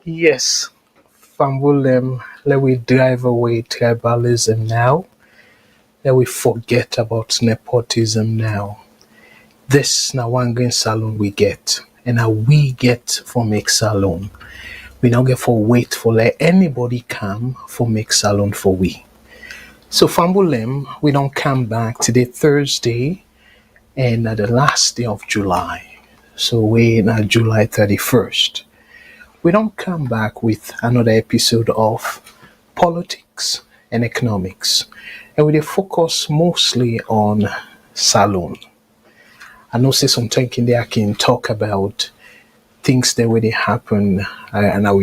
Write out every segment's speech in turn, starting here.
Yes, Fambulem, let we drive away tribalism now. Let we forget about nepotism now. This now one green salon we get, and now we get for make salon. We don't get for wait for let anybody come for make salon for we. So Fambulem, we don't come back today Thursday and the last day of July. So we now July 31st. We don't come back with another episode of politics and economics. And we focus mostly on salon. I know say sometimes in there I can talk about things that really happen in our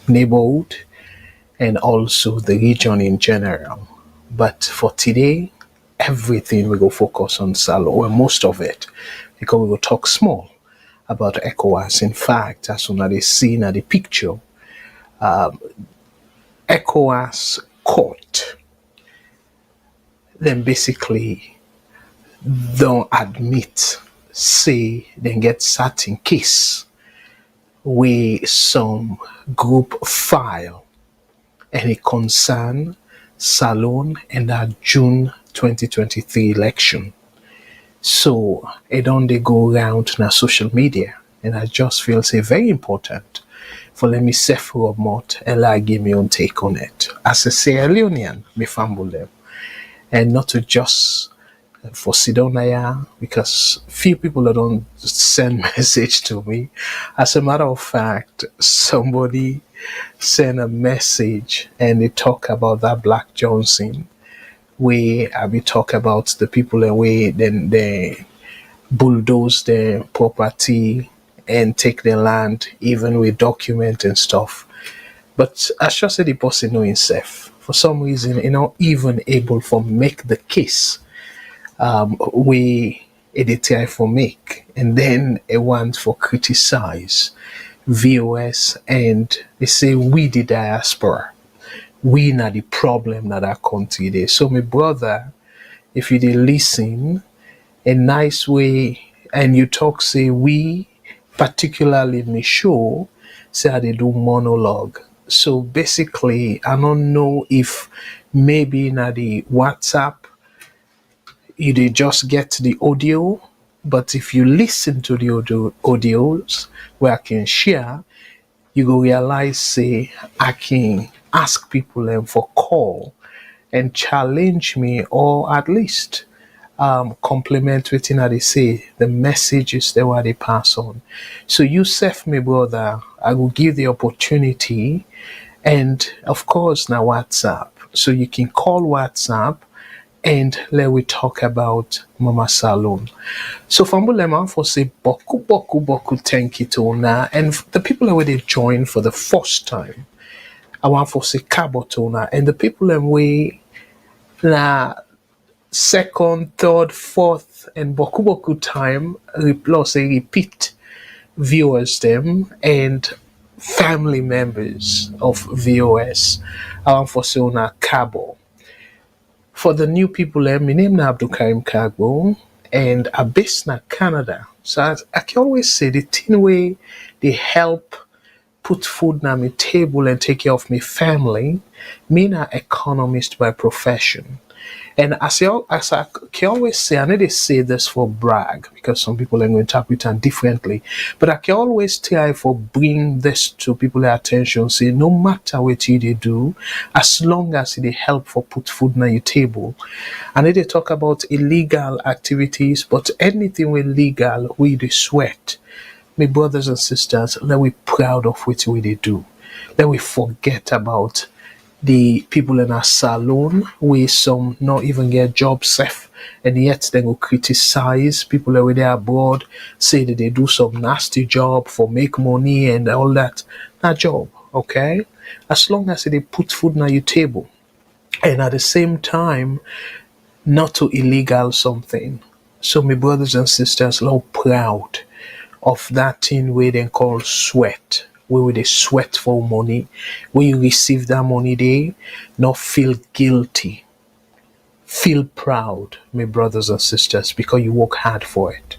neighborhood and also the region in general. But for today, everything we go focus on salon, well most of it, because we will talk small about ECOWAS. In fact, as soon as they see in the picture, ECOWAS Court, then basically don't admit, say, then get certain case where some group file any concern Salone and that June 2023 election. So it don't they go around na social media, and I just feel say very important for let me say for a month and like give me own take on it. As a Sierra Leonean, me fumble them, and not to just for Sidonia because few people that don't send message to me. As a matter of fact, somebody sent a message and they talk about that Black Johnson where I be talk about the people and way then they bulldoze their property and take their land, even with document and stuff. But I just say the person know himself. For some reason, not even able for make the case we edit for make, and then a want for criticize VOS, and they say we the diaspora. We not the problem that our country there. So my brother, if you did listen a nice way and you talk say we, particularly me show, say how they do monologue. So basically I don't know if maybe na the WhatsApp you did just get the audio, but if you listen to the audios where I can share, you go realize say I can ask people for call and challenge me, or at least compliment within how they say the messages that what they pass on. So you self me brother, I will give the opportunity, and of course now WhatsApp. So you can call WhatsApp and let we talk about Mama Salon. So Fambulema for say boku thank you to una, and the people that they join for the first time, I want for say Kabotona, and the people that we na second, third, fourth, and boku time plus a repeat viewers them and family members of VOS. I want for say una Cabo. For the new people, my name is Abdul Karim Kagbo, and I'm based in Canada. So I can always say the thing way they help put food on my table and take care of my family, me an economist by profession. And as I can always say, I know they say this for brag because some people are going to interpret it differently, but I can always try for bring this to people's attention, say no matter what you they do, as long as they help for put food on your table. And then they talk about illegal activities, but anything with legal, we they sweat. My brothers and sisters, let we proud of what we they do. Let we forget about the people in our salon where some not even get job safe, and yet they will criticize people over there abroad, say that they do some nasty job for make money and all that. Not job, okay? As long as they put food on your table, and at the same time, not to illegal something. So my brothers and sisters, are proud of that thing where they call sweat. Where they sweat for money, when you receive that money they not feel guilty. Feel proud, my brothers and sisters, because you work hard for it.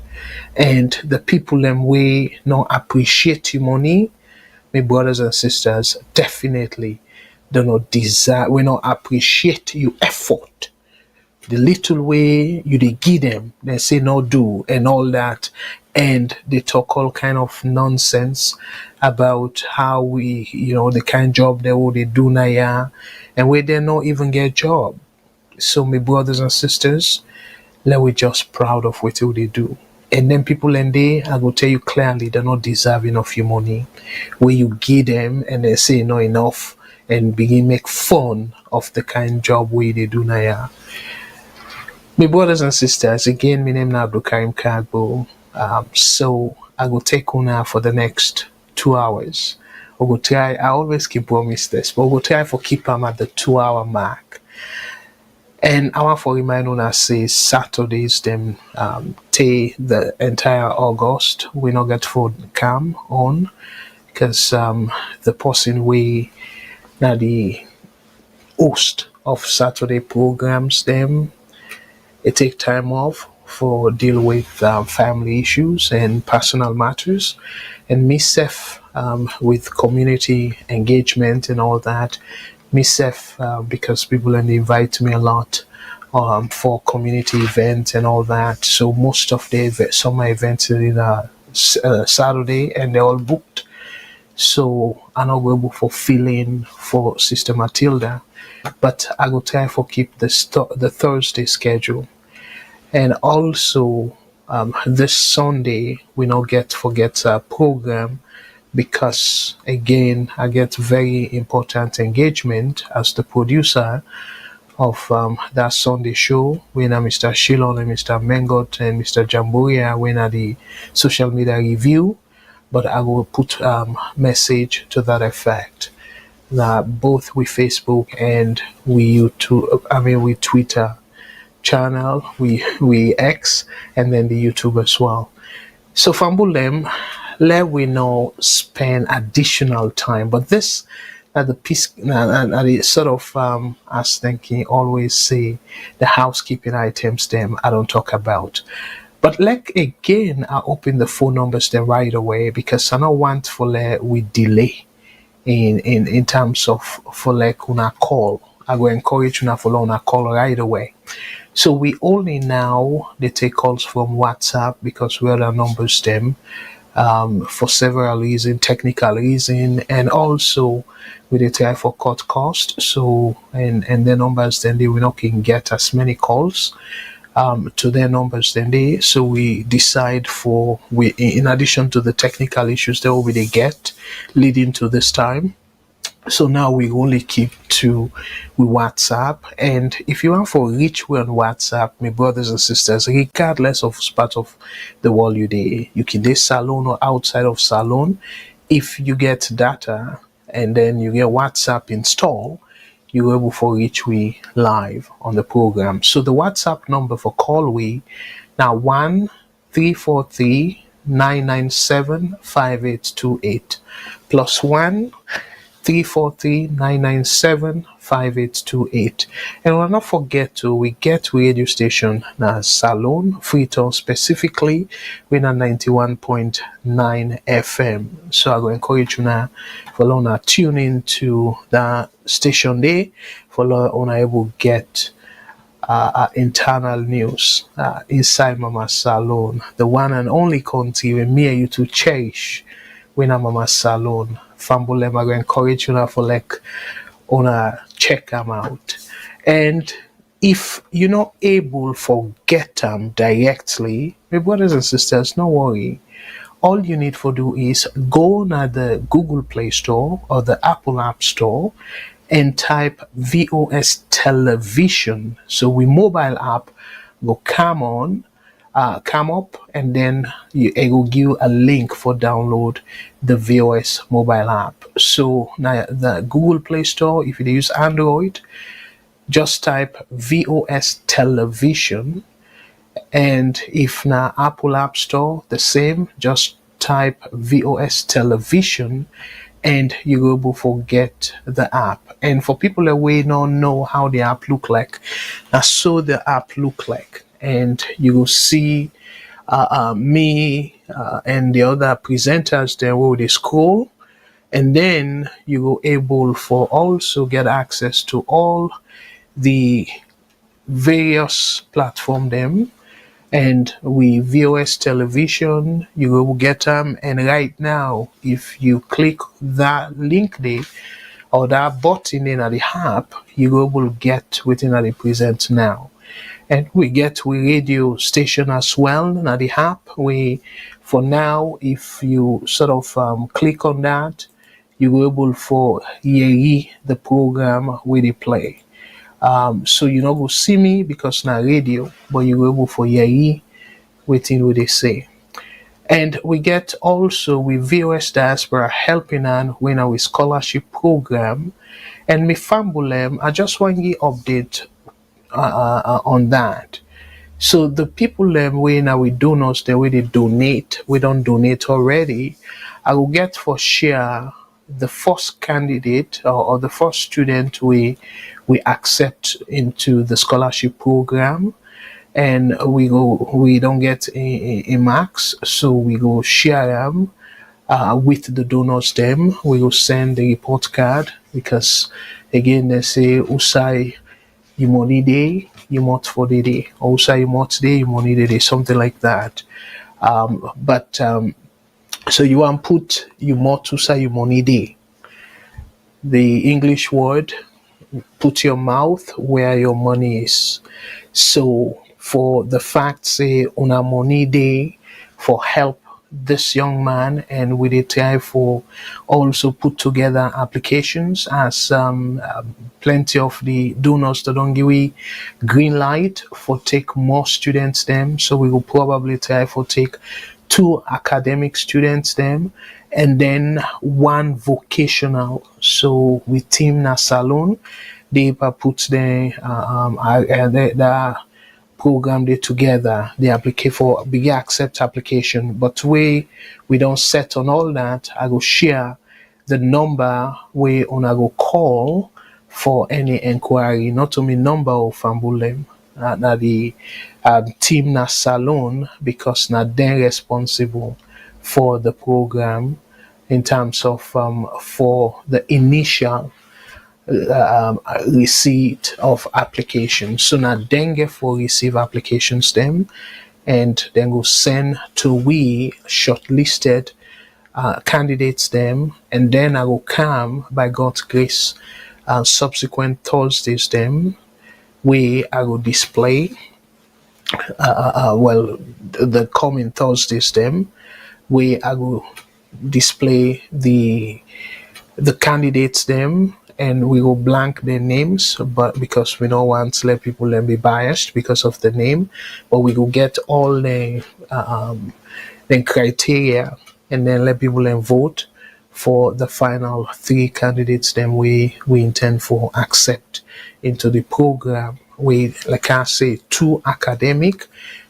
And the people them way not appreciate your money, my brothers and sisters, definitely do not desire, we not appreciate your effort. The little way you they give them, they say no do and all that, and they talk all kind of nonsense about how we, the kind of job they do now, yeah, and where they not even get job. So my brothers and sisters, let we just proud of what they do. And then people and they, I will tell you clearly, they're not deserving of your money. Where you give them and they say not enough and begin make fun of the kind job way they do now, yeah. My brothers and sisters, again, my name is Abdul Karim Kagbo. So I will take on now for the next 2 hours. I will try, I always keep promise this, but we'll try for keep them at the 2 hour mark. And I want to remind us say Saturdays them take the entire August. We not get for come on because the person we now the host of Saturday programs them it take time off for deal with family issues and personal matters, and myself with community engagement and all that. Myself because people invite me a lot for community events and all that. So most of the summer events are in Saturday and they're all booked. So I'm not able for filling for Sister Matilda, but I will try for keep the Thursday schedule. And also this Sunday we not get forget a program because again I get very important engagement as the producer of that Sunday show when Mr. Shilon and Mr. Mengot and Mr. Jamburia when at the social media review, but I will put message to that effect that both with Facebook and we YouTube, we Twitter channel, we X, and then the YouTube as well. So Fambulem, let we now spend additional time, but this at the piece at the sort of as thinking always say the housekeeping items them I don't talk about. But like again, I open the phone numbers there right away because I don't want for we delay in terms of for like una call. I will encourage una for una call right away. So we only now they take calls from WhatsApp because we are the numbers them for several reasons, technical reason, and also we they try for cut cost. So and the numbers then they will not can get as many calls to their numbers than they. So we decide for we in addition to the technical issues that we they get leading to this time. So now we only keep to WhatsApp, and if you want for reach we on WhatsApp, my brothers and sisters, regardless of part of the world you can do Salone or outside of Salone, if you get data and then you get WhatsApp installed, you're able for reach we live on the program. So the WhatsApp number for call we now 1-343-997-5828 +1 343-997-5828. And we'll not forget to we get radio station now Salone Freetown specifically with a 91.9 FM. So I will encourage you now for now tune in to that station there for now able get internal news inside Mama Salone, the one and only country where me and you to cherish when I'm Mama Salone. Fambulem, I will encourage you now for like check them out. And if you're not able for get them directly, my brothers and sisters, no worry. All you need to do is go to the Google Play Store or the Apple App Store and type VOS Television. So we mobile app will come up, and then it will give you a link for download the VOS mobile app. So now the Google Play Store, if you use Android, just type VOS Television, and if now Apple App Store, the same, just type VOS Television, and you will able to get the app. And for people that we don't know how the app look like, that's so the app look like, and you will see me and the other presenters there will they scroll, And then you will able for also get access to all the various platform them, and with VOS television you will get them. And right now if you click that link there or that button in the app, you will get within the present now. And we get we radio station as well in the app. We for now if you sort of click on that, you will able for hear the program we dey play. So you not go see me because na radio, but you will able for hear wetin we dey say. And we get also with VOS Diaspora helping hand when our scholarship program. And me fambulem, I just want you update on that. So the people wey now we donors the way they donate, we don't donate already. I will get for share the first candidate or the first student we accept into the scholarship program, and we don't get a max, so we go share them with the donors them. We will send the report card because again they say usai you money day you mot for the day, or usai you mot day you money the day, something like that. But so you want put you mot usai you money day, the English word, put your mouth where your money is. So for the fact say una money day for help this young man, and we did try for also put together applications as plenty of the donors that don't give we green light for take more students them. So we will probably try for take 2 academic students them, and then 1 vocational. So with team na salon they put the program they together, they apply for big accept application. But we don't set on all that. I go share the number we on I go call for any inquiry, not only number of fambulem, na the team na salon, because na then responsible for the program in terms of for the initial receipt of applications. So now then get for receive applications them, and then go send to we shortlisted candidates them, and then I will come by God's grace subsequent Thursdays them we I will display well the coming Thursdays them we I will display the candidates them, and we will blank their names, but because we don't want to let people be biased because of the name, but we will get all the criteria, and then let people then vote for the final 3 candidates then we intend for accept into the program. We, like I say, 2 academic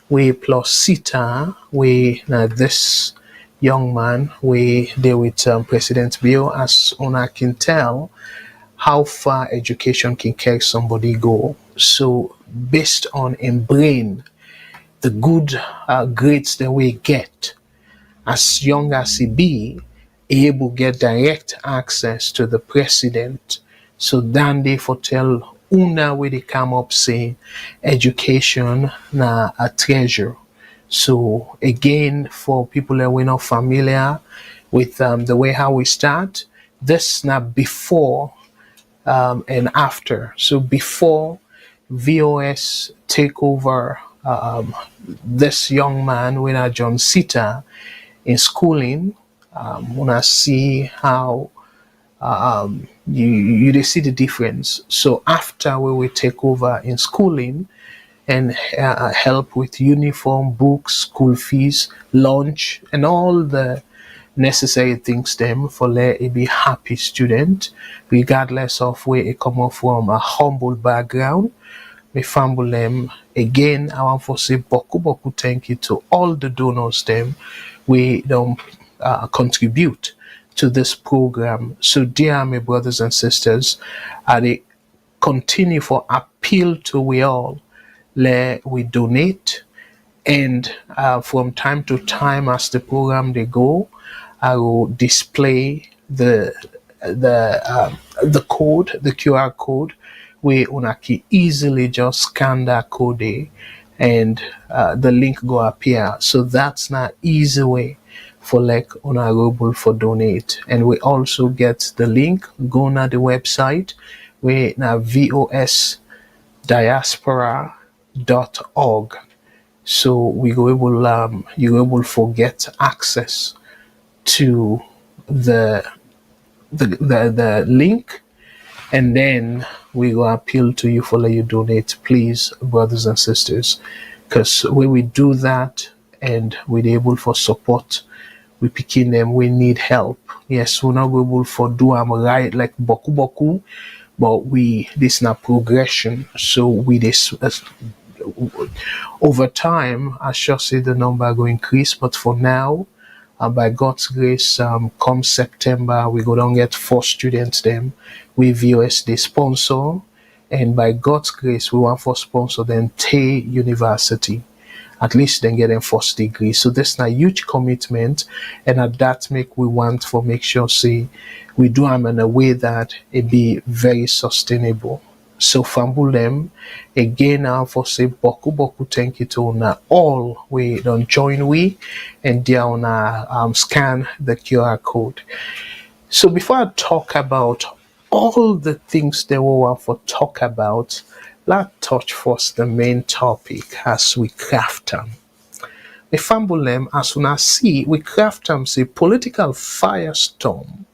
we plus SITA we now this young man we deal with President Bill, as one can tell how far education can carry somebody go. So based on in brain, the good grades that we get, as young as he be, able get direct access to the president. So then they for tell una where they come up saying education na a treasure. So again, for people that we're not familiar with the way how we start, this now before and after. So before VOS take over this young man when I John Sita in schooling, when I see how you they see the difference. So after we will take over in schooling and help with uniform, books, school fees, lunch, and all the necessary things them for let a be happy student, regardless of where it come from, a humble background. Me famble them again. I want to say boku thank you to all the donors them we don't contribute to this program. So dear my brothers and sisters, I continue for appeal to we all. Let we donate, and from time to time as the program they go, I will display the the code, the QR code, where una can easily just scan that code there, and the link go appear. So that's not easy way for like honorable for donate. And we also get the link go na the website where na VOS diaspora.org. So we go able you able for get access to the the link, and then we go appeal to you for let you donate, please, brothers and sisters, because when we do that and we're able for support, we picking them, we need help. Yes, we're not able for do am right like boku boku, but we this not progression. So we this over time, I sure say the number will increase, but for now, by God's grace, come September, we go down get 4 students them. We VOS they sponsor, and by God's grace, we want for sponsor them Tay University. At least then get them first degree. So that's a huge commitment, and at that make we want for make sure say we do them in a way that it be very sustainable. So fambul them again now for say boku boku thank you to na all we don't join we, and there on scan the QR code. So before I talk about all the things that we want for talk about, let's touch first the main topic as we craft them. The fambul them as soon as see we craft them say political firestorm.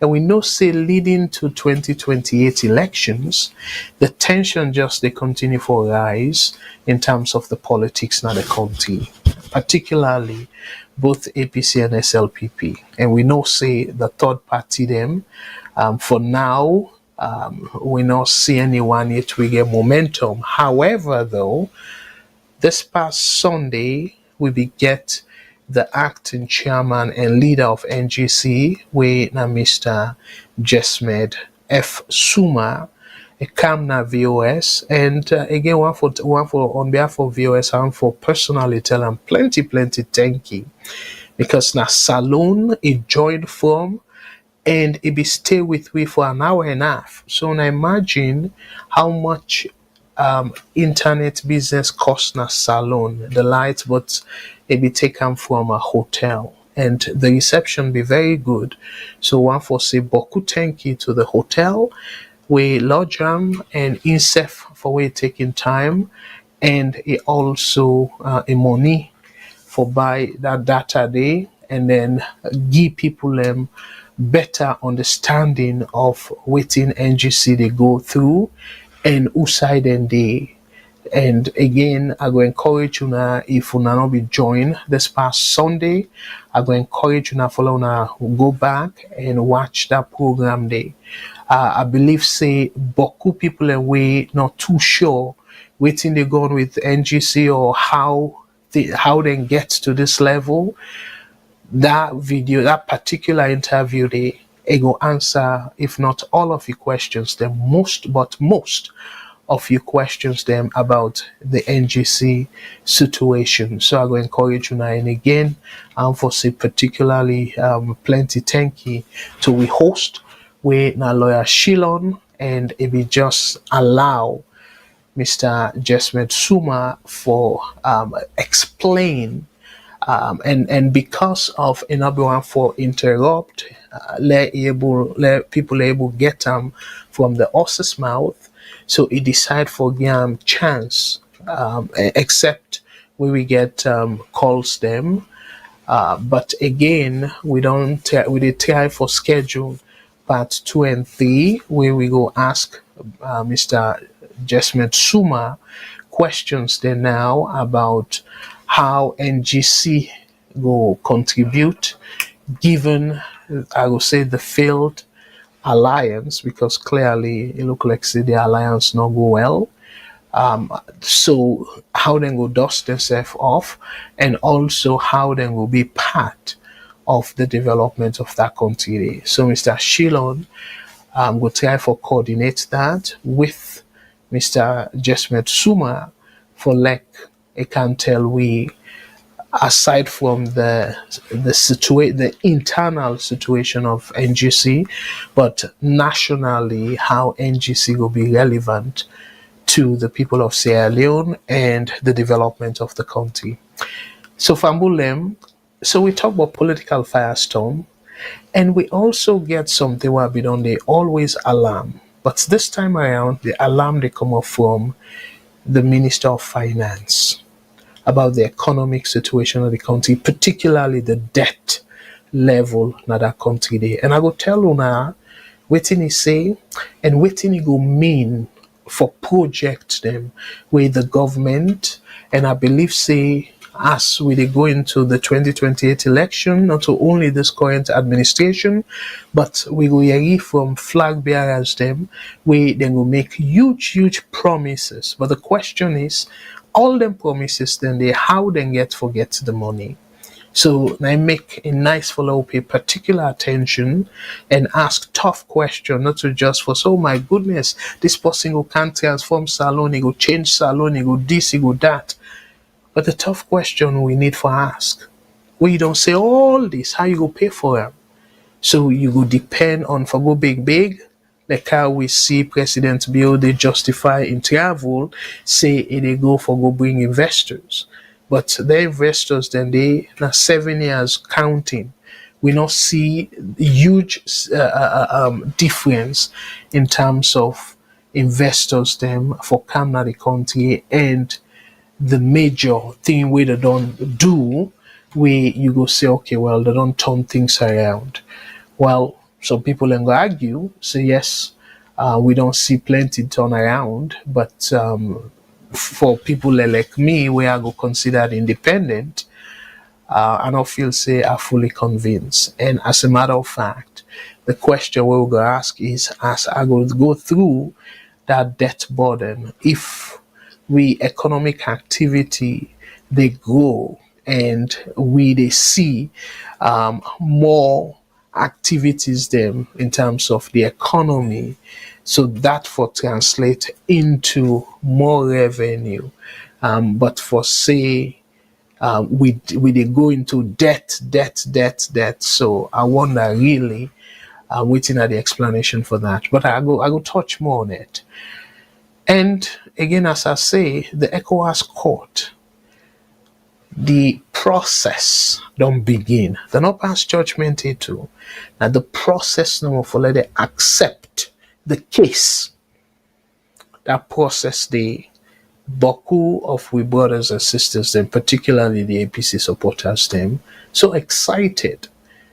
And we know, say, leading to 2028 elections, the tension just they continue for rise in terms of the politics in the country, particularly both APC and SLPP. And we know, say, the third party them, for now, we not see anyone yet we get momentum. However, though, this past Sunday, we be get the acting chairman and leader of NGC, we na Mr. Jesmed F. Suma, a come na VOS, and again one for on behalf of VOS and for personally tell them plenty thank you, because na Salone it joined from, and it be stay with we for an hour and a half. So now imagine how much internet business cost na Salone, the lights, but it be taken from a hotel, and the reception be very good. So one for say boku thank you to the hotel, we lodge them and insef for we taking time, and it also a money for buy that data day, and then give people them better understanding of waiting NGC they go through and who side and they. And again, I go encourage you now, if you not be join this past Sunday, I go encourage you now follow now go back and watch that program day. I believe say boku people away not too sure waiting they go on with NGC or how they get to this level. That video, that particular interview day, it go answer if not all of your questions, then most of your questions them about the NGC situation. So I go encourage you now, and again, for say particularly plenty thank you to we host we na lawyer Shilon, and it be just allow Mr. Jesmed Suma for explain, and because of another for interrupt, let people able get from the horse's mouth. So he decide for give chance, except when we get calls them. But again, we did try for schedule part 2 and 3, where we go ask Mr. Jesmed Suma questions there now about how NGC will contribute, given I will say the failed alliance, because clearly it look like say the alliance not go well. So how they will dust themselves off, and also how they will be part of the development of that country. So Mr. Shilon will try for coordinate that with Mr. Jesmed Suma for like I can tell we aside from the internal situation of NGC, but nationally how NGC will be relevant to the people of Sierra Leone and the development of the country. So Fambulem, so we talk about political firestorm, and we also get something where we don't they always alarm. But this time around, the alarm they come up from the Minister of Finance about the economic situation of the country, particularly the debt level in that country there. And I go tell Una wetin he say and wetin he go mean for project them with the government. And I believe say as we go into the 2028 election, not only this current administration, but we go hear from flag bearers them, we then will make huge promises. But the question is, all them promises then they how they get forget the money. So I make a nice follow pay particular attention and ask tough question, not to just for so my goodness, this person who can't transform Salone, he go change Salone, he go this, he go that. But the tough question we need for ask, where you don't say all this, how you go pay for them? So you go depend on for go big, like how we see President Bill they justify in travel, say they go for go bring investors. But the investors then they now 7 years counting. We not see huge difference in terms of investors them for Canada the country and the major thing we they don't do, where you go say, okay, well, they don't turn things around. Well, some people then go argue, say, yes, we don't see plenty turn around, but for people like me, where I go considered independent, I don't feel say I'm fully convinced. And as a matter of fact, the question we will go ask is, as I go through that debt burden, if we economic activity they grow and we they see more activities them in terms of the economy, so that for translate into more revenue, but for say we they go into debt. So I wonder really waiting at the explanation for that, but I go touch more on it. And again, as I say, the ECOWAS Court, the process don't begin. They not pass judgment into. Now the process now for let they accept the case. That process the Baku of we brothers and sisters, them particularly the APC supporters, them so excited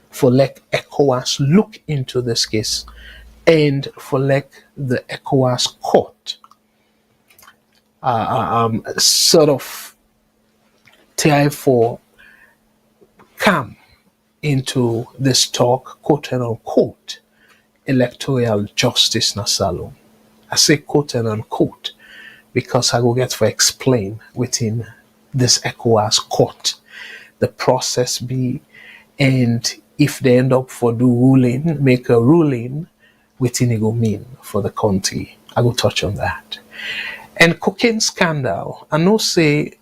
for like ECOWAS look into this case and for like the ECOWAS Court sort of try for come into this talk, quote and unquote, electoral justice na Salone. I say quote and unquote because I will get to explain within this ECOWAS court the process be, and if they end up for do ruling, make a ruling, within it go mean for the country. I will touch on that. And cocaine scandal, I know say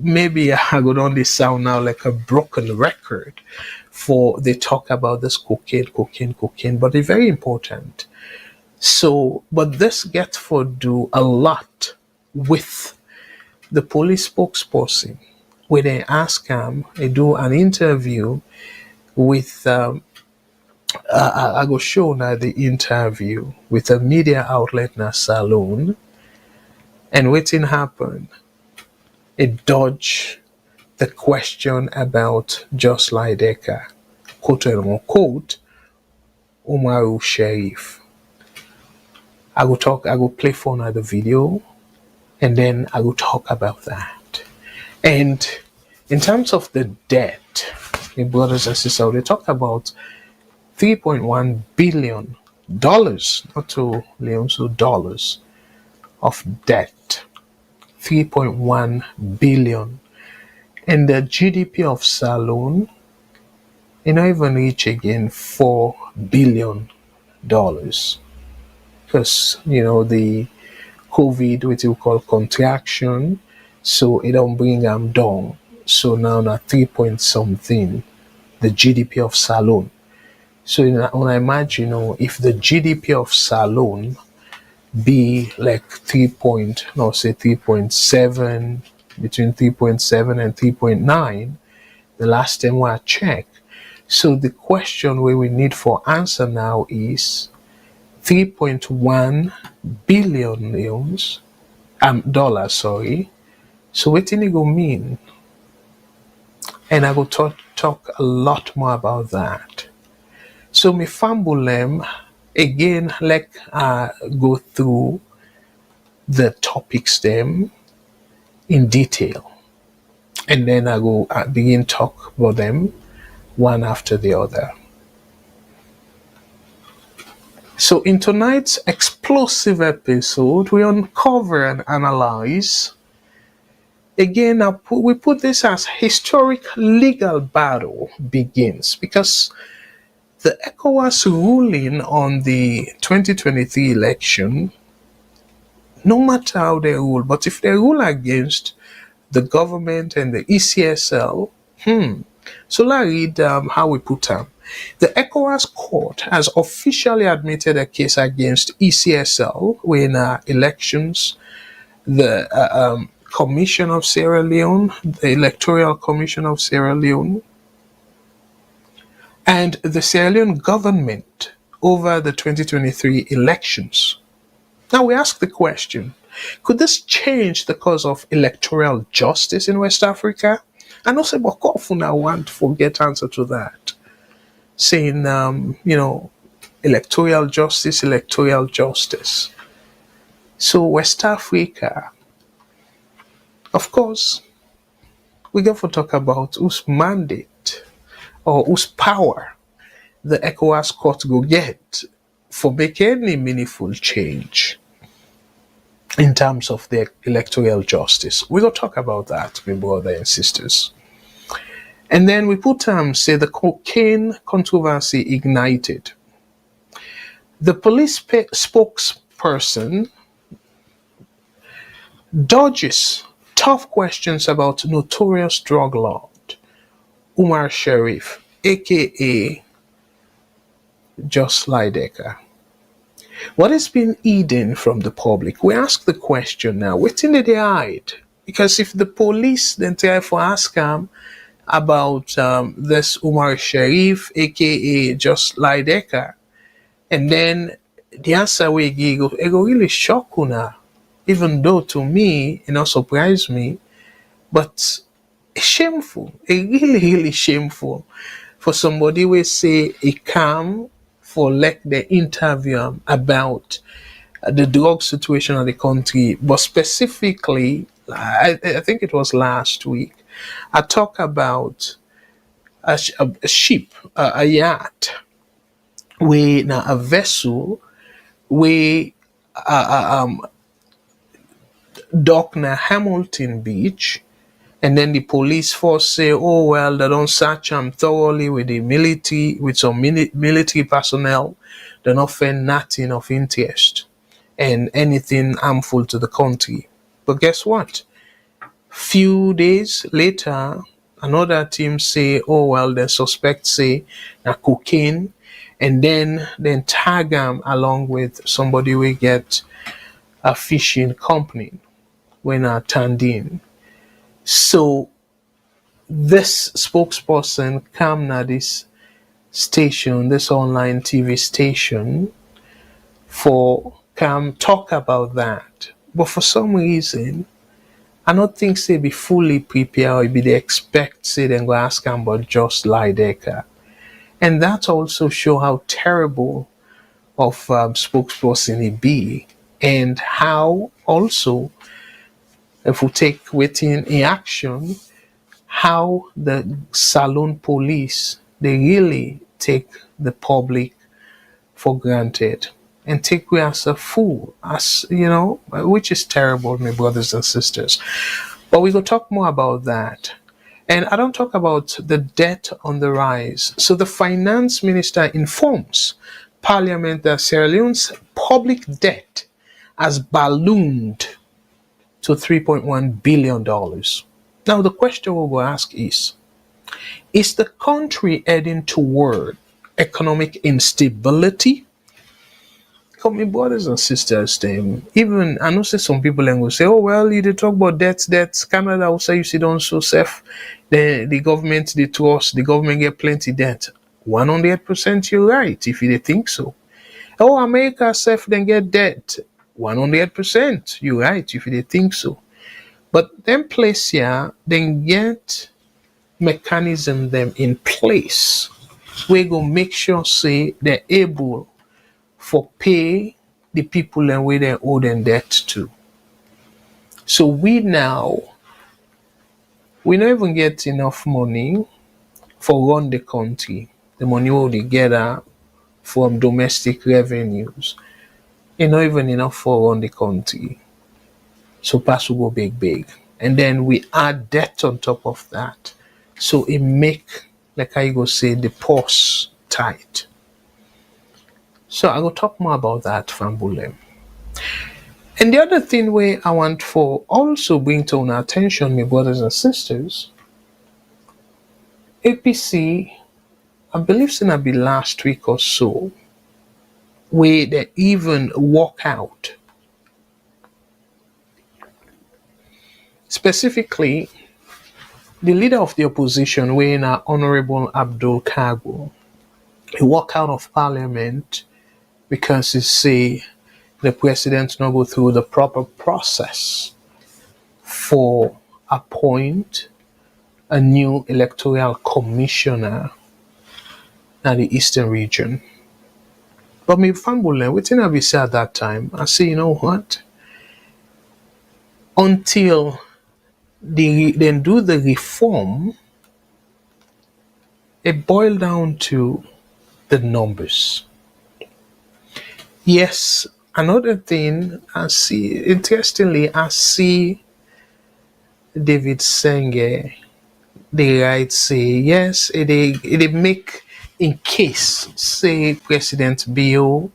maybe I go on this sound now like a broken record for they talk about this cocaine, but it's very important. So, but this gets for do a lot with the police spokesperson, where they ask him, they do an interview with, I go show now the interview with a media outlet na Salone, and waiting happen, it dodge the question about just like Deca, quote unquote, Umar Sheriff. I go play for another video and then I will talk about that. And in terms of the debt, my brothers and sisters, they talk about $3.1 billion, not to Leon, so dollars of debt. 3.1 billion. And the GDP of Salone, it not even reach again $4 billion. Because, the COVID, which we call contraction, so it don't bring them down. So now na 3 point something, the GDP of Salone. So when I imagine, if the GDP of Salone be like 3.7, between 3.7 and 3.9, the last time I checked. So the question where we need for answer now is 3.1 billion leones, dollars, sorry. So what do it go mean? And I will talk a lot more about that. So me fumble them again, like go through the topics them in detail, and then I go begin talk about them one after the other. So in tonight's explosive episode, we uncover and analyze. Again, we put this as historic legal battle begins, because the ECOWAS ruling on the 2023 election, no matter how they rule, but if they rule against the government and the ECSL, so let's read how we put them. The ECOWAS Court has officially admitted a case against ECSL when elections, the Commission of Sierra Leone, the Electoral Commission of Sierra Leone, and the Sierra Leone Government over the 2023 elections. Now we ask the question, could this change the cause of electoral justice in West Africa? And also, I want to forget answer to that. Saying, electoral justice. So West Africa, of course, we got to talk about whose mandate or whose power the ECOWAS Court go get for making any meaningful change in terms of the electoral justice. We will talk about that, my brothers and sisters. And then we put say the cocaine controversy ignited. The police spokesperson dodges tough questions about notorious drug lord Umar Sheriff, aka Just Lidecker. What has been hidden from the public? We ask the question now, what did they hide? Because if the police then try to ask them about this Umar Sheriff, aka Just Lidecker, and then the answer we give, it go really shock una. Even though to me, it not surprise me, but it's shameful. It really shameful for somebody will say a come for like the interview about the drug situation of the country, but specifically, I think it was last week, I talked about a ship, a yacht, where now a vessel where dock na Hamilton Beach, and then the police force say, oh well, they don't search them thoroughly with the military, with some military personnel. They don't find nothing of interest and anything harmful to the country. But guess what? Few days later, another team say, oh well, the suspect say na cocaine, and then tag them along with somebody we get a fishing company when turned in. So this spokesperson come na this station, this online TV station, for come talk about that. But for some reason, I don't think say be fully prepared or be they expect say then go ask them about Just Lidecker. And that also show how terrible of spokesperson he be, and how also, if we take within in action, how the Salone police, they really take the public for granted and take we as a fool, as which is terrible, my brothers and sisters. But we will talk more about that. And I don't talk about the debt on the rise. So the finance minister informs Parliament that Sierra Leone's public debt has ballooned to $3.1 billion. Now the question we will ask is the country heading toward economic instability? Come, my brothers and sisters, them. Even I know say some people then will say, oh well, you dey talk about debts. Canada will say you see don't so safe. The government they trust, the government get plenty debt. 100% you're right if you dey think so. Oh, America safe then get debt. 100% you're right if you dey think so. But them place here, then get mechanism them in place. We go make sure say they're able for pay the people and where they owe them debt to. So we don't even get enough money for run the country. The money we gather from domestic revenues. It's not even enough for run the country. So pass will go big. And then we add debt on top of that. So it make, like I go say, the purse tight. So I will talk more about that from Bulem. And the other thing where I want for also bring to our attention, my brothers and sisters, APC, I believe it's gonna be last week or so, where they even walk out. Specifically, the leader of the opposition, where now Honorable Abdul Kago, he walk out of parliament because he say the president not go through the proper process for appoint a new electoral commissioner in the eastern region. But me family, waiting I be say at that time, I say, you know what? Until they then do the reform, it boiled down to the numbers. Yes, another thing I see, interestingly, I see David Senge, they write say, yes, it make in case, say, President Bill,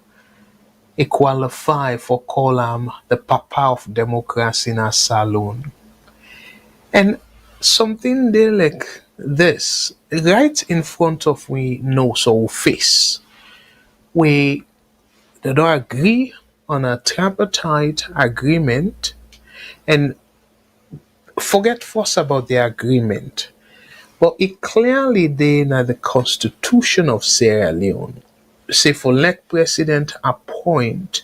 he qualify for call him the papa of democracy in a salon. And something they like this, right in front of we nose or face, we they don't agree on a tripartite agreement and forget first about the agreement. But it clearly they na the constitution of Sierra Leone. Say for let president appoint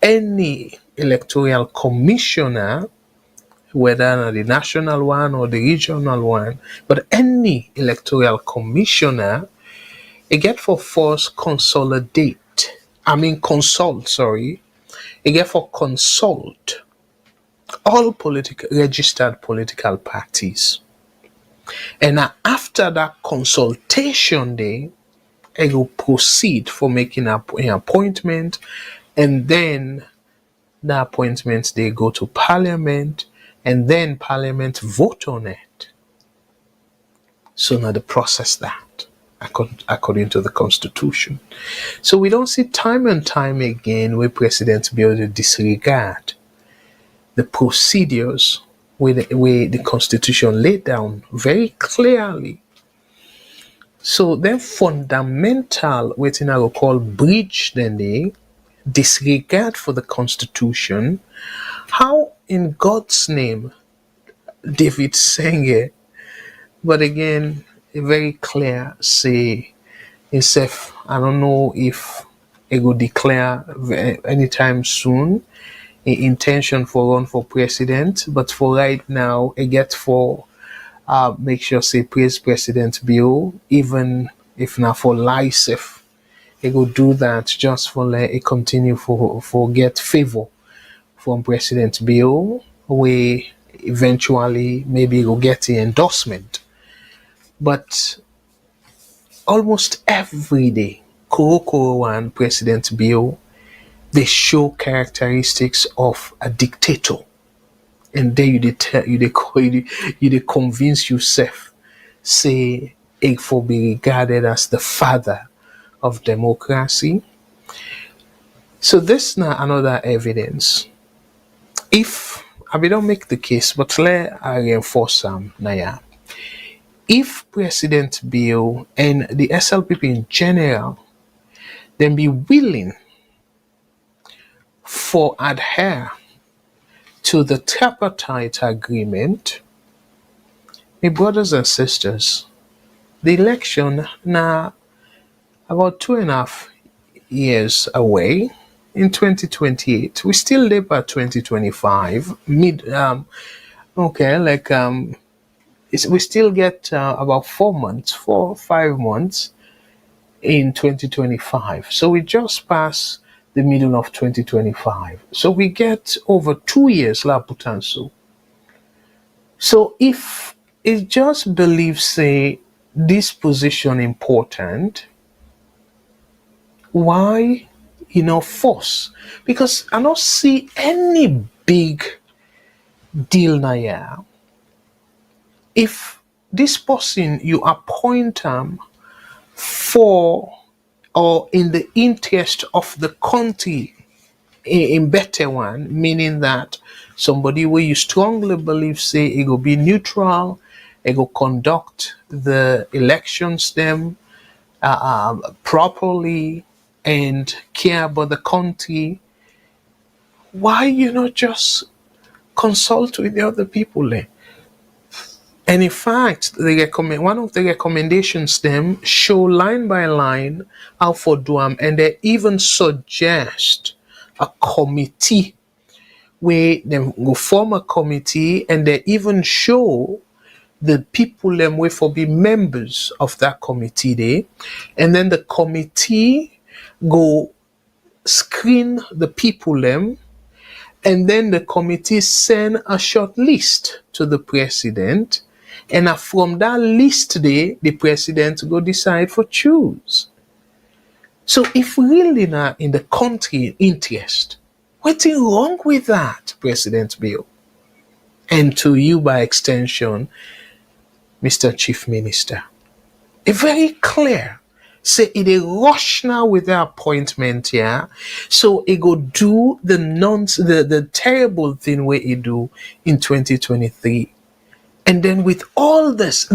any electoral commissioner, whether the national one or the regional one, but any electoral commissioner, it get for force it get for consult all registered political parties. And now after that consultation day, it will proceed for making an appointment, and then the appointments they go to parliament, and then parliament vote on it. So now the process that according to the constitution. So we don't see time and time again where presidents be able to disregard the procedures where the constitution laid down very clearly. So then fundamental waiting I will call breach then they disregard for the constitution. How in God's name David Senge, but again very clear say himself, I don't know if he will declare anytime soon intention for run for president, but for right now it get for make sure say praise President Bill, even if not for life, he go do that just for let it continue for get favor from President Bill, where eventually maybe he will get the endorsement. But almost every day, Koro and President Bill, they show characteristics of a dictator. And then you convince yourself, say it for be regarded as the father of democracy. So this now another evidence. If I will don't make the case, but let I reinforce Naya. If President Bill and the SLPP in general then be willing for adhere to the tripartite agreement, my brothers and sisters, the election now about 2.5 years away in 2028. We still live at 2025 we still get about 4 5 months in 2025. So we just passed the middle of 2025. So we get over 2 years la putanso. So if it just believes say this position important, why force? Because I don't see any big deal now. If this person you appoint for or in the interest of the country in better one, meaning that somebody where you strongly believe say it will be neutral, it will conduct the elections them properly and care about the country, why you not just consult with the other people there? And in fact, one of the recommendations them show line by line how for do and they even suggest a committee where they will form a committee and they even show the people them way for be members of that committee there, and then the committee go screen the people them, and then the committee send a short list to the president, and from that list there, the president go decide for choose. So if really not in the country interest, what's wrong with that, President Bill? And to you by extension, Mr. Chief Minister, it's very clear. Say it a rush now with the appointment here. So it go do the terrible thing where it do in 2023. And then with all this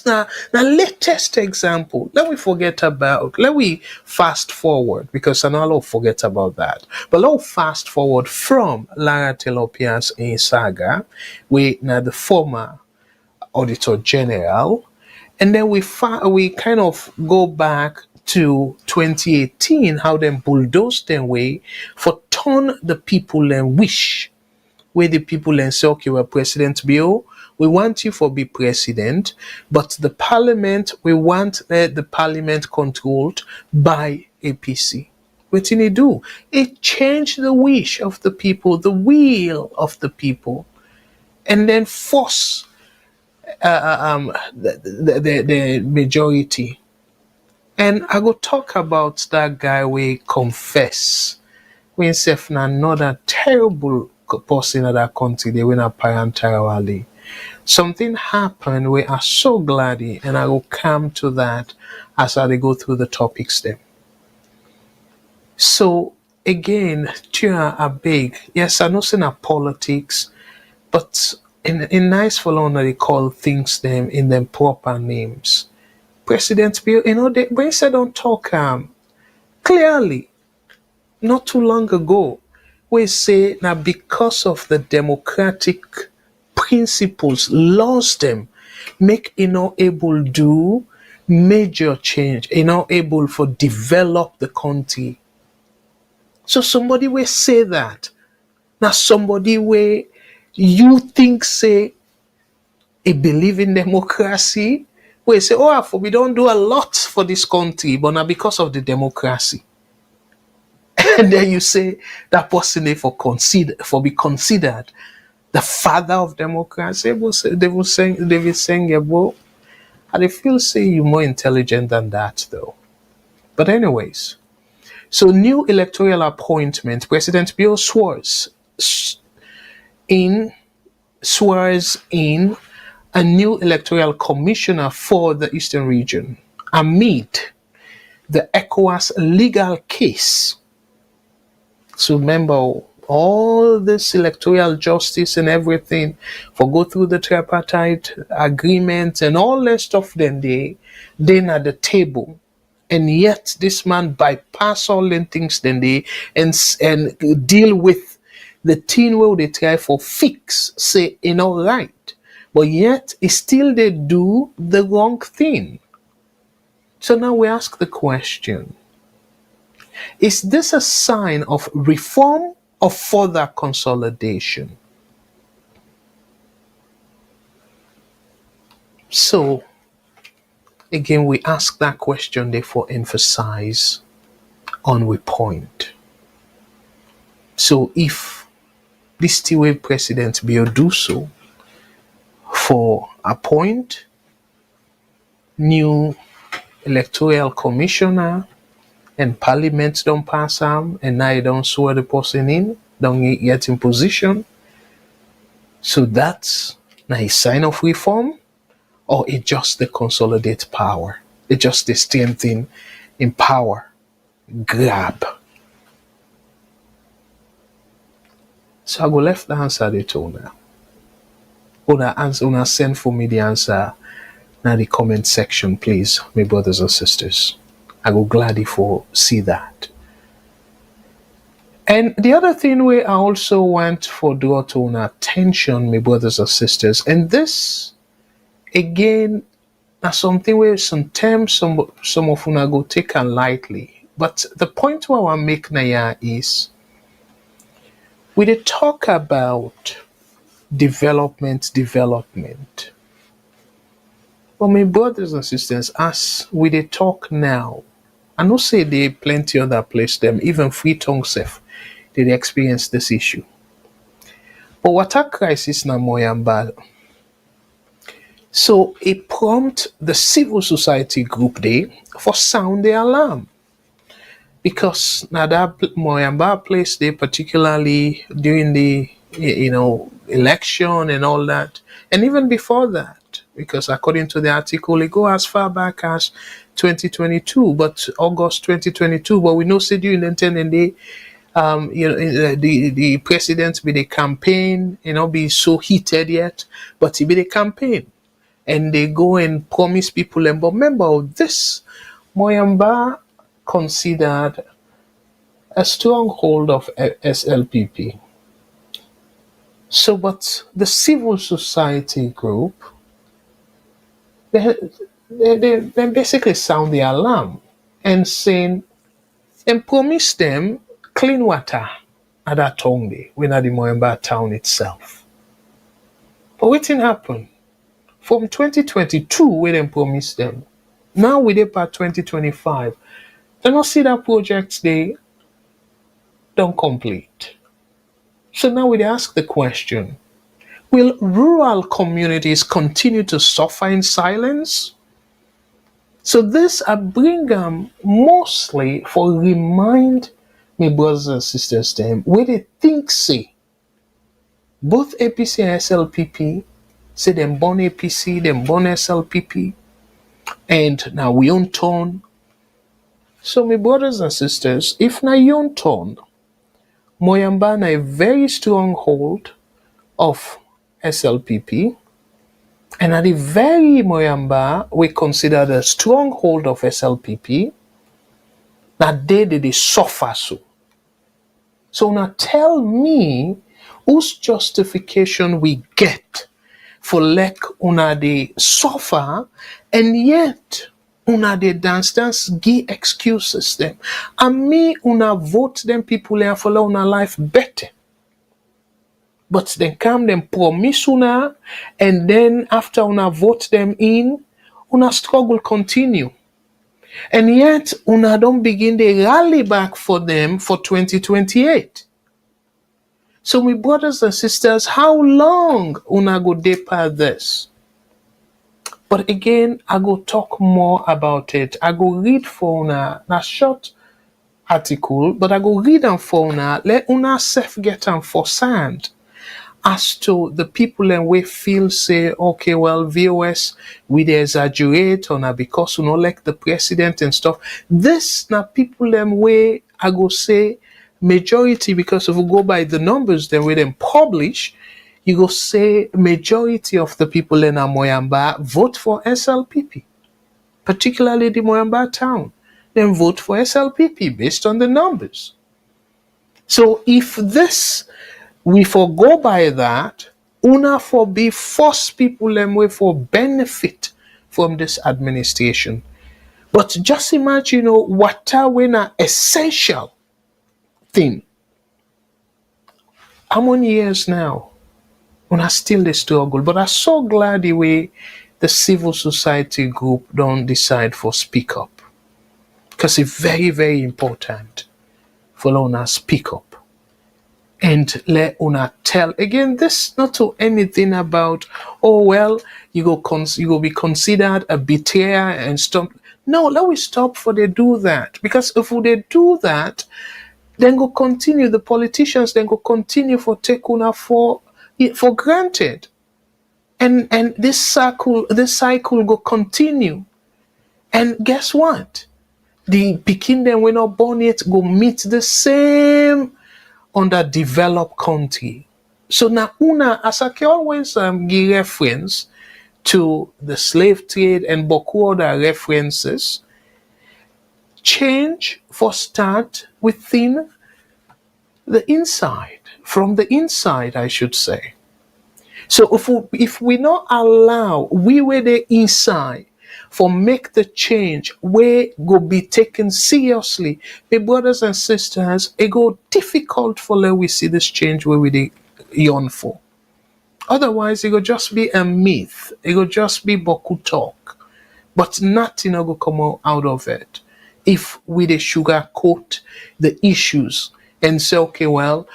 now the latest example, let we fast forward, because I know I'll forget about that. But let's fast forward from Lara Telopias in Saga, where now the former Auditor General, and then we kind of go back to 2018, how them bulldozed their way for turn the people and wish, where the people and say, okay, well, President Bill, we want you for be president, but the parliament, we want the parliament controlled by APC. What did he do? It changed the wish of the people, the will of the people, and then force the majority. And I go talk about that guy we confess. We himself another terrible person in that country, they win a parental. Something happened we are so glad, and I will come to that as I go through the topics then. So again, Tia are big. Yes, I know saying politics, but in nice Salone they call things them in them proper names. President Bill, when I don't talk clearly, not too long ago, we say now because of the democratic principles, laws them, make able do major change, able for develop the country. So somebody will say that. Now somebody where you think say a believe in democracy, we say, we don't do a lot for this country, but now because of the democracy. And then you say that person they be considered the father of democracy. They will saying, well, I feel say you're more intelligent than that though. But anyways, so new electoral appointment, President Bill swears in a new electoral commissioner for the Eastern region amid the ECOWAS legal case. So remember, all this electoral justice and everything, for go through the tripartite agreement and all that stuff, then then at the table. And yet this man bypass all the things then they and deal with the thing where they try for fix, say all right. But yet it still they do the wrong thing. So now we ask the question, is this a sign of reform or further consolidation? So, again, we ask that question, therefore emphasize on we point. So, if this two-way president will do so for appoint new electoral commissioner, and parliament don't pass them, and now you don't swear the person in, don't get in position. So that's now a sign of reform, or it just the consolidate power? It just the strengthening in power grab. So I go left the answer the two now. Una send for me the answer now the comment section, please, my brothers and sisters. I go gladly for see that. And the other thing we I also want for draw to our attention, my brothers and sisters, and this again is something where sometimes some of una go take it lightly. But the point what I make now is we dey talk about development. But my brothers and sisters, as we dey talk now, I know say there plenty other place them, even Freetown self, they experience this issue. But water crisis na Moyamba. So it prompt the civil society group day for sound the alarm. Because now that Moyamba place they particularly during the election and all that, and even before that, because according to the article, it go as far back as 2022, but August 2022. But we know say during the 10 and day, the president be the campaign, be so heated yet, but he be the campaign, and they go and promise people. And but remember of this, Moyamba considered a stronghold of SLPP. So, but the civil society group, they basically sound the alarm and saying, and promise them clean water at that town day, when at the Moyamba town itself. But what thing happened? From 2022, we then promised them. Now we dey part 2025. They don't see that projects they don't complete. So now we ask the question, will rural communities continue to suffer in silence? So this I bring them mostly for remind my brothers and sisters them where they think say both APC and SLPP say them born APC, them born SLPP, and now we own turn. So my brothers and sisters, if na you own turn, Moyamba na a very strong hold of SLPP, and at the very Moyamba we consider the stronghold of SLPP, that they suffer so. So now tell me whose justification we get for like una they suffer, and yet una they dance give excuses them. And me una vote them people there for una life better. But then come them promise una, and then after una vote them in, una struggle continue. And yet una don't begin the rally back for them for 2028. So my brothers and sisters, how long una go deeper this? But again, I go talk more about it. I go read for una a short article, but I go read them for una, let una self get them for sand. As to the people and we feel say, okay, well, VOS, we they exaggerate or not because we don't like the president and stuff. This now people and way I go say majority, because if we go by the numbers, then we then publish, you go say majority of the people in Moyamba vote for SLPP, particularly the Moyamba town. Then vote for SLPP based on the numbers. So if this, we forgo by that, una for be force people them way for benefit from this administration. But just imagine, water when an essential thing. How many years now? Una still the struggle. But I'm so glad the way the civil society group don't decide for speak up. Because it's very, very important for una speak up. And let una tell again. This not to anything about you go be considered a betrayer and stop. No, let we stop for they do that, because if they do that, then go continue. The politicians then go continue for take una for granted, and this cycle go continue. And guess what? The pikin them when not born yet go meet the same underdeveloped country. So now una, as I can always give reference to the slave trade and beaucoup other references, change for start within the inside, from the inside, I should say. So if we not allow we were the inside for make the change where go be taken seriously, my brothers and sisters, it go difficult for let we see this change where we dey yearn for. Otherwise, it go just be a myth. It go just be boku talk, but nothing will come out of it if we dey sugarcoat the issues and say, okay, well,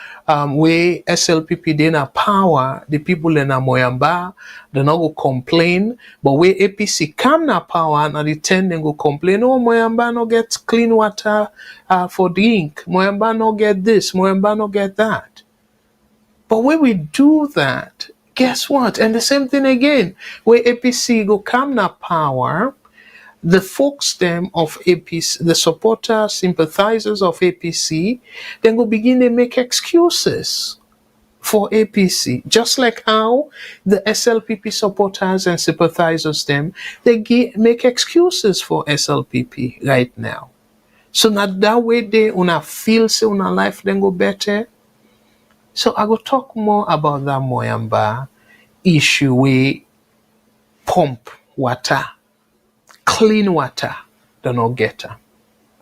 we SLPP they na power, the people in Moyamba, they not go complain, but we APC come na power and the 10 then go complain, oh, Moyamba no get clean water for drink, Moyamba no get this, Moyamba no get that. But when we do that, guess what? And the same thing again, where APC go come na power, the folks them of APC, the supporters, sympathizers of APC, then go begin to make excuses for APC. Just like how the SLPP supporters and sympathizers them, they make excuses for SLPP right now. So now that way they una feel say una life then go better. So I go talk more about that Moyamba issue where pump water, clean water, they not get her.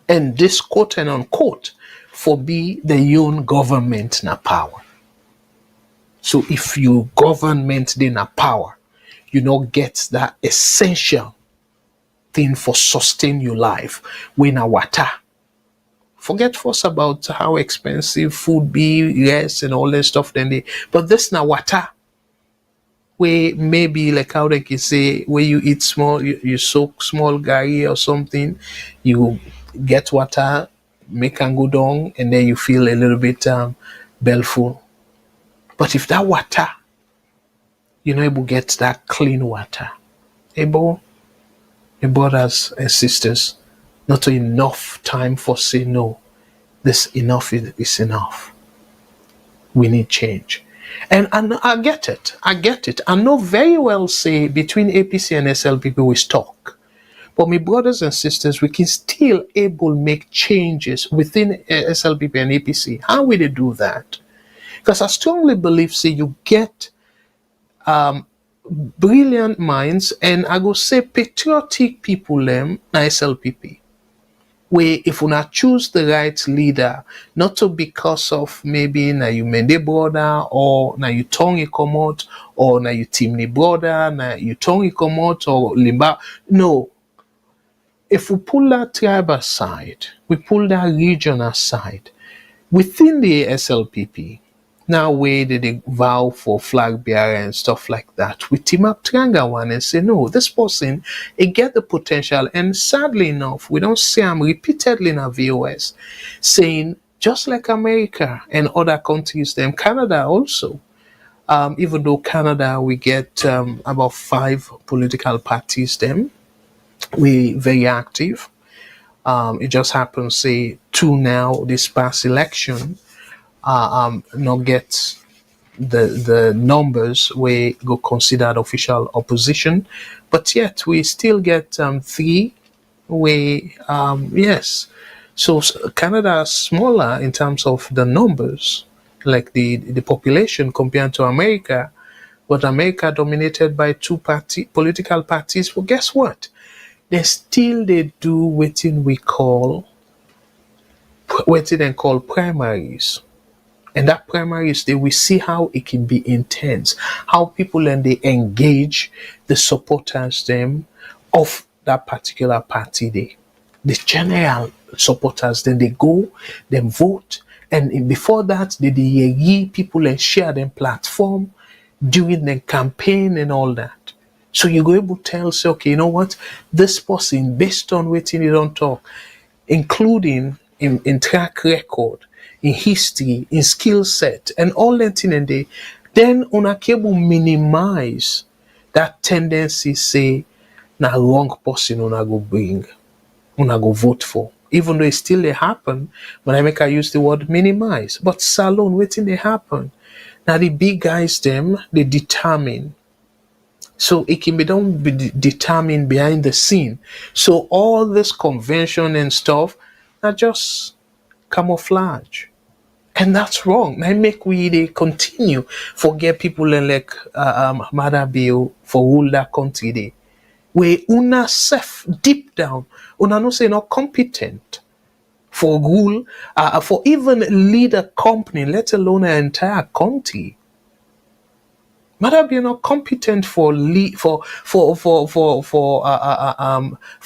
And this quote and unquote for be the own government na power. So if you government they na power, you not get that essential thing for sustain your life when a water. Forget first about how expensive food be, yes, and all that stuff then they, but this na water. Where maybe like how they can say where you eat small, you soak small gari or something, you get water, make and go down, and then you feel a little bit bellyful. But if that water, you're not able to get that clean water, able, your brothers and sisters, not enough time for say no, this enough is enough. We need change. And I get it. I know very well say between APC and SLPP we talk. But my brothers and sisters, we can still able make changes within SLPP and APC. How will they do that? Because I strongly believe, say, you get brilliant minds and I go say patriotic people them na SLPP. Where if you not choose the right leader, not to because of maybe na you mende brother or na you tongue come out or na you timni brother, na you tongue come out or limba. No. If we pull that tribe aside, we pull that region aside, within the SLPP, now where they vow for flag bearer and stuff like that, we team up Triangle one and say, no, this person, it get the potential. And sadly enough, we don't see him repeatedly in our VOS saying, just like America and other countries, them Canada also, even though Canada, we get about 5 political parties, them, we very active. It just happens, say, 2 to now this past election not get the numbers we go considered official opposition, but yet we still get three way yes. So Canada is smaller in terms of the numbers, like the population compared to America, but America dominated by two political parties. Well, guess what? They do what they call primaries. And that primaries, they will see how it can be intense, how people and they engage the supporters them of that particular party day. The general supporters, then they go, then vote, and before that, they ye people and share them platform during the campaign and all that. So you go able to tell, say, okay, you know what, this person, based on what you don't talk, including in track record, in history, in skill set, and all that thing and they, then una cable minimize that tendency, say, na wrong person una go bring, una go vote for. Even though it still they happen, but I make I use the word minimize. But Salone, waiting they happen. Now the big guys them, they determine. So it can be done determined behind the scene. So all this convention and stuff are just camouflage. And that's wrong. I make we they continue forget people and like Mother Bill for rule that country day. Where una self deep down, una no say not competent for rule, for even lead a company, let alone an entire country. Mother Bill not competent for lead for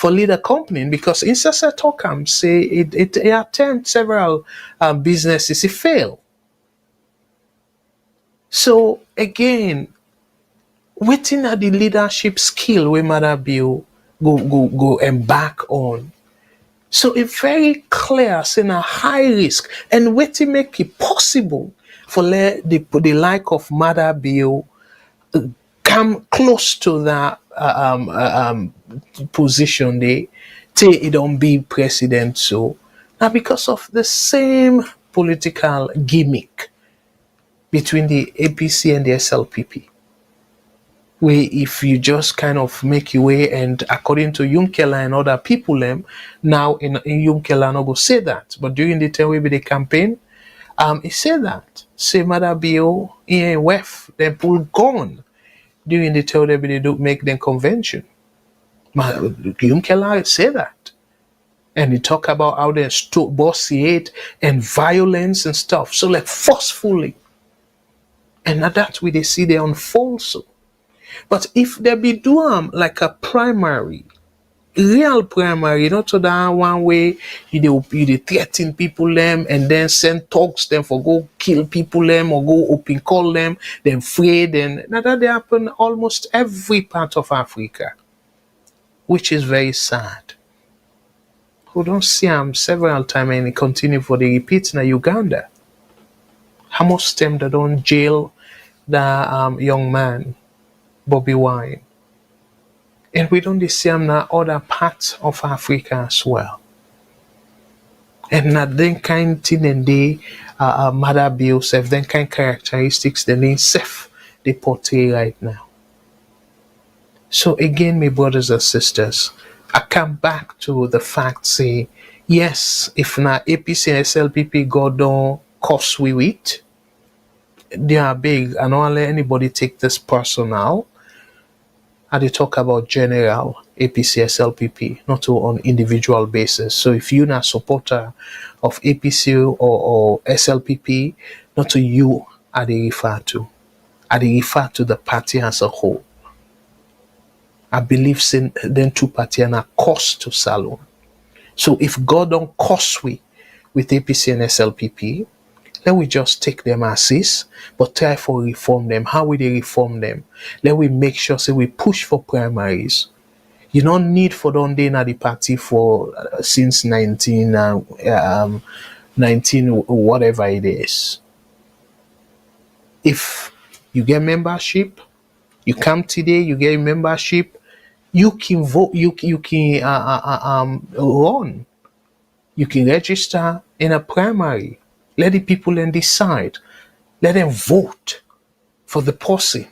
lead a company because in Sasa Tokam say it attempt several businesses, it fail. So again, waiting at the leadership skill where Mother Bill go embark on. So it's very clear, saying a high risk, and waiting make it possible for the like of Mother Bill come close to that position they till it don't be president. So now because of the same political gimmick between the APC and the SLPP, where if you just kind of make your way, and according to Yunkela and other people now in Yunkela no go say that, but during the time we be the campaign, he said that say Mother Bill in WEF then pull gun during the time they do make the convention. Yunkela say that. And he talk about how they bossy hate and violence and stuff. So like forcefully. And now that we they see they unfold so. But if they be doing like a primary, real primary, not to that one way you they threaten people them and then send talks them for go kill people them or go open call them, then afraid, and now that they happen almost every part of Africa, which is very sad. We don't see them several times and continue for the repeats in Uganda. How much them that don't jail the young man, Bobby Wine. And we don't see them in other parts of Africa as well. And that then kind thing and they Mother Bill self, then kind characteristics that they self they portray right now. So again, my brothers and sisters, I come back to the fact, say, yes, if na APC and SLPP go down cost we with, they are big. I don't let anybody take this personal. And they talk about general APC, SLPP, not on individual basis. So if you're not a supporter of APC or SLPP, not to you are they refer to. Are they refer to the party as a whole. I believe then two parties are cost to Salone. So if God don't cost we with APC and SLPP, let we just take them as is, but try for reform them. How will they reform them? Let we make sure, say we push for primaries. You don't need for don't day at the party for since 19 whatever it is. If you get membership, you come today, you get membership, you can vote, you can run. You can register in a primary. Let the people then decide. Let them vote for the person,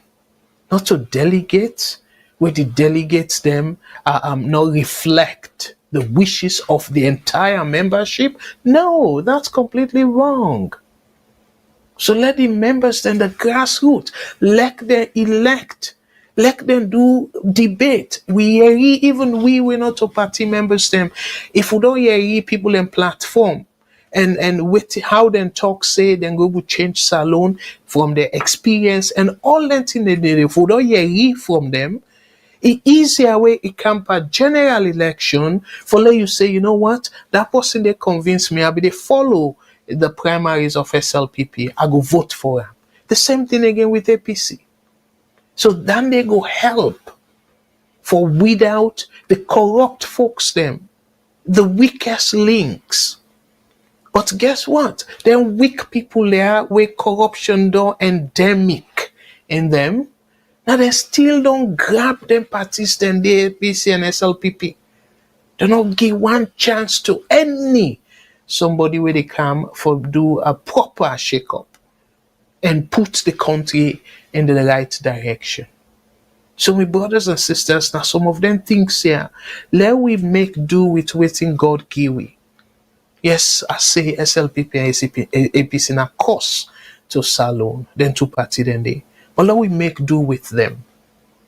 not to delegate, where the delegates them not reflect the wishes of the entire membership. No, that's completely wrong. So let the members then, the grassroots, let them elect, let them do debate. Even we're not a party members them. If we don't hear people in platform, and with how them talk say, then go to change Salone from their experience and all that thing they did. If we don't hear from them, it easier way it can a general election for let you say, you know what, that person they convince me, I be they follow the primaries of SLPP, I go vote for them. The same thing again with APC. So then they go help for without the corrupt folks them, the weakest links. But guess what? Then weak people there where corruption don't endemic in them. Now they still don't grab them parties than the APC and SLPP. They don't give one chance to any somebody where they come for do a proper shake-up and put the country in the right direction. So my brothers and sisters, now some of them things here, let we make do with waiting God give we. Yes, I say SLPP and APC na course to Salone, then two party then they. But let we make do with them.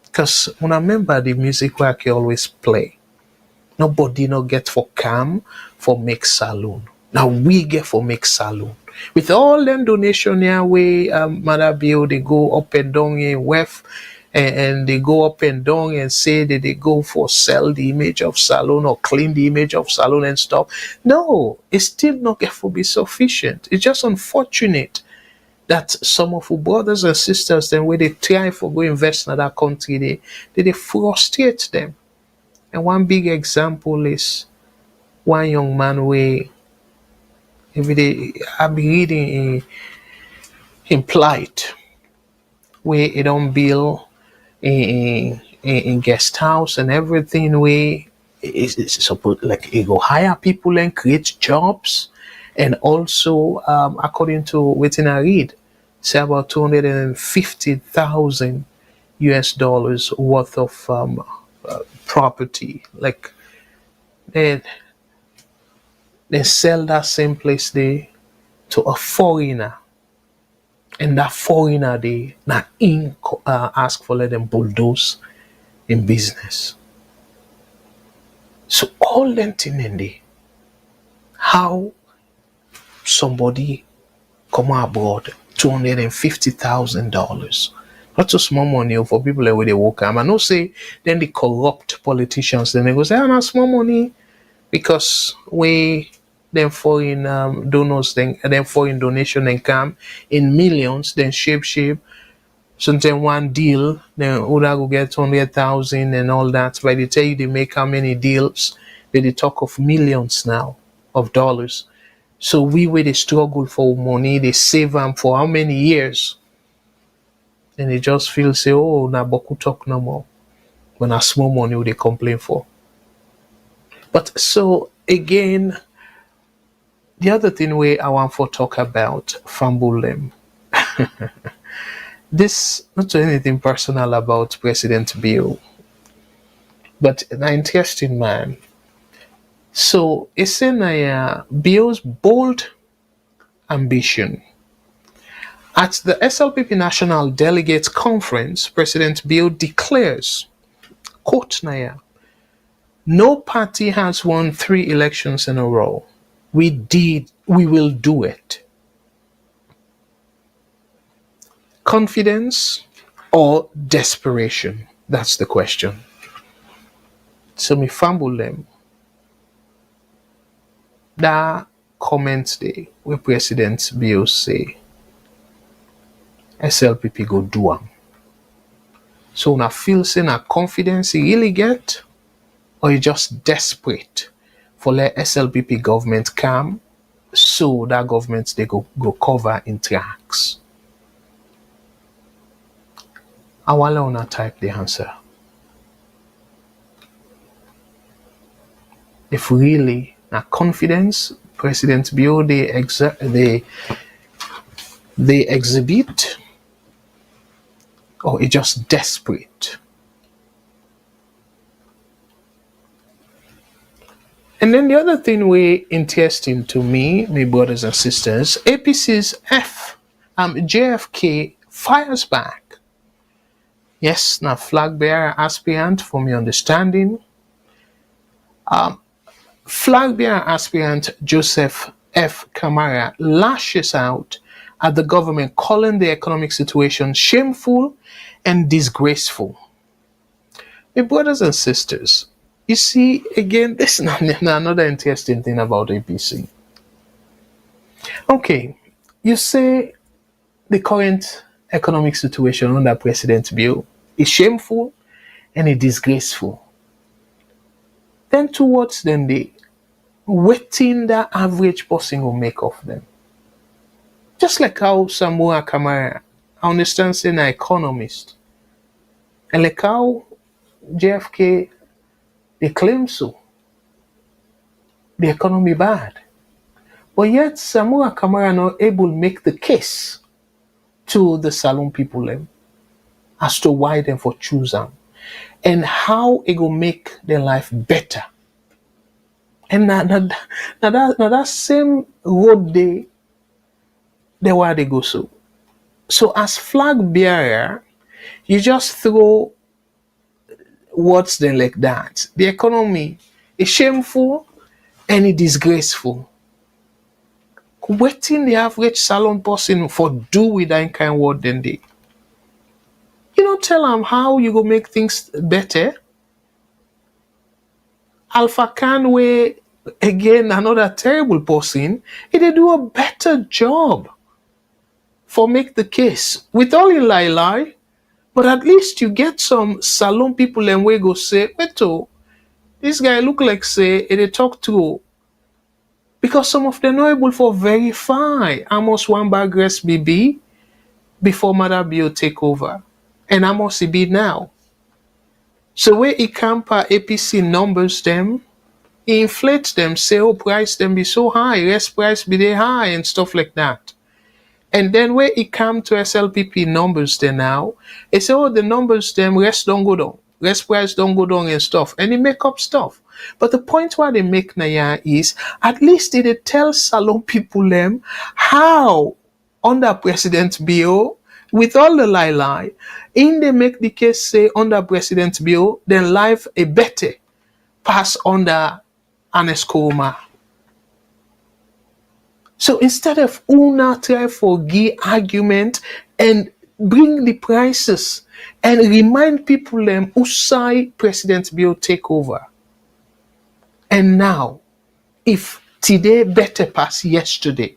Because when I remember the music where I can always play, nobody no get for calm for make Salone. Now we get for make Salone. With all them donation here, we Mother Bill, they go up and down in WEF, and they go up and down and say that they go for sell the image of Salone or clean the image of Salone and stuff. No, it's still not get for be sufficient. It's just unfortunate that some of our brothers and sisters, then when they try for go invest in that country, they frustrate them. And one big example is one young man where every day I be reading in Plight, where he don't build in guest house and everything, where it's supposed like he go hire people and create jobs, and also according to what I read, say about $250,000 worth of property. Like they sell that same place there to a foreigner, and that foreigner they now ask for let them bulldoze in business. So all them thing in there, how somebody come abroad $250,000. Not a small money for people where they work. I know say then the corrupt politicians then they go say, not small money, because we then foreign donors then foreign donation then come in millions, then shape. Sometimes one deal, then Oda go get 100,000 and all that. By the time they make how many deals, they talk of millions now of dollars. So we where they struggle for money, they save them for how many years? And they just feel say, oh, na boku talk no more. When a small money they complain for. But so again, the other thing we I want to talk about, fumble them. This not anything personal about President Bill, but an interesting man. So it's in Bill's bold ambition. At the SLPP National Delegates Conference, President Bill declares, quote Naya, no party has won 3 elections in a row. We will do it. Confidence or desperation? That's the question. So me fumble them. That comment there where President Bill say SLPP go do am. So na feel say na confidence he really get, or you just desperate for let SLPP government come, so that government they go cover in tracks. I wanna type the answer. If really Now, confidence, President Bio, they exhibit, or it's just desperate. And then the other thing way interesting to me, my brothers and sisters, APC's JFK fires back. Yes, now flag bearer aspirant, from your understanding, flag bearer aspirant Joseph F. Kamara lashes out at the government, calling the economic situation shameful and disgraceful. My brothers and sisters, you see, again, this is another interesting thing about APC. Okay, you say the current economic situation under President Bill is shameful and it's disgraceful. Then towards them, they waiting the average person will make of them. Just like how Samoa Kamara, I understand, saying an economist. And like how JFK, they claim so. The economy bad. But yet Samoa Kamara not able to make the case to the Salone people as to why them for choose them and how it will make their life better. And now that same road they where they go so. So as flag bearer, you just throw words then like that. The economy is shameful and it's disgraceful. Waiting the average Salone person for do with that kind of word then they. You don't tell them how you go make things better. Alpha Canway, again, another terrible person, they do a better job for make the case. With all in lie, but at least you get some Salone people and we go say, wait, this guy look like say, they talk to. Because some of them not able for verify Amos one bag rest BB before Mother Bio take over. And Amos be now. So where he camper APC numbers them, he inflates them, say, oh, price them be so high, rest price be they high and stuff like that. And then where he come to SLPP numbers there now, he say, oh, the numbers them, rest don't go down. Rest price don't go down and stuff. And he make up stuff. But the point why they make Naya is, at least they tell Salone people them how under President Bio, with all the lie, in they make the case say under President Bio, then life a better pass under Anescoma. So instead of una try for give argument and bring the prices and remind people them who side President Bio take over. And now, if today better pass yesterday,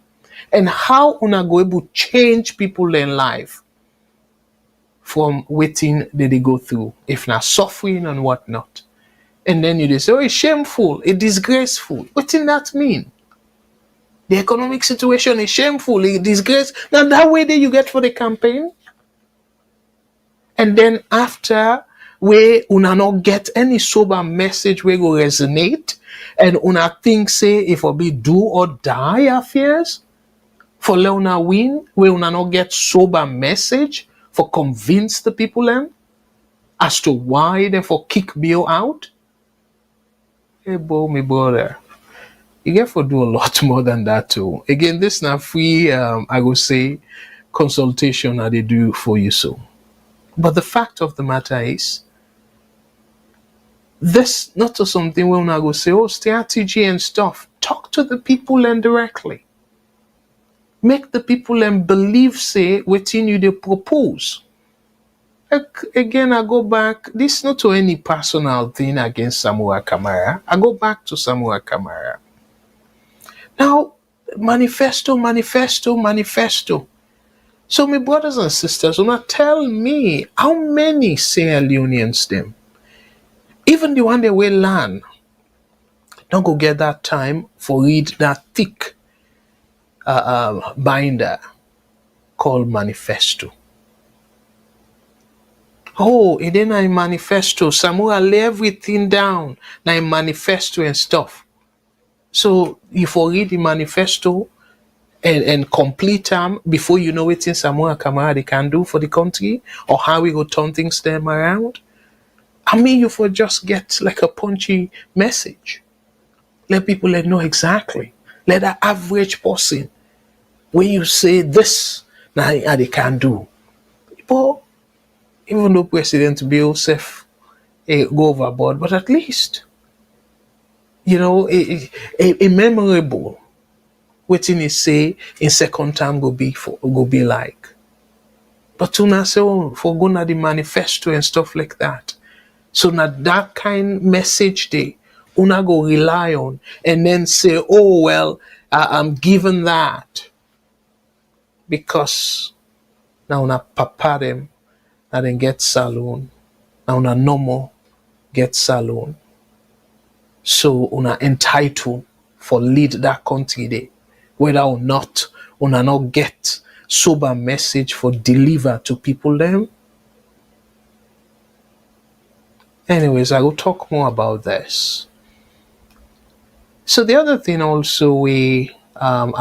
and how una go able to change people in life from waiting that they go through, if not suffering and whatnot. And then you say, oh, it's shameful, it's disgraceful. What does that mean? The economic situation is shameful, it's disgraceful. Now that way that you get for the campaign. And then after, where una not get any sober message where go resonate, and una think say if it be do or die affairs for Leona win, where una not get sober message for convince the people them as to why they for kick Bill out. Hey, boy, me brother, you get for do a lot more than that too. Again, this not free. I will say consultation that they do for you so. But the fact of the matter is, this not to something where I go say, oh, strategy and stuff. Talk to the people and directly. Make the people and believe, say, within you they propose. Again, I go back, this not to any personal thing against Samoa Kamara. I go back to Samoa Kamara. Now, manifesto. So my brothers and sisters, will not tell me how many Sierra Leoneans them. Even the one they will learn, don't go get that time for read that thick binder called manifesto. Oh, it ain't a manifesto. Samoa lay everything down. Now manifesto and stuff. So if you read the manifesto and complete them before you know what Samoa Kamara they can do for the country or how we go turn things them around. I mean, you for just get like a punchy message. Let people know exactly. Let that average person, when you say this, now they can do. But even though President Bill Sef go overboard, but at least, a memorable waiting he say in second term go be like. But to now say, for going to the manifesto and stuff like that. So now that kind message they una go rely on and then say, oh well, I'm given that because now una papa them now then get Salone. Now una no more get Salone. So una entitled for lead that country there. Whether or not una not get sober message for deliver to people them. Anyways, I will talk more about this. So the other thing also I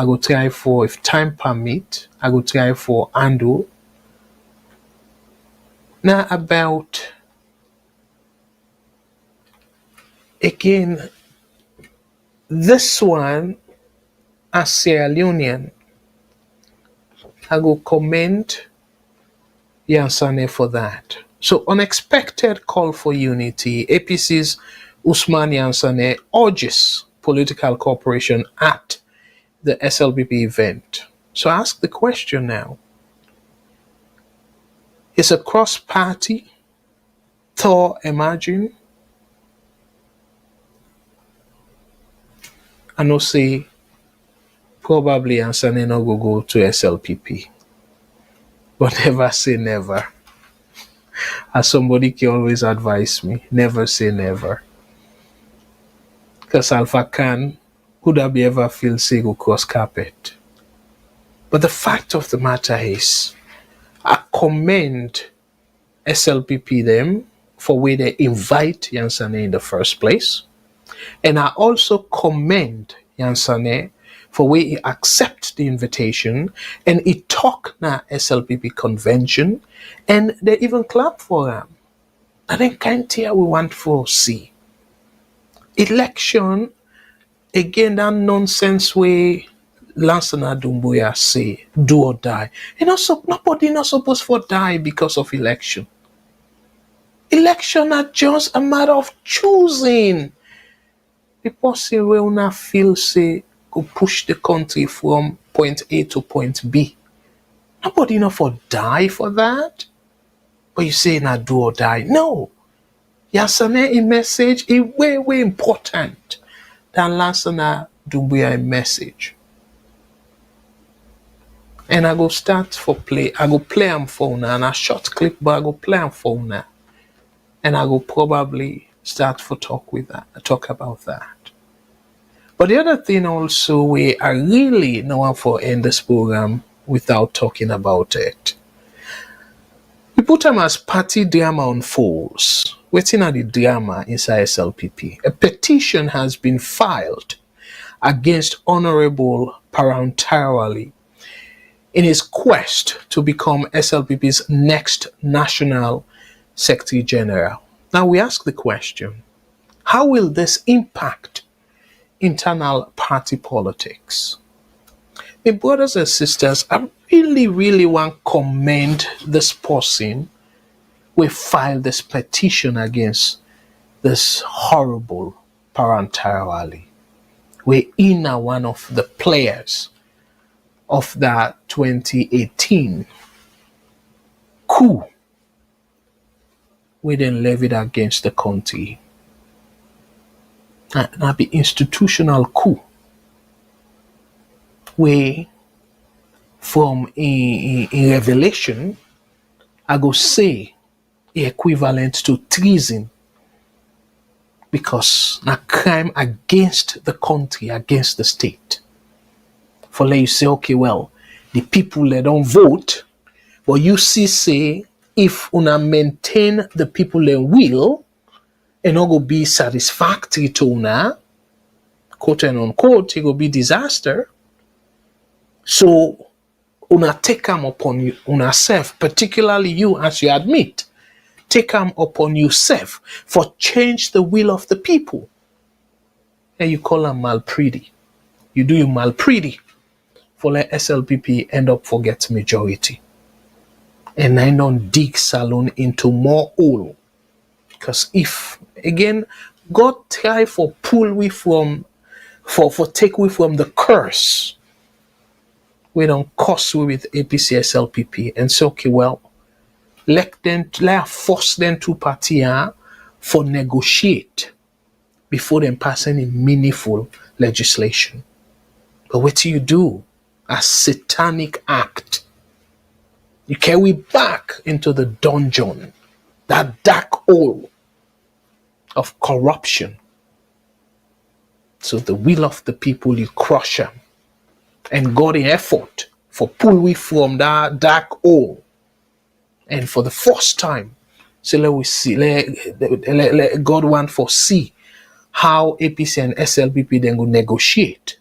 go try for, if time permit, I go try for handle. Now about again this one as Sierra Leonean, I go commend Yansane for that. So unexpected call for unity. APC's Usman Yansane urges political cooperation at the SLPP event. So I ask the question now. Is a cross-party thaw emerging? I know say probably Yansane no go to SLPP. But never say never. As somebody can always advise me, never say never. Because Alpha Khan could have ever feel say go cross carpet. But the fact of the matter is, I commend SLPP them for where they invite Yansane in the first place. And I also commend Yansane for where he accept the invitation and he talk na SLPP convention and they even clap for him. And then can't hear we want for see. Election, again, that nonsense way Lansana Dumbuya say, do or die. And also, nobody not supposed to die because of election. Election are just a matter of choosing. People say, well, not feel say, go push the country from point A to point B. Nobody not for die for that. But you say, not do or die. No. Yansane a message is way, way important than Lansana Dumbuya a message. And I go start for play. I go play them for now. And a short clip, but I go play them for now. And I go probably start for talk about that. But the other thing also we are really no one for end this program without talking about it. We put them as party drama unfolds. Waiting at the drama inside SLPP. A petition has been filed against Honorable Parantarawali in his quest to become SLPP's next National Secretary General. Now we ask the question, how will this impact internal party politics? My brothers and sisters, I really, really want to commend this person who filed this petition against this horrible Parantarawali. We're in one of the players of that 2018 coup we then levied against the country. And be institutional coup where from in Revelation I go say equivalent to treason because na crime against the country, against the state. For let you say, okay, well, the people they don't vote, but you see say if una maintain the people they will, and not go be satisfactory to una, quote and unquote, it will be disaster. So, una take them upon you, una self, particularly you, as you admit, take them upon yourself for change the will of the people. And you call them malpredy. You do your malpredy for let SLPP end up forget majority. And I don't dig Salone into more hole. Because if, again, God try for pull we from, for take we from the curse, we don't curse we with APC SLPP and say, okay, well, let force them to party for negotiate before them pass any meaningful legislation. But what do you do? A satanic act. You carry back into the dungeon, that dark hole of corruption. So the will of the people, you crush them. And God in effort for pull we from that dark hole. And for the first time, so let we see, let God want for see how APC and SLPP then go negotiate.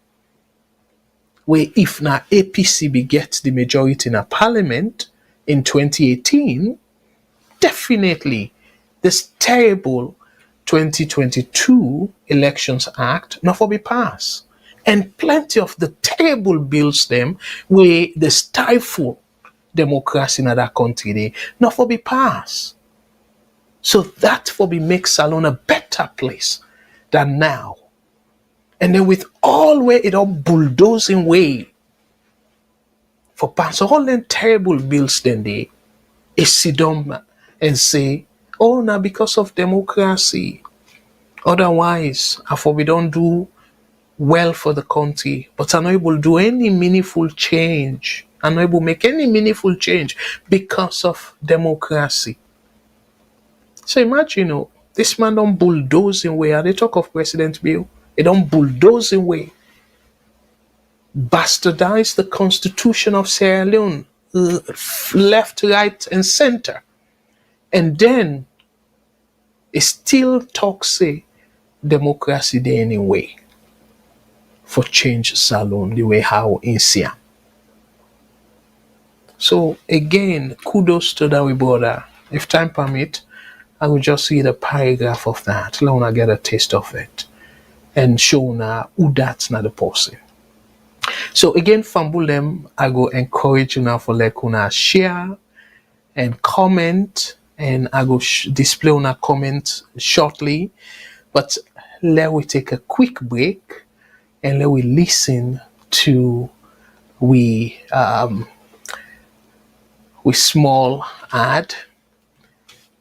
Where if now APC be gets the majority in a parliament in 2018, definitely this terrible 2022 Elections Act not for be passed. And plenty of the terrible bills them where they stifle democracy in that country they not for be passed. So that for be make Salone a better place than now. And then with all where it all bulldozing way for pass all them terrible bills then they sit down and say, oh now because of democracy. Otherwise, for we don't do well for the country, but I'm not able to do any meaningful change. I'm not able to make any meaningful change because of democracy. So imagine, this man don't bulldoze in way. They talk of President Bill. They don't bulldoze in way. Bastardize the constitution of Sierra Leone, left, right, and center. And then it still talks say democracy there anyway. For change Salone the way how in Sia. So again, kudos to that we brother. If time permit, I will just read a paragraph of that. Let me get a taste of it. And show now who that's not the person. So again, fumble them, I go encourage you now for like una share and comment. And I go display on a comment shortly. But let we take a quick break and let we listen to we small ad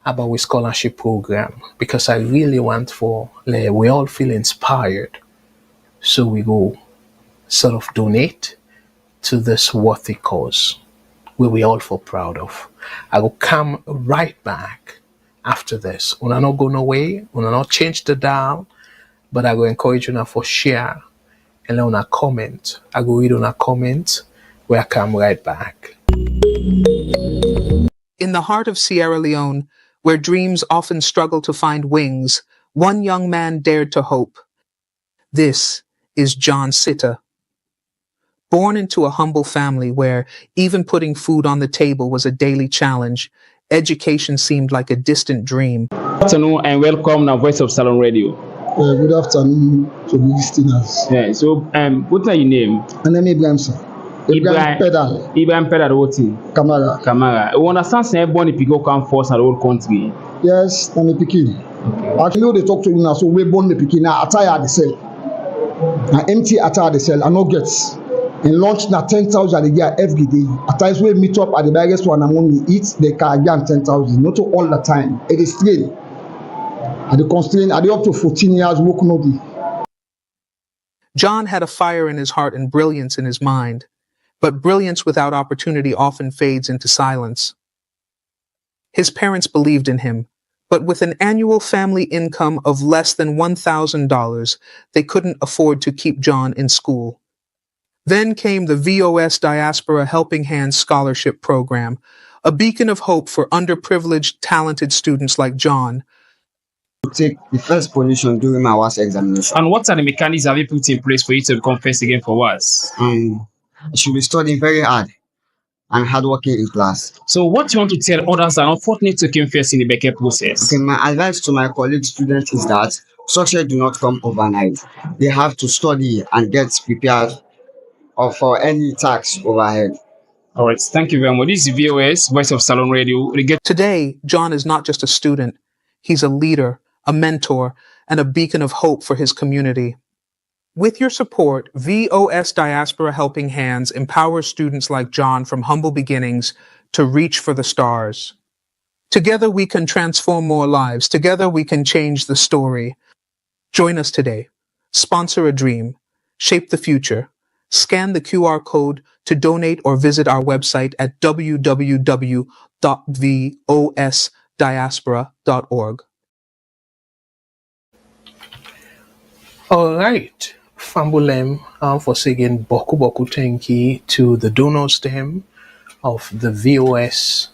about we scholarship program, because I really want for we all feel inspired, so we go sort of donate to this worthy cause where we all feel proud of. I will come right back after this. Una not go no way, una not change the dial, but I will encourage you now for share and let una comment. I go read on a comment where I come right back. In the heart of Sierra Leone, where dreams often struggle to find wings, one young man dared to hope. This is John Sitta. Born into a humble family where even putting food on the table was a daily challenge, education seemed like a distant dream. Good afternoon and welcome to Voice of Salone Radio. Good afternoon to the listeners. Yeah, so what are your name? My name is Ibrahim, sir. Ibrahim Pedal. Ibrahim Pedal, what is Kamara. Kamara. You understand say born people come first in the whole country? Yes, I'm a pikin. Okay. Actually, they talk to you now, so we born the pikin. Now, attire the cell. Now, empty attire the cell. I no gets. And lunch na 10,000 a year every day. At times we meet up at the biggest one and when we eat, they can get 10,000. Not all the time. It is strain. At the constraint, at the up to 14 years, work no day. John had a fire in his heart and brilliance in his mind. But brilliance without opportunity often fades into silence. His parents believed in him, but with an annual family income of less than $1,000, they couldn't afford to keep John in school. Then came the VOS Diaspora Helping Hands Scholarship Program, a beacon of hope for underprivileged, talented students like John. take the first position during my WAS examination. And what are the mechanics have you put in place for you to become first again for WAS? I should be studying very hard and hardworking in class. So what do you want to tell others that unfortunately came first in the Beckett process? Okay, my advice to my colleague students is that success do not come overnight. They have to study and get prepared for any task overhead. All right, thank you very much. This is VOS, Voice of Salone Radio. Today, John is not just a student. He's a leader, a mentor, and a beacon of hope for his community. With your support, VOS Diaspora Helping Hands empowers students like John from humble beginnings to reach for the stars. Together we can transform more lives. Together we can change the story. Join us today. Sponsor a dream. Shape the future. Scan the QR code to donate or visit our website at www.vosdiaspora.org. All right. Fambulem for saying boku thank you to the donors them of the VOS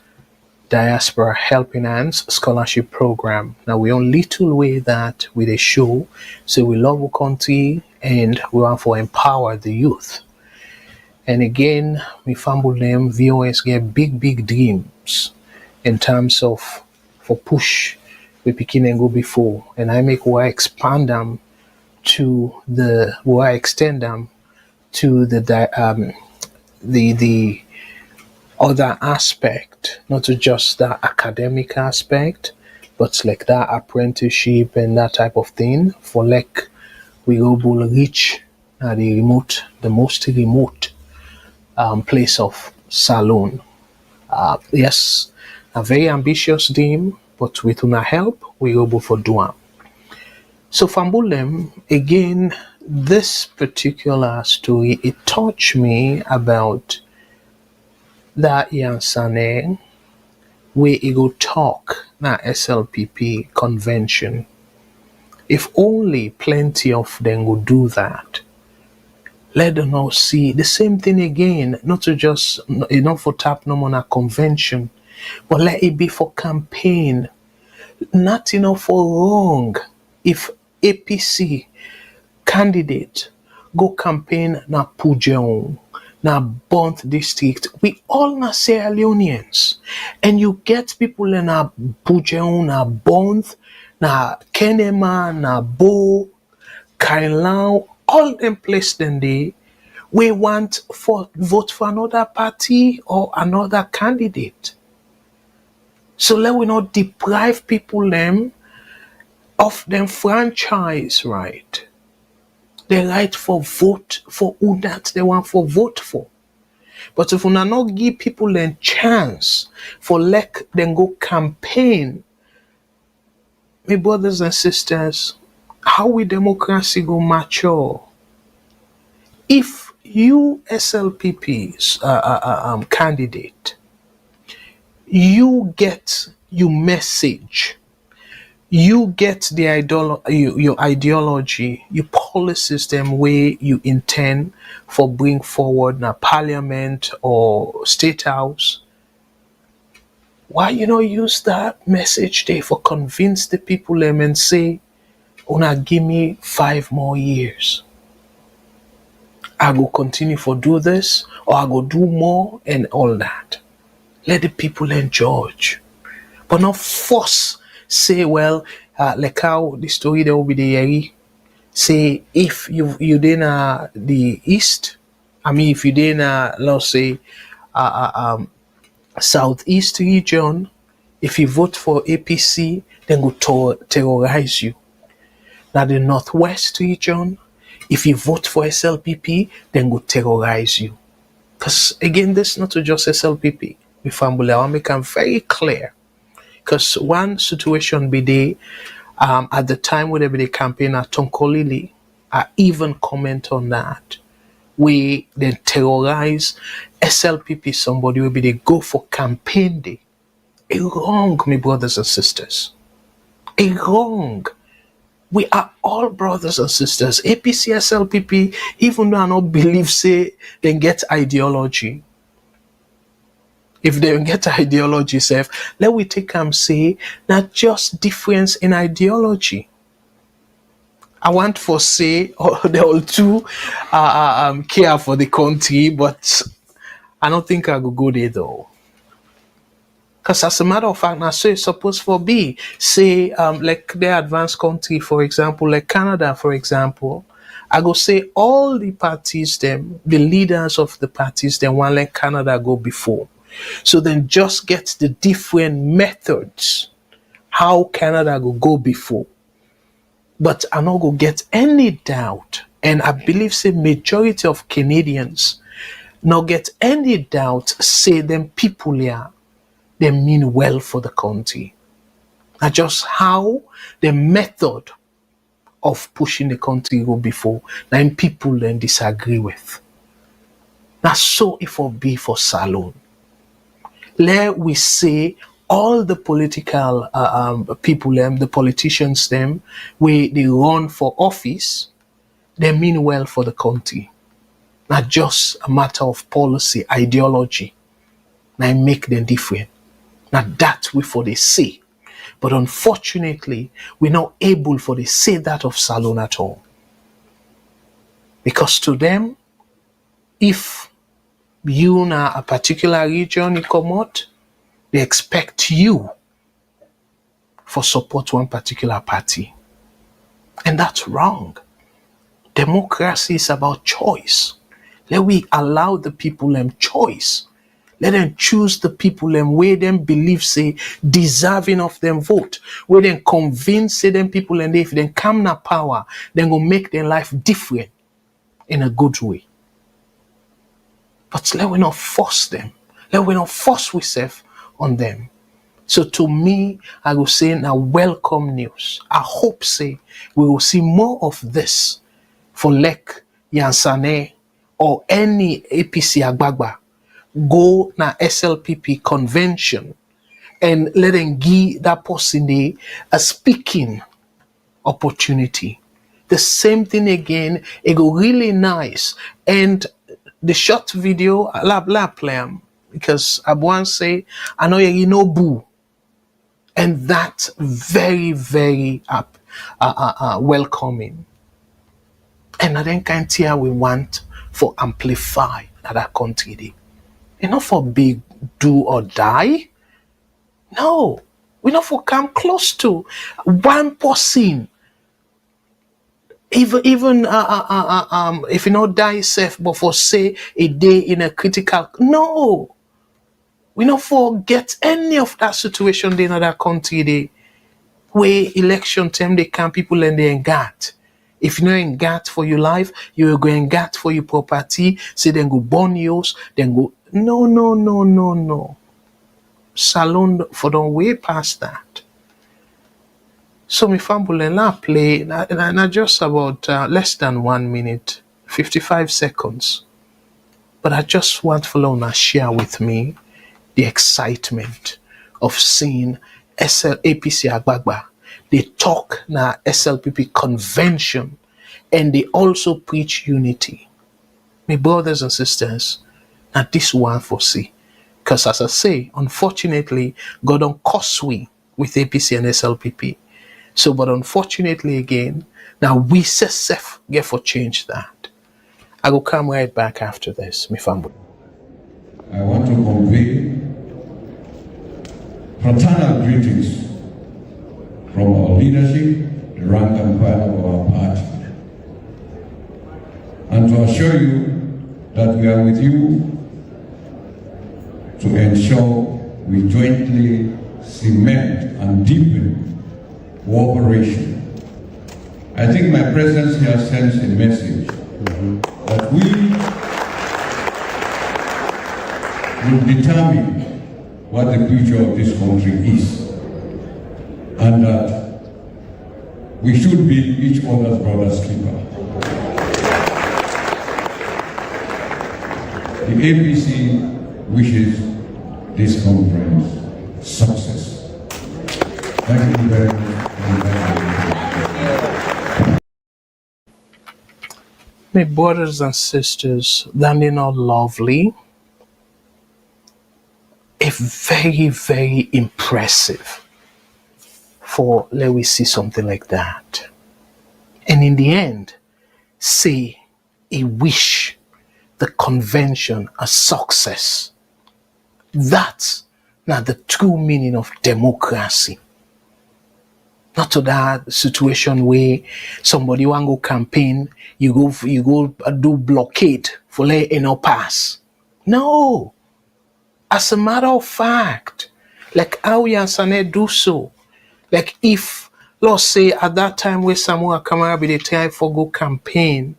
Diaspora Helping Hands Scholarship Program. Now we on little way that with a show, so we love our country and we want to empower the youth. And again, we Fambulem VOS get big dreams in terms of for push we begin and go before, and I make why expand them to the why extend them to the other aspect, not to just the academic aspect, but like that apprenticeship and that type of thing. For like we go reach the most remote place of Salone. Yes, a very ambitious dream, but with una help, we go for doing. So Fambulem, again, this particular story, it touched me about that Yansane where he go talk na SLPP convention. If only plenty of them would do that, let them all see the same thing again, not to just enough for tap no more na convention, but let it be for campaign. Not enough for wrong if APC candidate go campaign na Pujeon, na Bont district. We all na Sierra Leoneans. And you get people in na Pujeon, na Bont, na Kenema, na Bo, Kailao, all them places then they we want for vote for another party or another candidate. So let we not deprive people them of them franchise right. The right for vote for who that they want for vote for. But if we not give people a chance for let them go campaign, my brothers and sisters, how will democracy go mature? If you SLPP's candidate, you get your message, you get the your ideology, your policy system where you intend for bring forward na parliament or state house, why you not use that message there for convince the people them and say, una give me 5 more years. I go continue for do this or I go do more and all that. Let the people then judge. But not force say, well, like how the story there will be the say if you in the east, if you in let's say southeast region, if you vote for APC, then go terrorize you. Now the northwest region, if you vote for SLPP, then go terrorize you. Because again, this is not just SLPP. We family, I want to make them very clear. Because one situation be there, at the time when they campaign at Tonkolili, I even comment on that. We then terrorize SLPP, somebody will be they go for campaign day. It's wrong, my brothers and sisters. It's wrong. We are all brothers and sisters. APC, SLPP, even though I don't believe, say, then get ideology. If they get ideology self, let we take say not just difference in ideology. I want for say they all too care for the country, but I don't think I could go there though. Because as a matter of fact, now so it's supposed for be. Say like the advanced country, for example, like Canada, for example, I go say all the parties, them, the leaders of the parties, they want let Canada go before. So then just get the different methods how Canada will go before. But I not go get any doubt, and I believe say majority of Canadians not get any doubt say them people here they mean well for the country. Not just how the method of pushing the country go before, then people then disagree with. That's so it will be for Salone. Let we say all the political people, the politicians, them, where they run for office, they mean well for the country. Not just a matter of policy, ideology. Now make them different. Now that we for they say. But unfortunately, we're not able for they say that of Salone at all. Because to them, if you in a particular region you come out, they expect you for support one particular party. And that's wrong. Democracy is about choice. Let we allow the people them choice. Let them choose the people them where them believe say deserving of them vote. Where them convince say them people and if they come na power, then go make their life different in a good way. But let we not force them. Let we not force ourselves on them. So to me, I will say now welcome news. I hope say we will see more of this for Lek Yansane or any APC Agbagba. Go na SLPP convention and let them give that person a speaking opportunity. The same thing again, it go really nice. And the short video, blah play 'em, because Abuan say, I know you know boo. And that's very, very welcoming. And I then can't hear we want for amplify that country day. It's not for big do or die. No. We not for come close to one person. Even if you not die safe, but for say a day in a critical, no. We not forget any of that situation in other country they where election time they can people and they engage. If you know engage for your life, you will go engage for your property, say then go burn yours, then go no. Salone for don't way past that. So me family and play na just about less than 1 minute, 55 seconds. But I just want for to share with me the excitement of seeing APC Agbagba. They talk na SLPP convention and they also preach unity. My brothers and sisters, now this one for see. Because as I say, unfortunately, God don't cost we with APC and SLPP. So, but unfortunately again, now we self get for change that. I will come right back after this, my family. I want to convey fraternal greetings from our leadership, the rank and file of our party, and to assure you that we are with you to ensure we jointly cement and deepen cooperation. I think my presence here sends a message that we will determine what the future of this country is, and that we should be each other's brother's keeper. The APC wishes this conference success. Thank you very much. My brothers and sisters, that is not lovely. a very, very impressive for let we see something like that. And in the end, say he wish the convention a success. That's not the true meaning of democracy. Not to that situation where somebody want go campaign, you go do blockade for let it not pass. No. As a matter of fact, like how Yansane do so, like if let's say at that time where Samuel Kamara be the time for go campaign,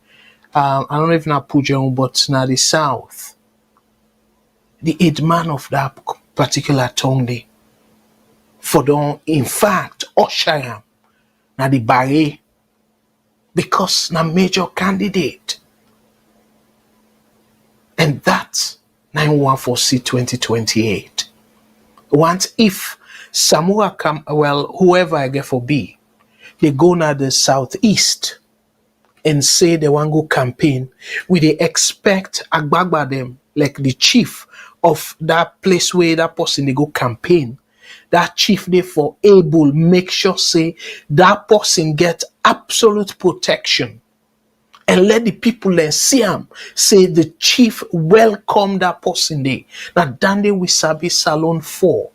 I don't know if na Pujon, but na the south. The head man of that particular tongue for don in fact usher him na the barrier because na major candidate. And that's 914C 2028. Once if Samoa come, well, whoever I get for be, they go na the southeast and say they want go campaign, we they expect Agbagba them, like the chief of that place where that person they go campaign, that chief therefore able make sure say that person get absolute protection. And let the people then see him. Say the chief welcome that person there. Now Dande we sabi Salone 4.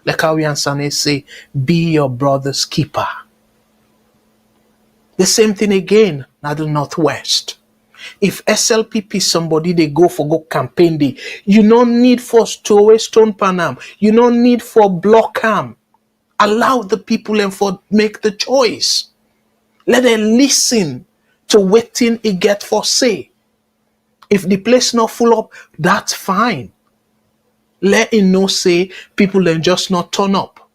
Like how we answer say, be your brother's keeper. The same thing again, now the Northwest. If SLPP somebody they go for go campaign day, you don't need for stone panam. You don't need for block am. Allow the people and for make the choice. Let them listen to waiting it get for say. If the place not full up, that's fine. Let it know say people then just not turn up.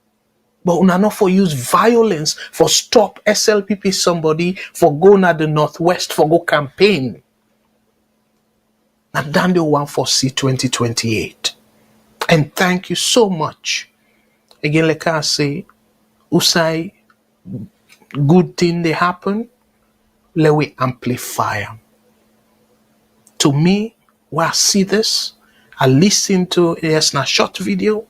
But una not for use violence for stop SLPP somebody for go na the Northwest for go campaign. And then the one for C 2028. And thank you so much. Again, like I say, Usai, good thing they happen. Let we amplify them. To me, when I see this, I listen to yes, a short video,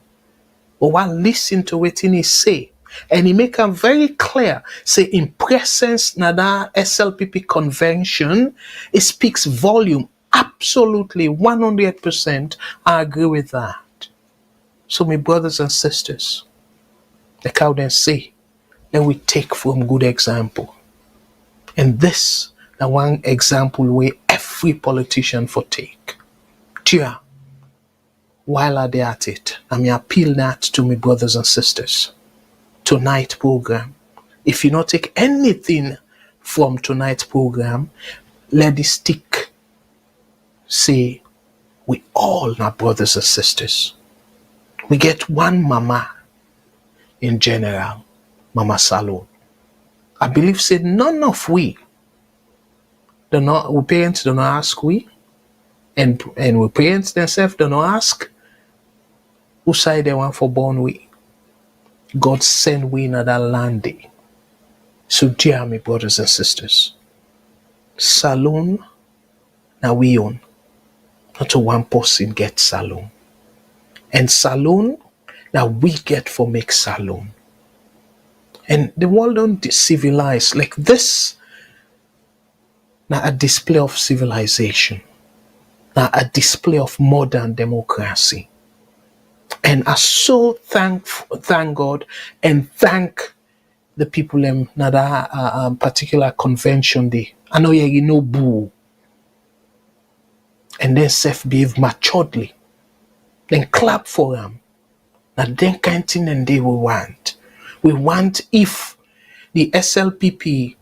but while I listen to what he say, and he make them very clear, say in presence na that SLPP convention, it speaks volume. Absolutely, 100%, I agree with that. So my brothers and sisters, like how they say, let we take from good example. And this, the one example where every politician for take. Tia, while I at it, I may appeal that to my brothers and sisters. Tonight program, if you not take anything from tonight's program, let it stick. Say, we all are brothers and sisters. We get one mama in general, Mama Salone. I believe say none of we parents do not ask we, and we parents themselves do not ask who side they want for born we. God send we in that land day. So dear my brothers and sisters, Salone now we own. Not to one person get Salone. And Salone now we get for make Salone. And the world don't civilize like this. Now a display of civilization. Now a display of modern democracy. And I so thank God and thank the people in that particular convention day. I know you know boo. And then self behave maturely. Then clap for them. Now then kind thing and they will want. We want if the SLPP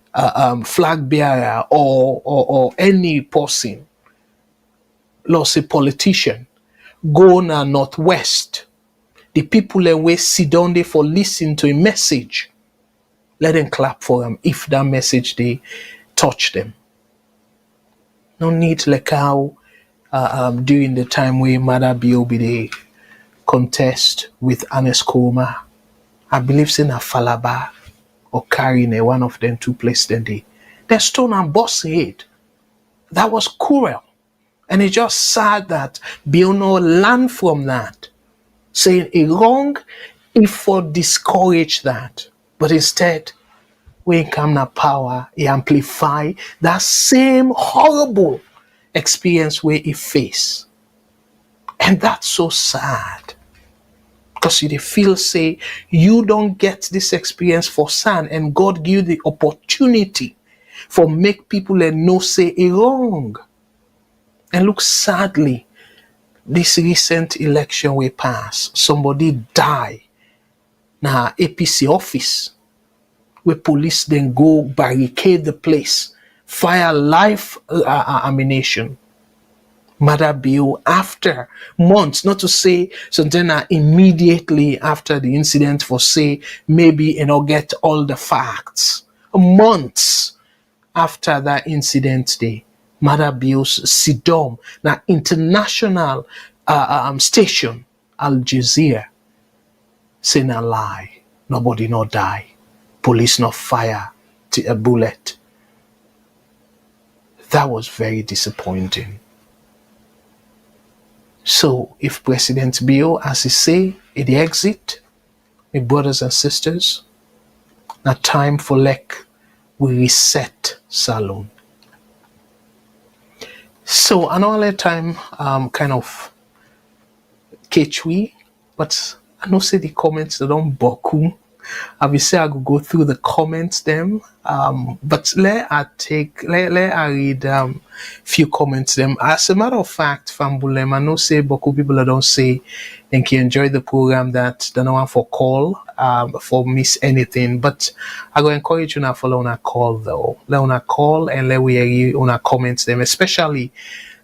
flag bearer or any person, let's say politician, go na Northwest, the people that we sit down there for listen to a message, let them clap for them if that message they touch them. No need like how during the time where Mother B.O.B. they contest with Anes Koma, I believe in a Falaba or Karine, one of them two places then they stone and boss head. That was cruel. And it's just sad that Biono learned from that. saying a wrong if for discourage that. But instead, when come na power, he amplify that same horrible experience where he face. And that's so sad. Because you feel say you don't get this experience for son, and God give you the opportunity for make people and know say a wrong. And look, sadly, this recent election we pass, somebody die na APC office where police then go barricade the place, fire live ammunition. Mother Bill after months, not to say something immediately after the incident for say maybe get all the facts. Months after that incident day, Mother Bill's Sidom, na international station, Al Jazeera, saying a lie. Nobody not die. Police not fire a bullet. That was very disappointing. So if President Bill, as he say, at the exit, my brothers and sisters, now time for we reset Salone. So another time kind of catch we, but I know say the comments they don't boku. I will say I could go through the comments them. But let I read few comments them. As a matter of fact, Fambulem, I know say boku people that don't say they can enjoy the program that they don't want for call for miss anything. But I go encourage you now follow on a call though. Let on a call and let we hear on a comments them, especially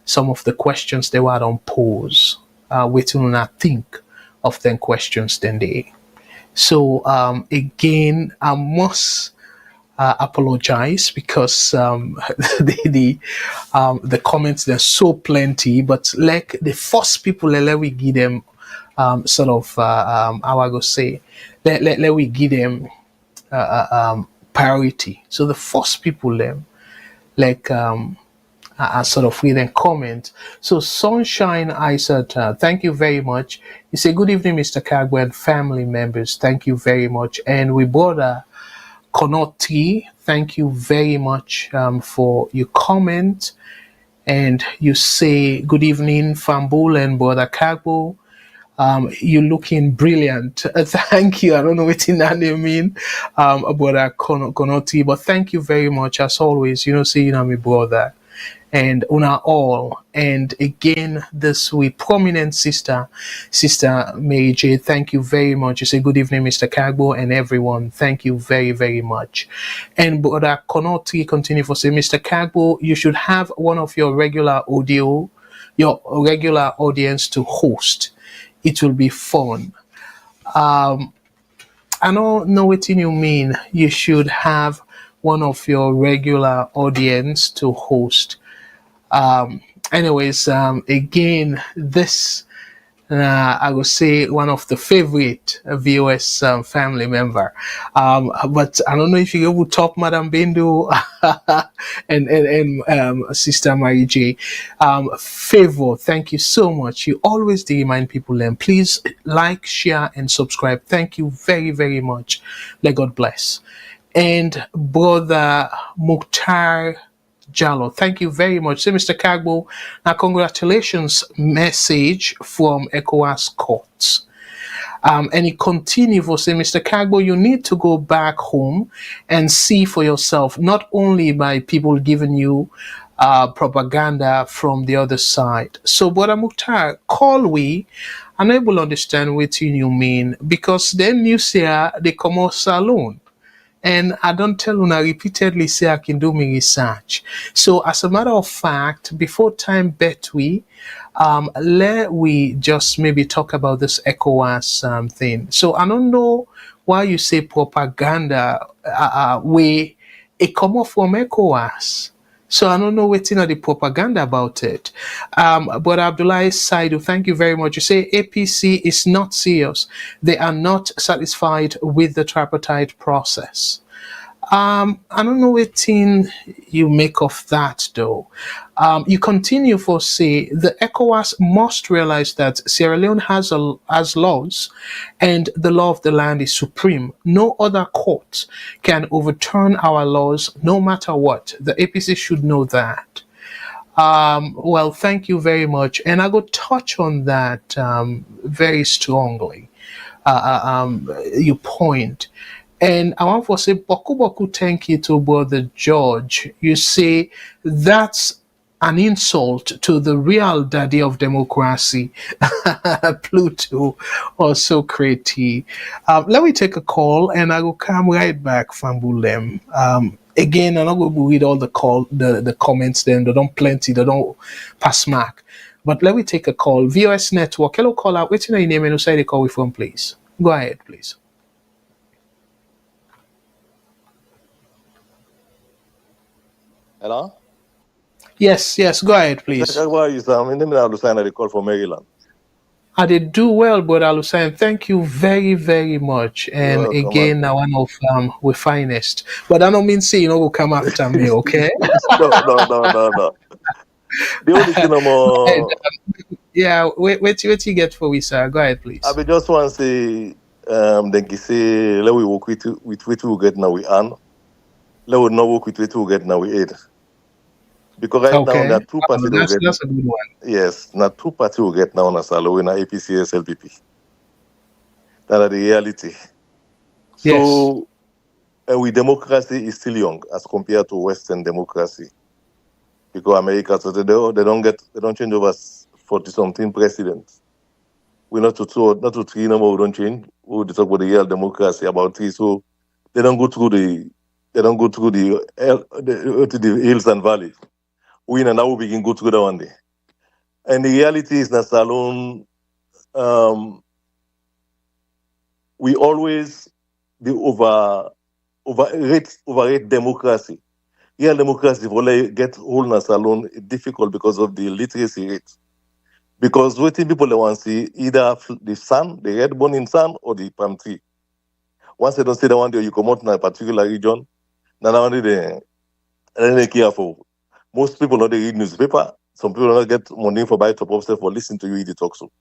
some of the questions they were on pose. Waiting on a think of them questions then they. So again, I must apologize because the comments they're so plenty, but like the first people let we give them sort of how I go say let we give them priority. So the first people them like I sort of read and comment. So Sunshine, I said, thank you very much. You say, good evening, Mr. Kagwe and family members. Thank you very much. And we brought Konoti, thank you very much for your comment. And you say, good evening, Fambul and Brother Kagbo. You're looking brilliant. Thank you. I don't know what that name mean, Brother Konoti, but thank you very much. As always, see, my brother. And una all, and again this week prominent sister Mary J, thank you very much. You say good evening, Mr. Kagbo, and everyone, thank you very, very much. And Brother Konoti continue for say, Mr. Kagbo, you should have one of your regular audience to host. It will be fun. I don't know what you mean. You should have one of your regular audience to host. Anyways, again, this I would say one of the favorite VOS family member. But I don't know if you will talk Madam Bindu and Sister Mary J. Favor, thank you so much. You always do remind people and please like, share, and subscribe. Thank you very, very much. Let God bless. And Brother Mukhtar Jallo, thank you very much. Say, Mr. Kagbo, now congratulations message from ECOWAS Court. And he continued for say, Mr. Kagbo, you need to go back home and see for yourself, not only by people giving you propaganda from the other side. So, Brother Mukhtar, call we, and I will understand what you mean, because then you say they come out Salone. And I don't tell you, I repeatedly say I can do my research. So as a matter of fact, before time bet we just maybe talk about this ECOWAS thing. So I don't know why you say propaganda where it come off from ECOWAS. So I don't know what's in the propaganda about it. But Abdullah Saidu, thank you very much. You say APC is not serious. They are not satisfied with the tripartite process. I don't know what thing you make of that though. You continue for say the ECOWAS must realize that Sierra Leone has laws, and the law of the land is supreme. No other court can overturn our laws, no matter what. The APC should know that. Well, thank you very much, and I will touch on that very strongly. Your point. And I want to say, Boku Boku, thank you to brother George. You say that's an insult to the real daddy of democracy, Pluto or Socrates. Let me take a call and I will come right back from Bulem. Again, I'm not going to read all the comments then. They don't plenty, they don't pass mark. But let me take a call. VOS Network. Hello, call out. What's your name and who say they call you from, please? Go ahead, please. Hello? Yes, yes, go ahead, please. Why is my name is Alusana, they call from Maryland. I did do well, but Alusan, thank you very, very much. You're And welcome, again, man. now one of we finest. But I don't mean say you know will come after me, okay? No. The only thing I'm Go ahead. Yeah, wait, you get for we, sir. Go ahead, I please. be just want to say then you say let we work with what we get now we earn. Let we not work with what we get now we aid. Because right now there Okay. are two parties that will get That's a good one. yes, now two parties will get now on a salary in APC SLPP. That are the reality. Yes. So we democracy is still young as compared to Western democracy. Because America so they don't change over 40 something presidents. We're not to two, not to three no more, we don't change. We talk about the real democracy about three. So they don't go through the hills and valleys. We now we begin go through that one day. And the reality is that Salone we always be overrate democracy. Real democracy for get hold na Salone difficult because of the literacy rate. Because waiting people they want to see either the sun, the red bone in sun, or the palm tree. Once they don't see the one day you come out in a particular region, now only they care for. Most people not they read newspaper. Some people don't get money for buy top up stuff for listen to you eat the talk so.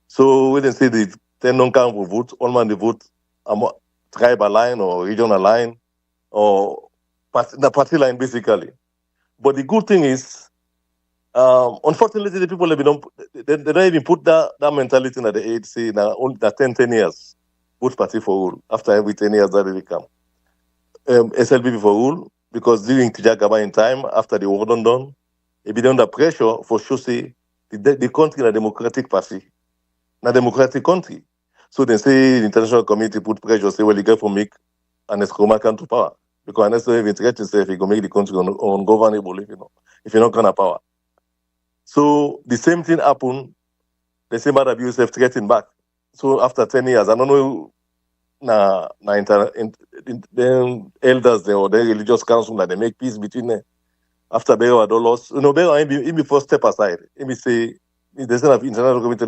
So when they say the 10 non-count will vote, all man they vote tribal line or regional line or the party line basically. But the good thing is unfortunately, the people they don't even put that mentality in the age, say, now only that 10 years, vote party for rule. After every 10 years, that they come. SLPP for rule, because during Tijagaba in time, after the war done, it be under pressure for sure, say, the country in a democratic party, in a democratic country. So they say the international community put pressure, say, well, you get for make an Escoma come to power. Because unless you have interest yourself, you can make the country ungovernable if you're not going to power. So the same thing happened. The same bad abuse have threatened back. So after 10 years, I don't know the elders there or the religious council that they make peace between them. After Bero had lost, Bero he be first step aside. He be say there's not international committee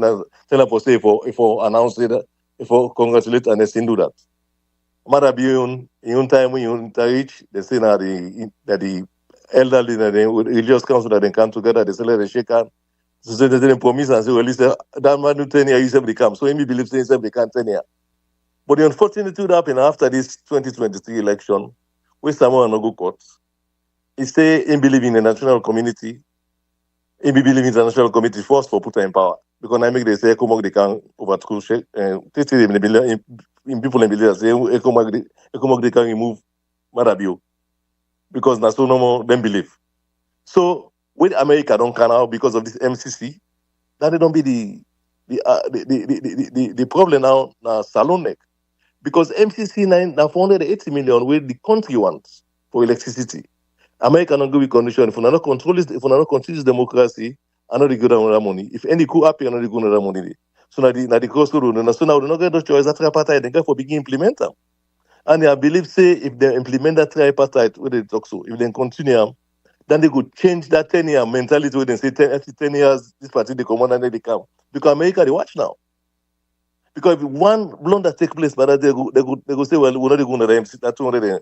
tell for say for announce it, for congratulate and they do that. Madabi in time when you reach, they say that the elderly that the religious council that they come together, they say they shake hands. So they didn't promise and say, well, that man do 10 years, you say they come. So he believes they say they can 10 years. But the unfortunate thing that happened after this 2023 election, where Samuel no go court, he say he believe in the national community, he believe in the national community first for put in power. Because I make they say ECOWAS they can overthrow in people in believe say ECOWAS they can remove Madabio. Because that's so no more them believe. So when America don't can out because of this MCC, that they don't be the problem now Salone neck. Because MCC now 480 million where the country wants for electricity. America not give condition if we not control this, if we not control this democracy, I know they good on that money. If any coup happen, I know they good on that money. So now the crossroad, so now they not get no choice that tripartite, they get for begin implement them. And I believe say if they implement that tripartite where they talk so, if they continue, then they could change that 10-year mentality where they say 10 years, this party they come on and they come. Because America they watch now. Because if one blunder take place, but they go say, well, we're not going to the MC, that 200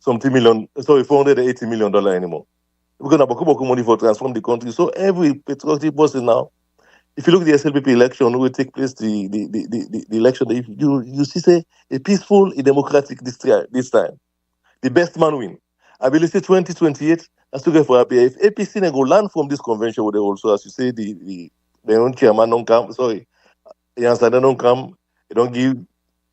$480 million anymore. We're going to have money for transform the country. So every patriotic person now, if you look at the SLPP election, will take place the election. If you see say a peaceful, a democratic this time, the best man win. I believe say 2028. That's to get for happy. If APC go learn from this convention, would they also, as you say, the own chairman don't come. Sorry, the answer don't come. They don't give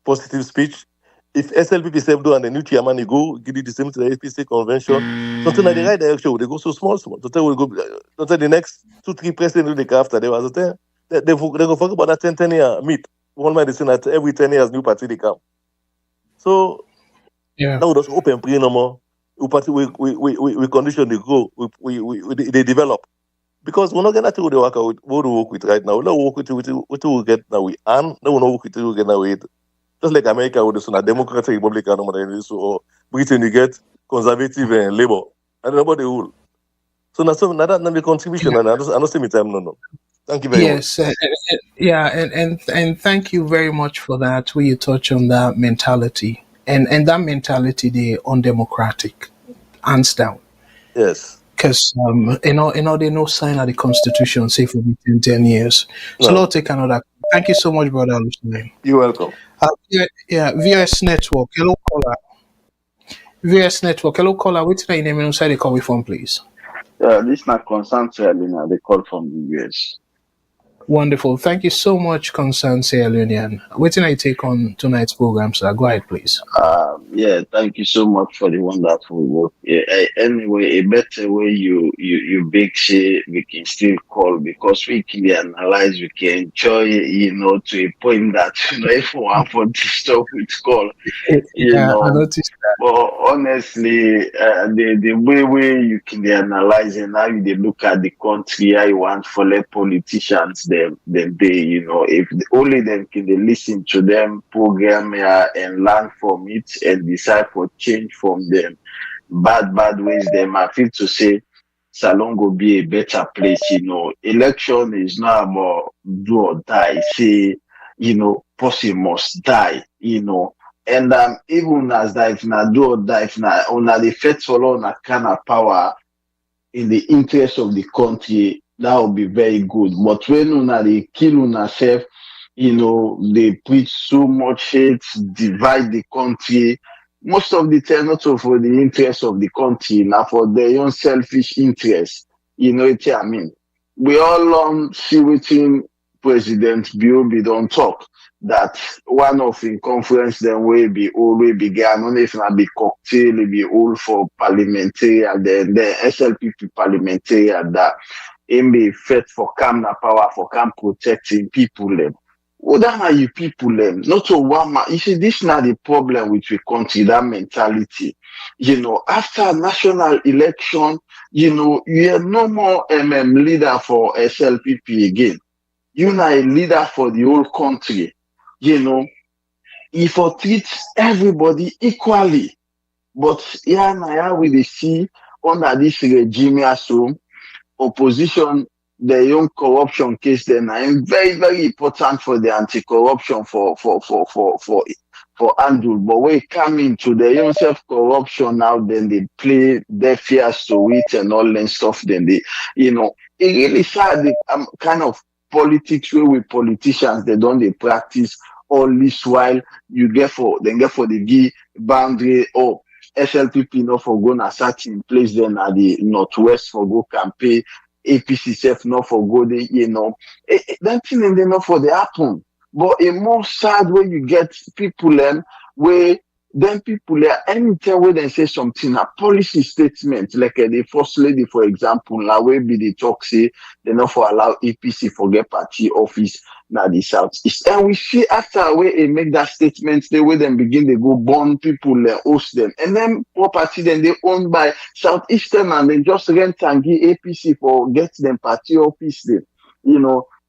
positive speech. If SLPP self do and the new chairman he go give it the same to the APC convention, something like the right direction. They go so small. Sometimes we go. Sometimes the next 2-3 presidents they go after they was there. They go forget about that 10-year meet. One man they say that every 10 years new party they come. So Yeah. now we just open play no more. We condition they grow. They develop. Because we're not gonna tell the work out what to work with right now. We don't work with what we get now we earn. No, we don't work with what we get now we eat. Just like America with the Democratic Republican or Britain you get conservative and labor. And nobody will. So that's the contribution and I don't see me time no. Thank you very much. Yes, and thank you very much for that. Where you touch on that mentality, and that mentality, they undemocratic, hands down. Yes. Because they no sign of the Constitution, say for within 10 years. So No. I'll take another. Thank you so much, brother. Listening. You're welcome. VOS Network. Hello, caller. VOS Network. Hello, caller. What's your name inside the call from, please? This is not concerned to Alina. They call from the US. Wonderful. Thank you so much, Constance Leone'N. What can I take on tonight's program, sir? Go ahead, please. Thank you so much for the wonderful work. Anyway, a better way you big say we can still call because we can analyze, we can enjoy, to a point that if we want for this stuff with call, I noticed that. But honestly, the way you can analyze and how you look at the country, how you want for let politicians them they if only them can they listen to them program and learn from it and decide for change from them bad ways them. I feel to say Salone will be a better place. Election is not about do or die. Say person must die. And even as that if na do or die, if na the first follow on a kind of power in the interest of the country, that would be very good. But when they kill self, they preach so much hate, divide the country. Most of the time, not for the interest of the country, now for their own selfish interest. You know what I mean? We all see within President B.O.B. don't talk. That one of in conference then will be always began, only if not be cocktail, it be all for parliamentary and then the SLPP parliamentary and that it be fit for calm power, for calm protecting people them. What are you people them? Not to one man. You see, this is not the problem with we country, that mentality. After national election, you are no more leader for SLPP again. You're not a leader for the whole country. If you treat everybody equally, but now we see under this regime also opposition the young corruption case then is very very important for the anti-corruption for handle. But when it come into the young self-corruption now, then they play their fears to it and all that stuff. Then they, it really sad the kind of politics where we politicians they practice all this while you get for the V boundary or SLPP not for go na certain place then at the northwest for go campaign, APC self not for go they that thing and they not for the happen. But a more sad way you get people where then people anytime where they say something a policy statement like the first lady for example now where be the talk say they not for allow APC for get party office now the southeast and we see after where they make that statement the way them begin they go burn people host them and then property then they owned by southeastern and they just rent and give APC for get them party office then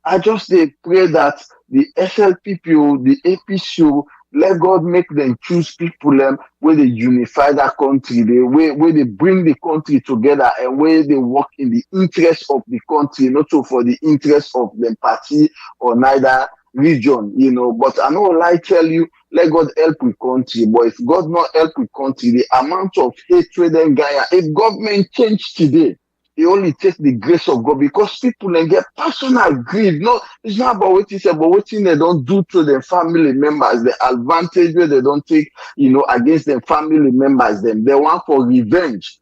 I just pray that the SLPP the APC let God make them choose people where they unify that country, where they bring the country together and where they work in the interest of the country, not so for the interest of the party or neither region, But I know I tell you, let God help with country. But if God not help with country, the amount of hatred and Gaia, if government change today, it only takes the grace of God, because people then get personal grief. No, it's not about what you say, but what they don't do to their family members, the advantage where they don't take, against their family members, them. They want for revenge,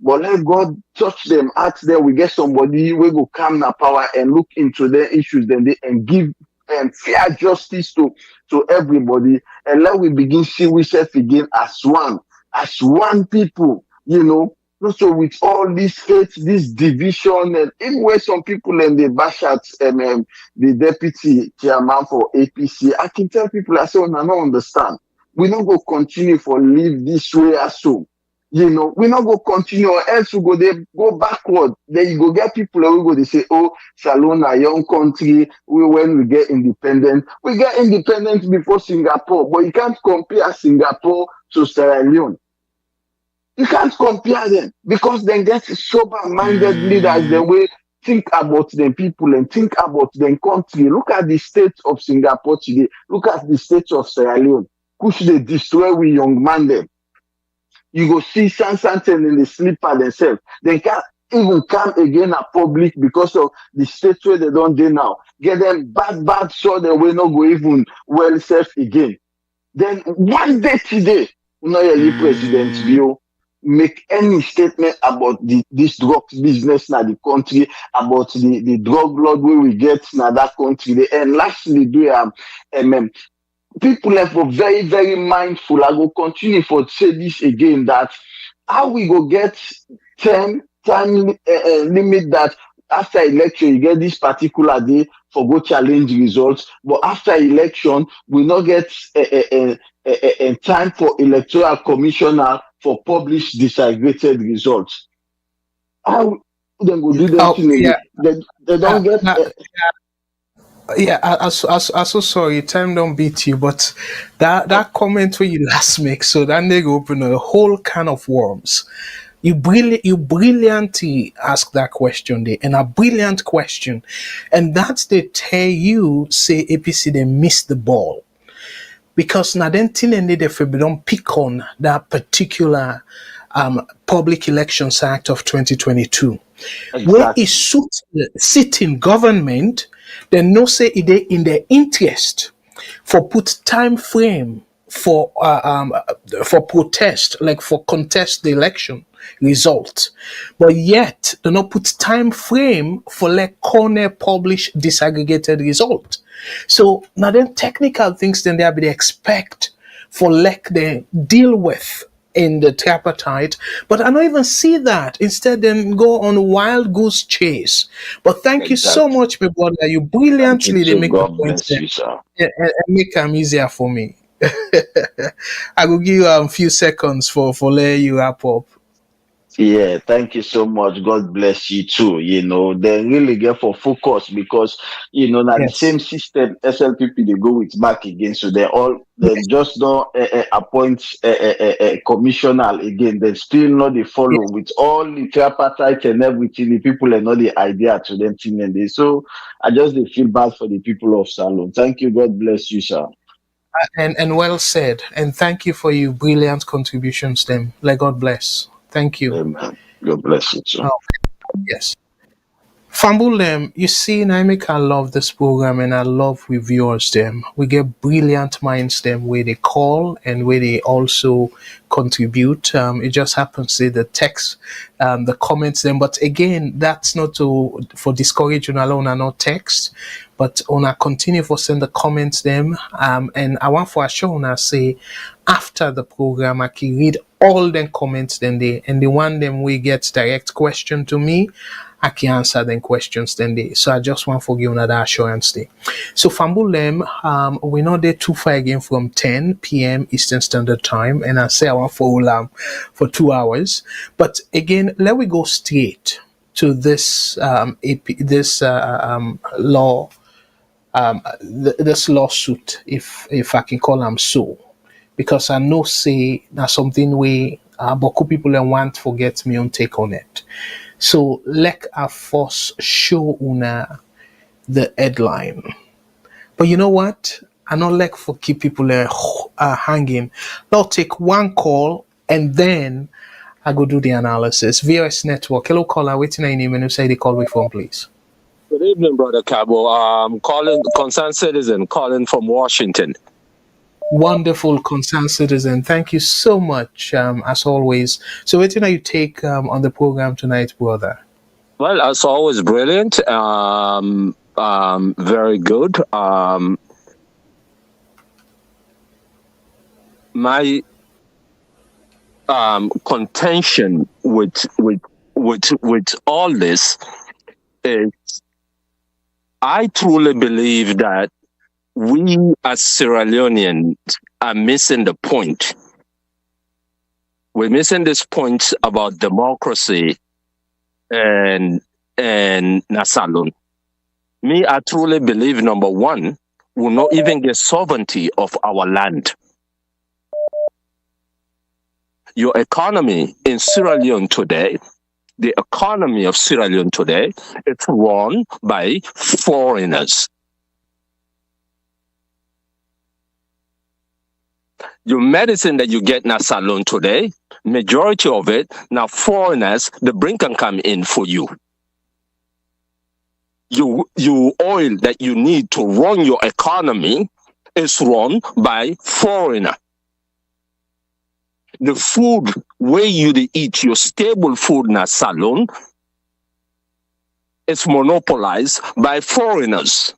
But let God touch them, ask them, we get somebody we go calm the power and look into their issues, and give fair justice to everybody, and let we begin see ourselves again as one people, So with all this hate, this division, and even where some people and they bash at the deputy chairman for APC, I can tell people, I say, I don't understand. We not go continue for live this way as so. We not go continue, or else we go backward. Then you go get people who go, they say, oh, Salone, a young country, when we get independent before Singapore, but you can't compare Singapore to Sierra Leone. You can't compare them, because then get sober-minded leaders, the way think about them people and think about them country. Look at the state of Singapore today. Look at the state of Sierra Leone. Push they destroy with young man them. You go see something in the sleeper themselves. They can't even come again at public because of the state where they don't do now. Get them bad, so they will not go even well safe again. Then one day today, President Bio make any statement about this drug business in the country, about the drug lord where we get in that country. And lastly, people are for very, very mindful. I will continue for say this again, that how we go get time limit that after election you get this particular day for go challenge results, but after election we not get a time for electoral commissioner for publish disaggregated results. How they go do that? They don't get. I'm so sorry, time don't beat you, but that comment where you last make, so that they open a whole can of worms. You brilliantly ask that question there, and a brilliant question, and that's they tell you say APC they missed the ball, because now then thing and they don't pick on that particular Public Elections Act of 2022, exactly. Where it suits the sitting government. Then no say it in their interest for put time frame for protest, like for contest the election result, but yet they not put time frame for let corner publish disaggregated result. So now then technical things then they expect for let they deal with in the tripartite, but I don't even see that. Instead, then go on a wild goose chase. But thank you so much, my brother. You brilliantly they make the points there and make them easier for me. I will give you a few seconds for letting you wrap up. Yeah, thank you so much. God bless you too. They really get for focus, because now the same system SLPP they go with back again. So they just don't appoint a commissioner again. They still not they follow with all the tripartite and everything. The people are not the idea to them thing and they. So I just they feel bad for the people of Salone. Thank you. God bless you, sir. And well said. And thank you for your brilliant contributions. Them. Let God bless. Thank you. Amen. God bless you too. Yes. Fambul, you see, I love this program and I love reviewers them. We get brilliant minds them where they call and where they also contribute. It just happens to the text, the comments them. But again, that's not for discouraging alone and not text. But I continue for send the comments them. And I want for a show I say after the program I can read all them comments then and the one them we get direct question to me. I can answer them questions then they. So I just want to give another assurance day. So Fambulem, we're not there too far again from 10 p.m. Eastern Standard Time, and I say I want for 2 hours. But again, let we go straight to this this lawsuit, if I can call them so, because I know say that's something we Boku people want to forget me on take on it. So let us first show una the headline. But you know what? and not like for keep people hanging. I'll take one call and then I go do the analysis. VOS Network. Hello, caller. Waiting on your name and you say the call with phone, please. Good evening, Brother Cabo. Calling concerned citizen, calling from Washington. Wonderful, concerned citizen. Thank you so much, as always. So, what do you take on the program tonight, brother? Well, as always, brilliant. Very good. My contention with all this is, I truly believe that we as Sierra Leoneans are missing the point. We're missing this point about democracy and Salone. Me, I truly believe, number one, we'll not even get sovereignty of our land. Your economy in Sierra Leone today, the economy of Sierra Leone today, it's run by foreigners. Your medicine that you get in Salone today, majority of it, now foreigners, the bring can come in for you. Your oil that you need to run your economy is run by foreigner. The food where you eat, your stable food in Salone, is monopolized by foreigners.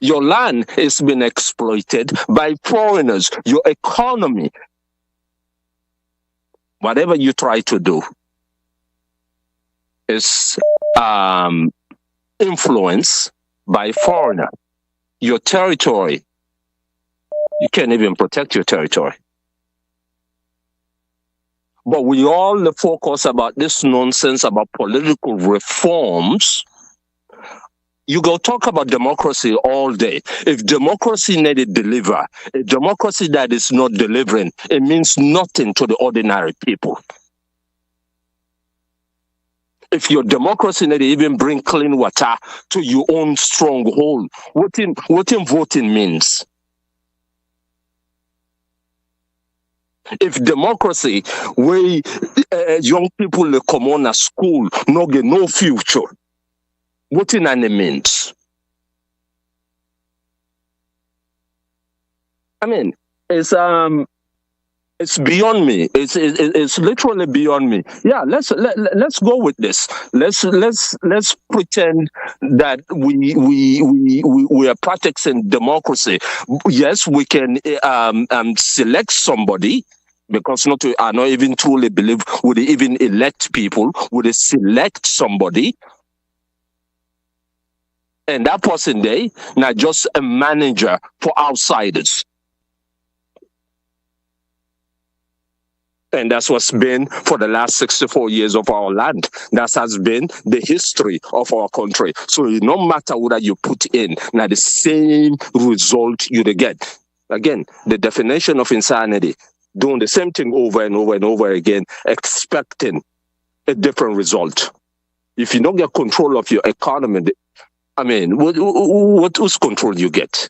Your land is being exploited by foreigners. Your economy, whatever you try to do, is influenced by foreigner. Your territory, you can't even protect your territory. But we all focus about this nonsense about political reforms. You go talk about democracy all day. If democracy needed deliver, a democracy that is not delivering, it means nothing to the ordinary people. If your democracy needed even bring clean water to your own stronghold, what in voting means? If democracy, where young people come on a school, no get no future, what in it means? I mean, it's beyond me. It's literally beyond me. Yeah, let's go with this. Let's pretend that we are practicing democracy. Yes, we can select somebody. Because I not even truly believe would they even elect people, would they select somebody, and that person there, not just a manager for outsiders. And that's what's been for the last 64 years of our land. That has been the history of our country. So no matter what you put in, now the same result you get. Again, the definition of insanity. Doing the same thing over and over and over again, expecting a different result. If you don't get control of your economy, I mean, whose control you get?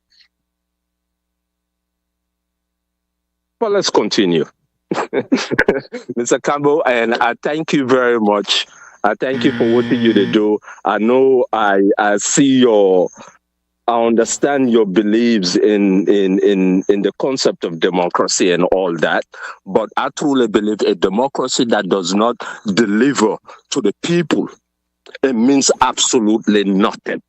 Well, let's continue. Mr. Campbell, and I thank you very much. I thank you for what you do. I know I see I understand your beliefs in the concept of democracy and all that, but I truly believe a democracy that does not deliver to the people, it means absolutely nothing.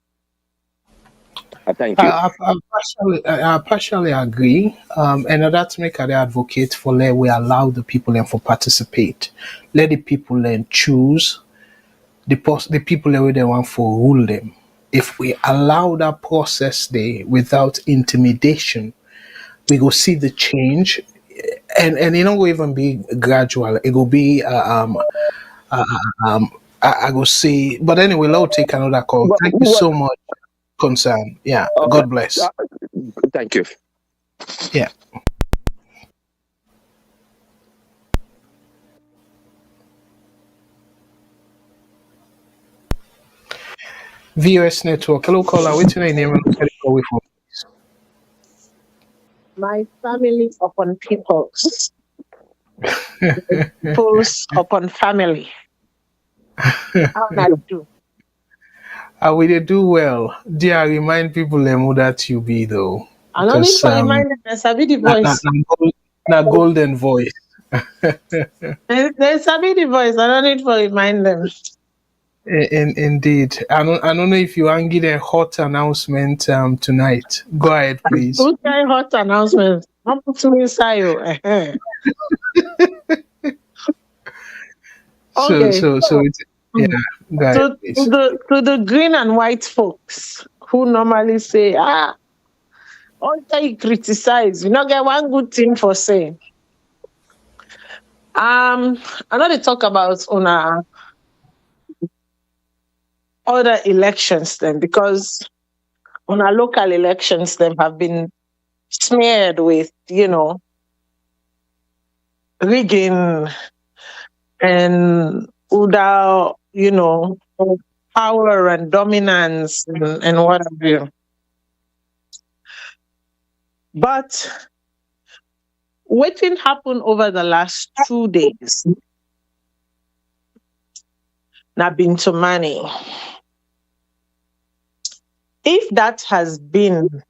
I thank you. I partially agree, and that's make I advocate for let we allow the people and for participate. Let the people then choose the people that they want for rule them. If we allow that process there without intimidation, we go see the change, and it don't go even be gradual. It will be I go see. But anyway, I'll take another call. Thank you so much, concern. Yeah, okay. God bless. Thank you. Yeah. VOS Network. Hello, caller. What's your name? And away from, please. My family upon peoples. Peoples upon family. How I do? I will they do well. Dear, remind people who that you be though, I don't need because to remind them. There's a the voice. na golden voice. There's a the voice. I don't need to remind them. Indeed, I don't know if you want to give a hot announcement tonight. Go ahead, please. Okay, hot announcement. I'm putting inside you. Okay. So it's, yeah. Go ahead, please. To the green and white folks who normally say, all you criticize, you not get one good thing for saying. I know they talk about on our other elections then, because on our local elections them have been smeared with, rigging and Uda, power and dominance and what have you. But what didn't happen over the last 2 days? Now been to money. If that has been,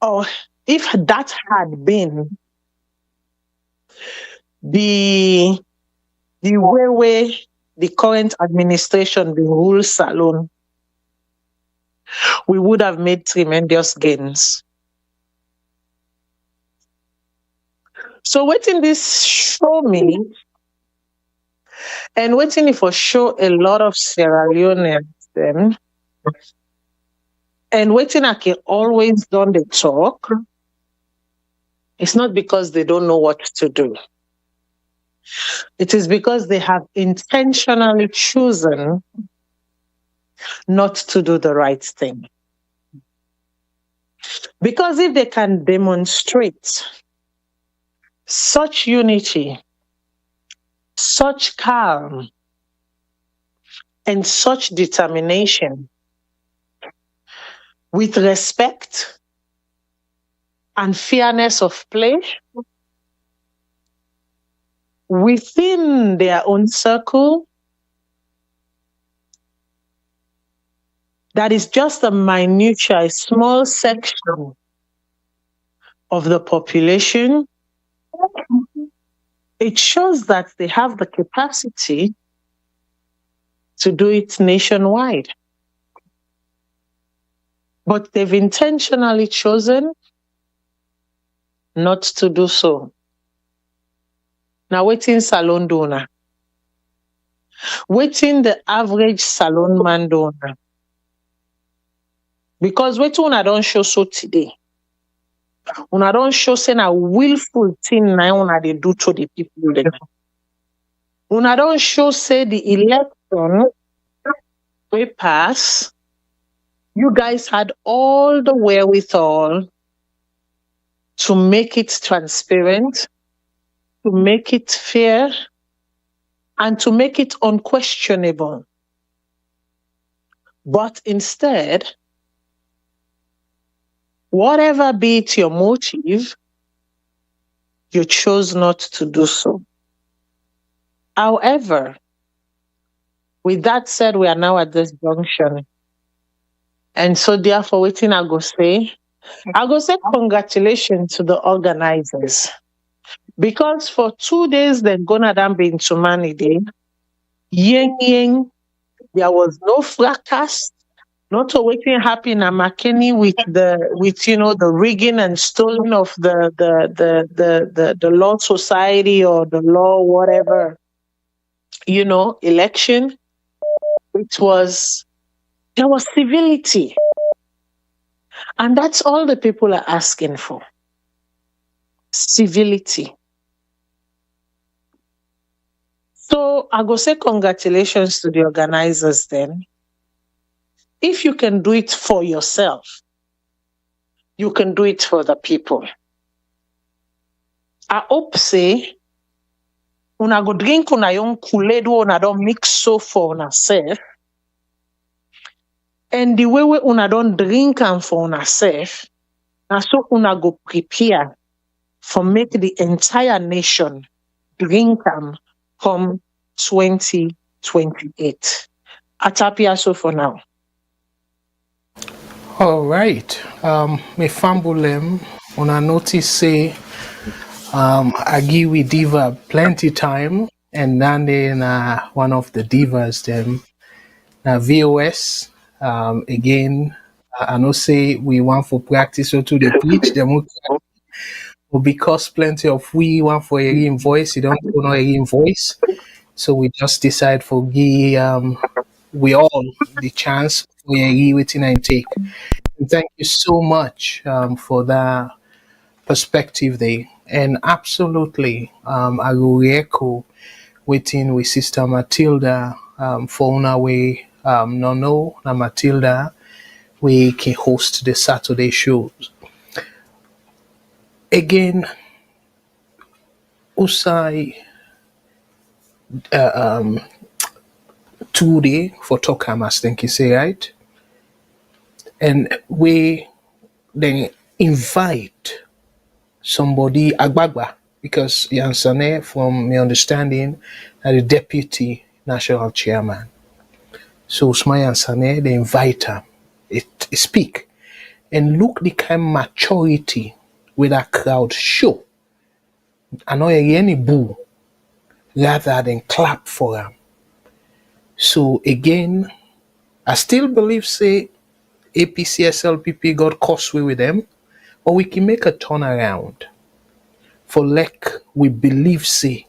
or if that had been the way the current administration the rule Salone, we would have made tremendous gains. So waiting this show me, and waiting for show a lot of Sierra Leoneans them, and waiting I can always done the talk. It's not because they don't know what to do. It is because they have intentionally chosen not to do the right thing. Because if they can demonstrate such unity, such calm, and such determination with respect and fairness of play within their own circle, that is just a minutiae, a small section of the population, it shows that they have the capacity to do it nationwide. But they've intentionally chosen not to do so. Now, waiting Salone donor. Waiting the average Salone man donor. Because waiting una don't show so today. Una don't show saying a willful thing now una they do to the people. Una don't show say the election we pass. You guys had all the wherewithal to make it transparent, to make it fair, and to make it unquestionable. But instead, whatever be it your motive, you chose not to do so. However, with that said, we are now at this junction. And so therefore, waiting, I go say congratulations to the organizers. Because for 2 days, they're gonna damn be into money day. Ying, there was no fracas, not to waiting happen in McKinney with the rigging and stealing of the law society or the law whatever, election. There was civility. And that's all the people are asking for. Civility. So I go say congratulations to the organizers then. If you can do it for yourself, you can do it for the people. I hope say, una go drink una yon Kool-Aid, una don't mix so for una self. And the way we una don't drink and for una self, and so una go prepare for make the entire nation drink am come 2028. Atapia so for now. All right. Me fambulem, una notice say, I give we diva plenty time, and then one of the divas them, VOS, again, I know say we want for practice or to the preach, them but because plenty of we want for a voice, you don't know a voice, so we just decide for give we all the chance for a waiting and take. And thank you so much for that perspective there. And absolutely, I will echo waiting with Sister Matilda for on our way. No, Matilda, we can host the Saturday shows. Again, Usai today for Tokamas, thank you, say right? And we then invite somebody Agbagba, because Yansane, from my understanding, are the deputy national chairman. So Usman Yansane, they invite him, it speak, and look the kind of maturity with that crowd show. I know any boo rather than clap for him. So again, I still believe say APC SLPP got costly with them, but we can make a turnaround. For like we believe say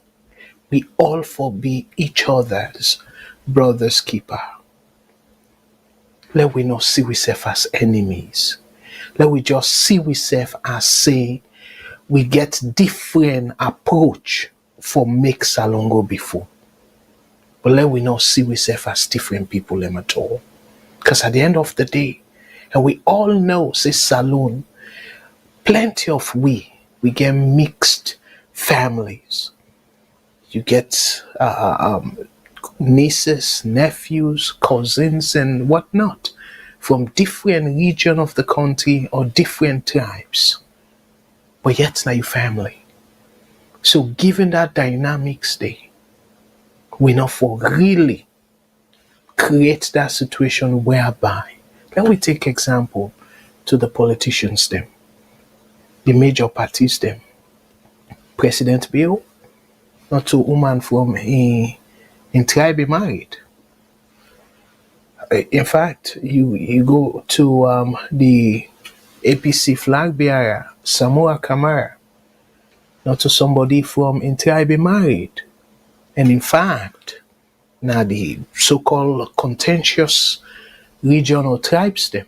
we all for be each other's brother's keeper. Let we not see ourselves as enemies. Let we just see ourselves as say we get different approach for make Salone go before. But let we not see ourselves as different people at all. Because at the end of the day, and we all know, say Salone, plenty of we get mixed families. You get nieces, nephews, cousins, and whatnot from different region of the country or different tribes. But yet now your family. So given that dynamics there, we not for really create that situation whereby, let we take example to the politicians them, the major parties them, President Bill, not to woman from in tribe married. In fact, you go to the APC flag bearer, Samoa Kamara, not to somebody from in tribe married. And in fact, now the so-called contentious region or tribes them.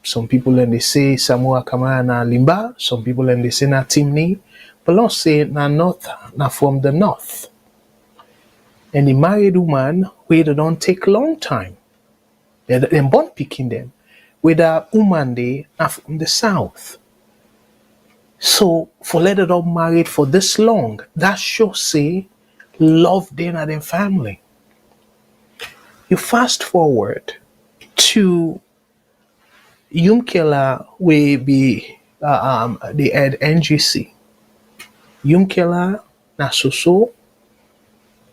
Some people and they say Samoa Kamara na Limba, some people and they say na Timni, but let's say na north, na from the north. And the married woman, where they don't take long time. They're born picking them. With a woman they are from the south. So for let it all married for this long, that shows say love them and their family. You fast forward to Yumkela will be the head NGC. Yumkela na Soso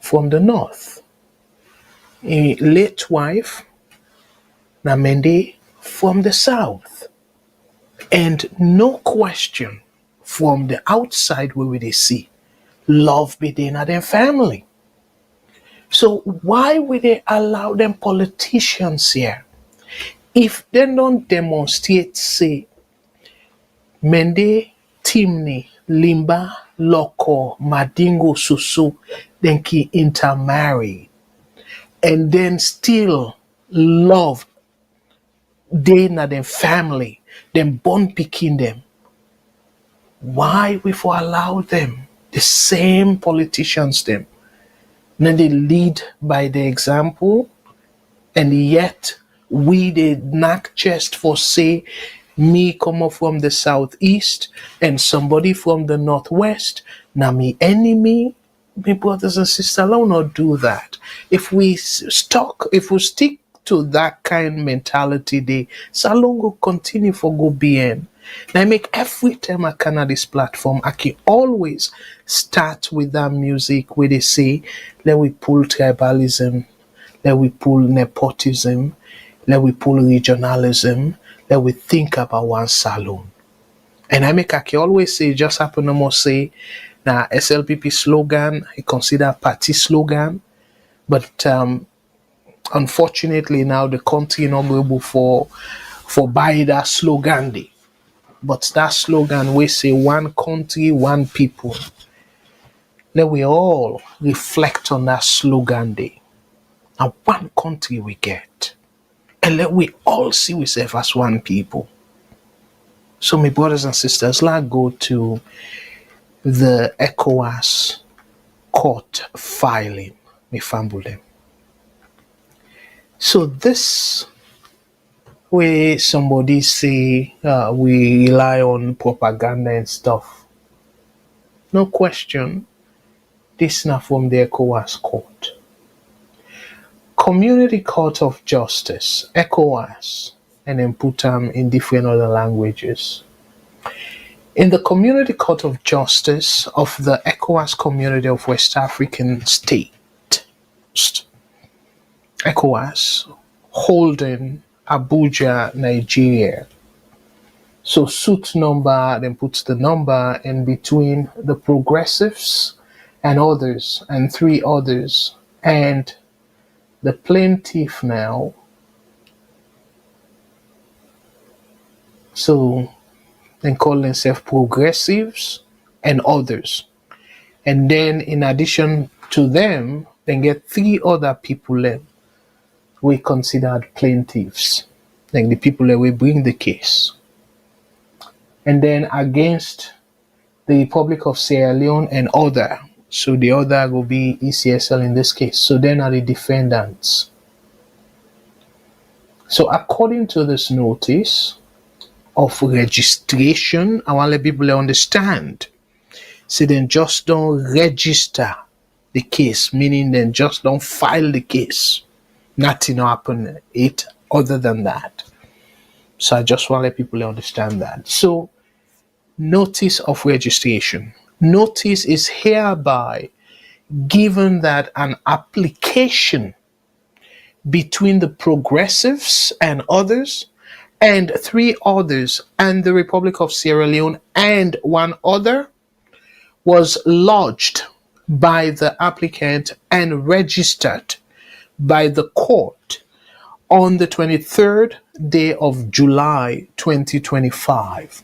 from the north. A late wife na Mende from the south. And no question from the outside where they see love within their family. So why would they allow them politicians here? If they don't demonstrate, say, Mende, Timni, Limba, Loko, Madingo, Susu, then ki intermarry, and then still love they na them family, them born picking them. Why we for allow them, the same politicians them, then they lead by the example, and yet we did not just for say me come up from the southeast and somebody from the northwest, now me enemy, my brothers and sisters, I will not do that. If we stick to that kind mentality, the Salone will continue for go BN. Now, I make every time I can at this platform, I can always start with that music where they say, let we pull tribalism, let we pull nepotism, let we pull regionalism, let we think about one Salone. And I can always say, just happen to must say, now SLPP slogan, I consider party slogan, but unfortunately now the country not able for buy that slogan day. But that slogan we say one country, one people. Let we all reflect on that slogan day. Now one country we get. And let we all see ourselves as one people. So my brothers and sisters, let's go to the ECOWAS Court filing. Me fumble them. So this way somebody say we rely on propaganda and stuff. No question, this not from the ECOWAS Court. Community Court of Justice, ECOWAS, and then put them in different other languages. In the Community Court of Justice of the ECOWAS Community of West African States, ECOWAS, holding Abuja, Nigeria. So suit number, then puts the number in between the progressives and others, and three others, and the plaintiff now. So they call themselves progressives and others. And then in addition to them, they get three other people then we considered plaintiffs, like the people that will bring the case. And then against the Republic of Sierra Leone and other. So the other will be ECSL in this case. So then are the defendants. So according to this notice of registration, I want to let people understand. So then just don't register the case, meaning then just don't file the case. Nothing happen it other than that. So I just want to let people understand that. So notice of registration. Notice is hereby given that an application between the progressives and others and three others and the Republic of Sierra Leone and one other was lodged by the applicant and registered by the court on the 23rd day of July 2025.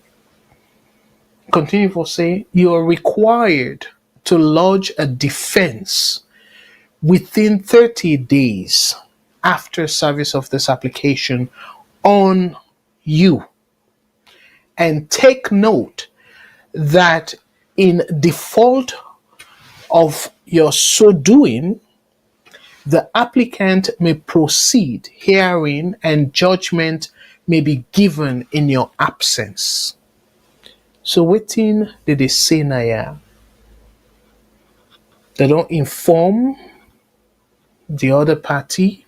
Continue for say, you are required to lodge a defense within 30 days after service of this application on you. And take note that in default of your so doing, the applicant may proceed hearing and judgment may be given in your absence. So waiting did they say now? They don't inform the other party,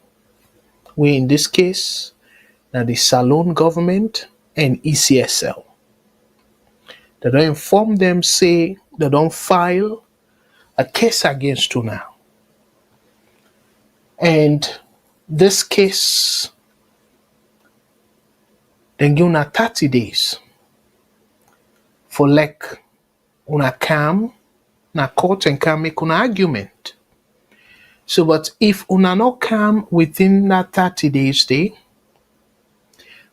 we in this case, now the Salone government and ECSL. They don't inform them, say they don't file a case against you now. And this case, then give una 30 days for like una come na court and can make una argument. So, but if una not come within that 30 days day,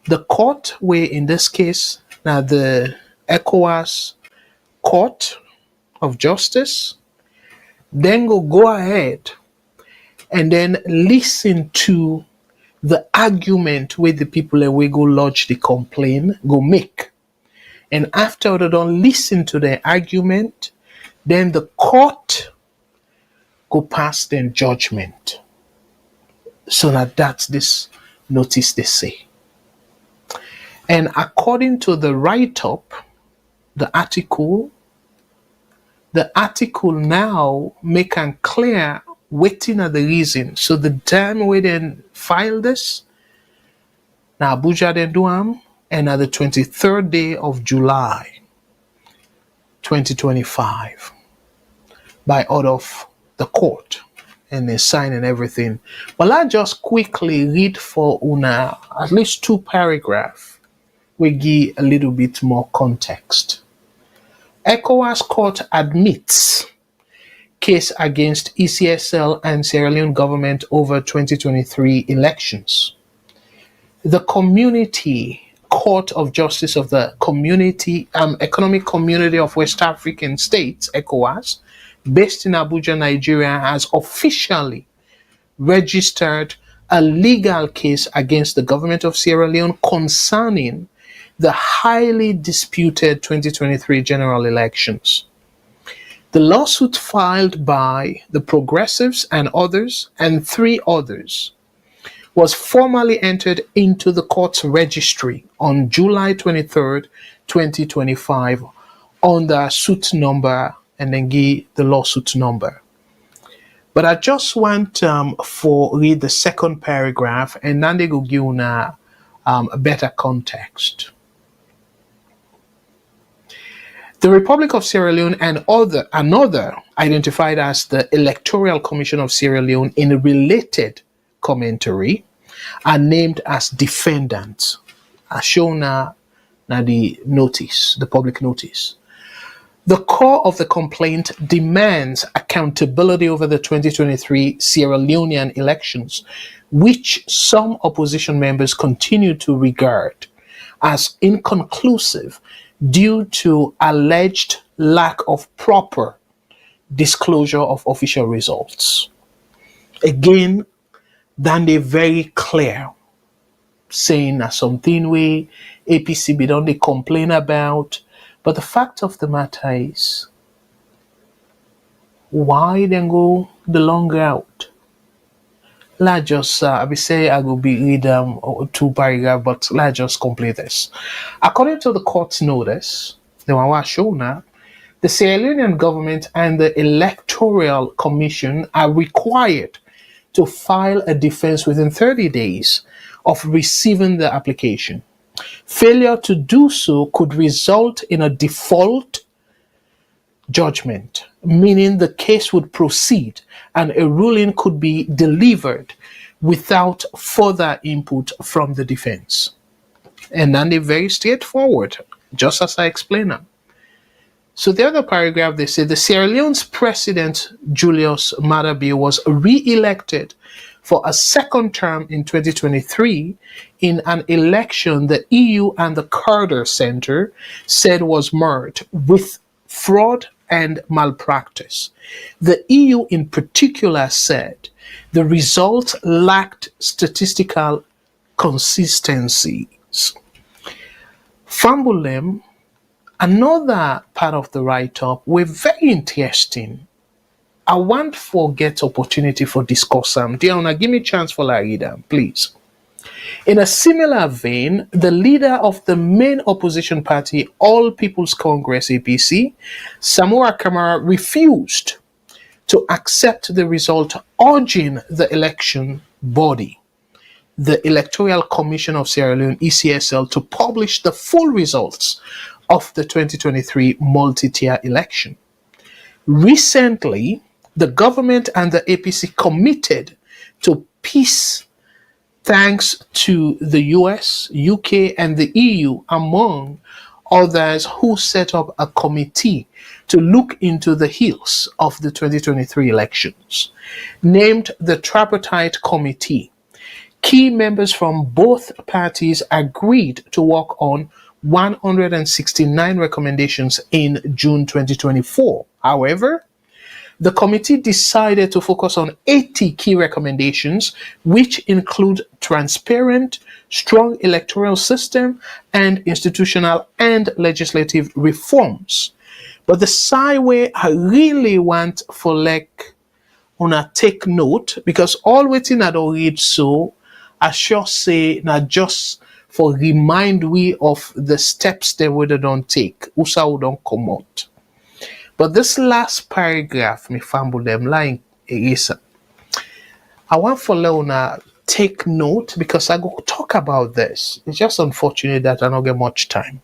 the court where in this case, now the ECOWAS Court of Justice, then go ahead and then listen to the argument where the people that we go lodge the complaint go make. And after they don't listen to the argument, then the court go pass their judgment. So now that's this notice they say. And according to the write-up, the article now make it clear waiting at the reason. So the time we then file this, now Abuja then do and at the 23rd day of July 2025 by order of the court, and they sign and everything. But I just quickly read for Una at least 2 paragraphs. We give a little bit more context. ECOWAS Court admits case against ECSL and Sierra Leone Government over 2023 elections. The Community Court of Justice of the Economic Community of West African States, ECOWAS, based in Abuja, Nigeria, has officially registered a legal case against the government of Sierra Leone concerning the highly disputed 2023 general elections. The lawsuit filed by the Progressives and others, and 3 others, was formally entered into the court's registry on July 23rd, 2025, under suit number, and then give the lawsuit number. But I just want read the second paragraph, and then they go give a better context. The Republic of Sierra Leone and another identified as the Electoral Commission of Sierra Leone in a related commentary are named as defendants, as shown now the notice, the public notice. The core of the complaint demands accountability over the 2023 Sierra Leonean elections, which some opposition members continue to regard as inconclusive due to alleged lack of proper disclosure of official results. Again, then they're very clear, saying that something we APC be done they complain about, but the fact of the matter is, why then go the long route? Let's just, I will say I will be read 2 paragraphs, but let's just complete this. According to the court's notice, the one I show now, the Sierra Leonean government and the Electoral Commission are required to file a defense within 30 days of receiving the application. Failure to do so could result in a default judgment, meaning the case would proceed and a ruling could be delivered without further input from the defense. And then they're very straightforward, just as I explained them. So the other paragraph, they say the Sierra Leone's president, Julius Maada Bio, was re-elected for a second term in 2023 in an election the EU and the Carter Center said was marred with fraud and malpractice. The EU in particular said the results lacked statistical consistencies. Fambulem, another part of the write-up, were very interesting. I want to forget opportunity for discuss them. Diana, give me a chance for I read them, please. In a similar vein, the leader of the main opposition party, All People's Congress APC, Samora Kamara, refused to accept the result, urging the election body, the Electoral Commission of Sierra Leone, ECSL, to publish the full results of the 2023 multi-tier election. Recently, the government and the APC committed to peace thanks to the US, UK, and the EU, among others, who set up a committee to look into the heels of the 2023 elections. Named the Tripartite Committee, key members from both parties agreed to work on 169 recommendations in June 2024. However, the committee decided to focus on 80 key recommendations, which include transparent, strong electoral system, and institutional and legislative reforms. But the side way I really want for una take note, because all waiting I don't read so, I sure say now just for remind we of the steps they would don't take, usa would don't come out. But this last paragraph, me fumble them line is I want for Leona take note because I go talk about this. It's just unfortunate that I don't get much time.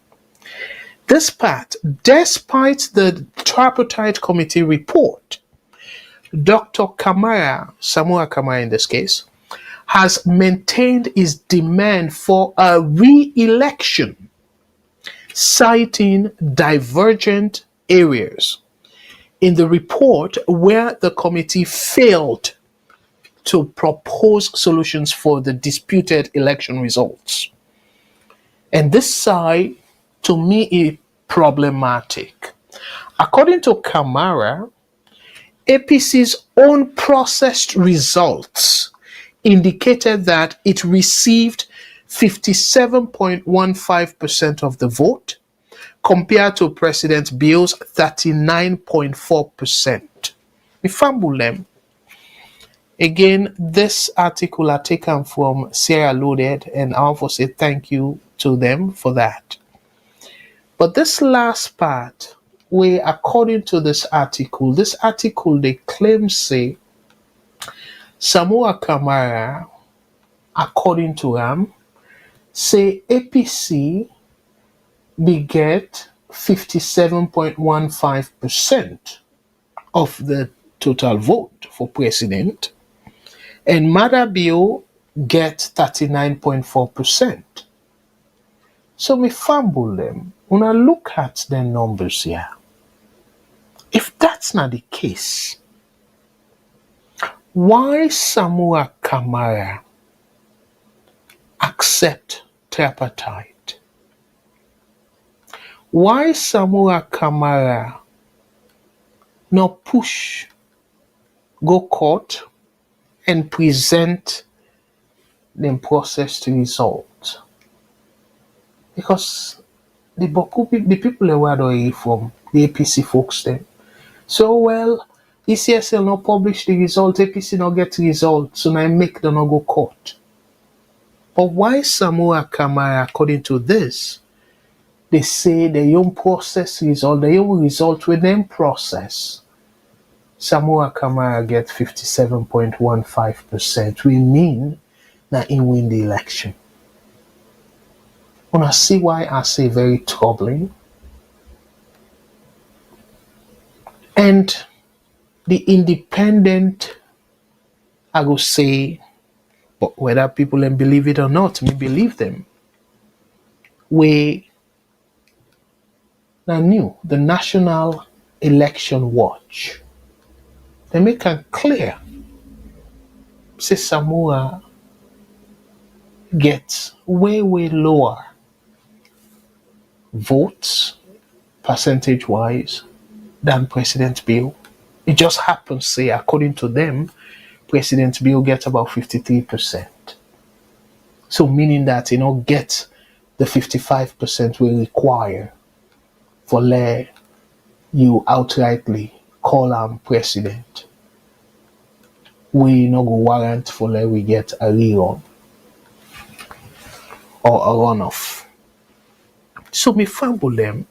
This part, despite the tripartite committee report, Dr. Samuel Kamara in this case, has maintained his demand for a re-election, citing divergent areas in the report where the committee failed to propose solutions for the disputed election results. And this side, to me, is problematic. According to Kamara, APC's own processed results indicated that it received 57.15% of the vote compared to President Bill's 39.4%. Ifambulem. Again, this article I taken from Sierra Leone, and I want to say thank you to them for that. But this last part, where according to this article they claim say Samuel Kamara, according to him, say APC beget 57.15% of the total vote for president, and Madabio get 39.4%. So me fumble them. When I look at the numbers here, if that's not the case, why Samuel Kamara accept tripartite? Why Samuel Kamara not push, go court and present the processed result? Because the people where they from, the APC folks them. So well, ECSL not publish the result, APC not get the result, so now make them not go court. But why Samuel Kamara, according to this, they say the young process result, the young result with them process. Samuel Kamara get 57.15%. We mean that he win the election. When I see why I say very troubling. And the independent, I go say, but whether people then believe it or not, me believe them. We now knew the National Election Watch. They make it clear. Say Samoa gets way lower votes percentage-wise than President Bill. It just happens, say, according to them, President Bill gets about 53%. So meaning that get the 55% we require for let you outrightly call him president. We no go warrant for let we get a rerun or a runoff. So me fumble them.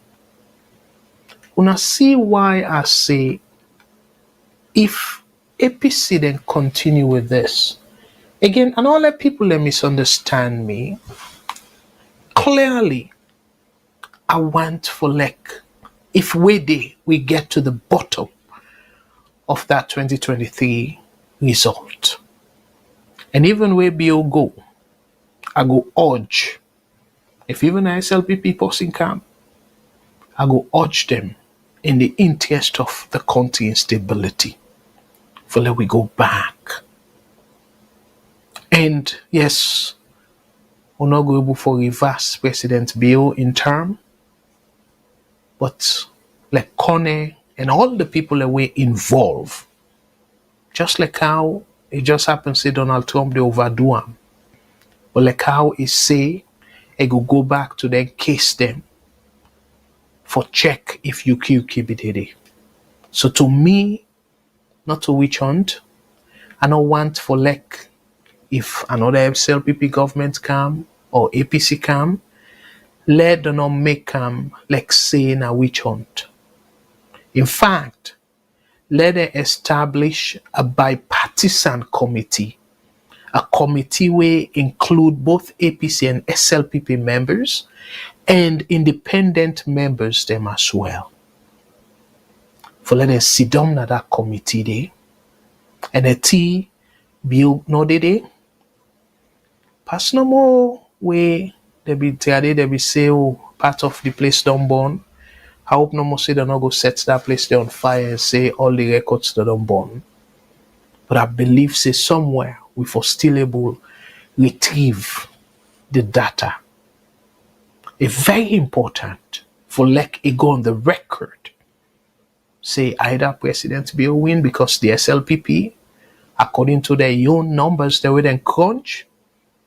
When I see why I say if APC then continue with this, again, and all the people that misunderstand me, clearly, I want for if we get to the bottom of that 2023 result. And even where BO go, I go urge, if even a SLPP person come, I go urge them in the interest of the country instability. For let we go back. And yes, we're not going able for reverse President Bill in term, but like Kone and all the people that were involved, just like how it just happens to Donald Trump, they overdo him. But like how it say, it go back to them, case them for check if you keep it. So to me, not to witch hunt, I don't want for if another SLPP government come or APC come, let them not make say in a witch hunt. In fact, let them establish a bipartisan committee a committee will include both APC and SLPP members and independent members them as well. For let us sit down at that committee day and a tea bill no day. Pass no more way they be say oh part of the place don't burn. I hope no more say they not go set that place there on fire and say all the records that don't burn. But I believe say somewhere we for still able retrieve the data. It's very important for like it go on the record. Say either President Bill win because the SLPP, according to their own numbers they will then crunch,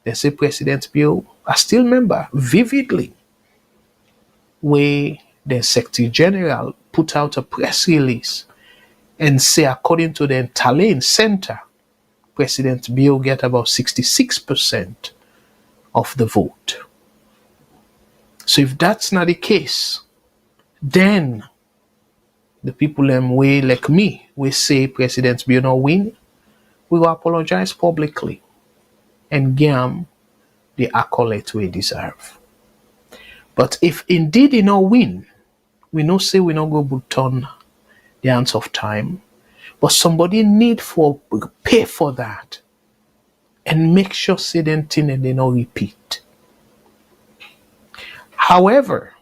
they say President Bill, I still remember vividly where the Secretary General put out a press release and say according to the Talane Center, President Bill get about 66% of the vote. So if that's not the case, then the people way like me, we say President Bill not win, we will apologize publicly and give him the accolade we deserve. But if indeed he not win, we no say we not go but turn the hands of time, but somebody need for pay for that and make sure say them thing and they not repeat. However,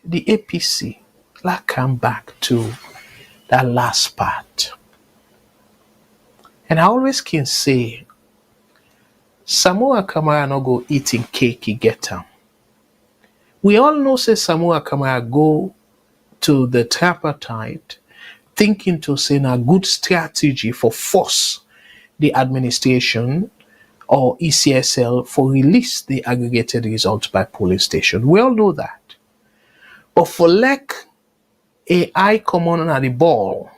the APC let's come back to that last part. And I always can say Samoa Kamara no go eating cake he get them. We all know say Samoa Kamara go to the tripartite thinking to say a good strategy for force the administration or ECSL for release the aggregated results by polling station. We all know that. But for like AI come on at the ball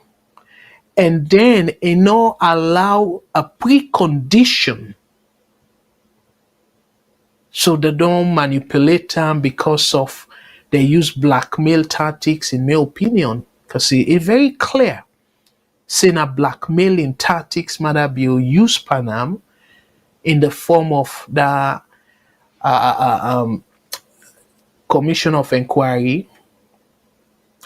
and then not allow a precondition so they don't manipulate them because of they use blackmail tactics in my opinion. Because it's very clear saying a blackmailing tactics might be used Panam in the form of the commission of inquiry.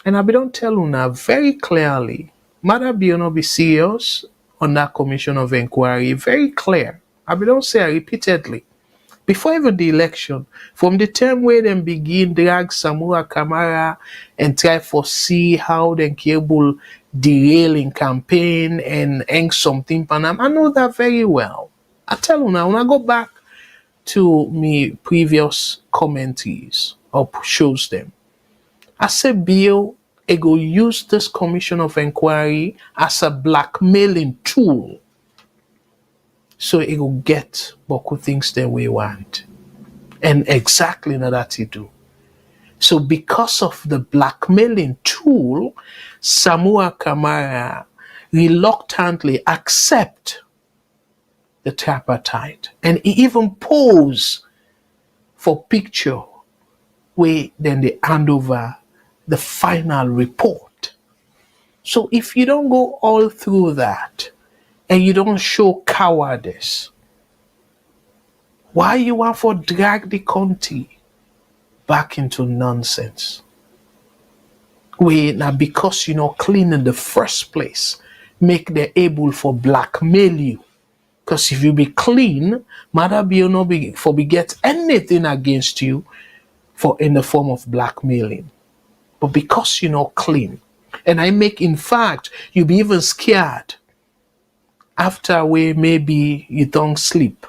And I don't tell you now very clearly, matter be not be serious on that commission of inquiry, very clear. I don't say repeatedly. Before even the election, from the time where them begin drag Samoa Kamara and try for see how they cable derailing campaign and hang something Panam, I know that very well. I tell you now, when I go back to me previous commentaries or shows them, I said Bill, it go use this commission of inquiry as a blackmailing tool. So it will get Boku things that we want. And exactly that he do. So because of the blackmailing tool, Samoa Kamara reluctantly accept the tripartite. And he even pose for picture where then they hand over the final report. So if you don't go all through that, and you don't show cowardice, why you want to drag the country back into nonsense? Now because you're not clean in the first place, make them able for blackmail you. Because if you be clean, matter be you not be for be get anything against you for in the form of blackmailing. But because you're not clean, and I make in fact you be even scared after we maybe you don't sleep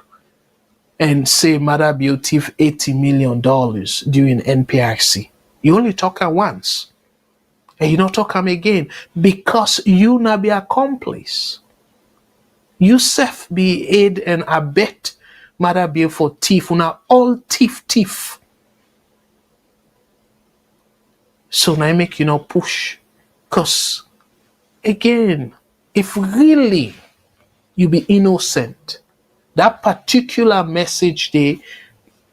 and say Mother Beauty $80 million during NPRC. You only talk her once. And you don't talk them again because you not be accomplice. You self be aid and abet Mother Beauty for thief. Now all thief. So now I make you push. Because again, if really you be innocent, that particular message there,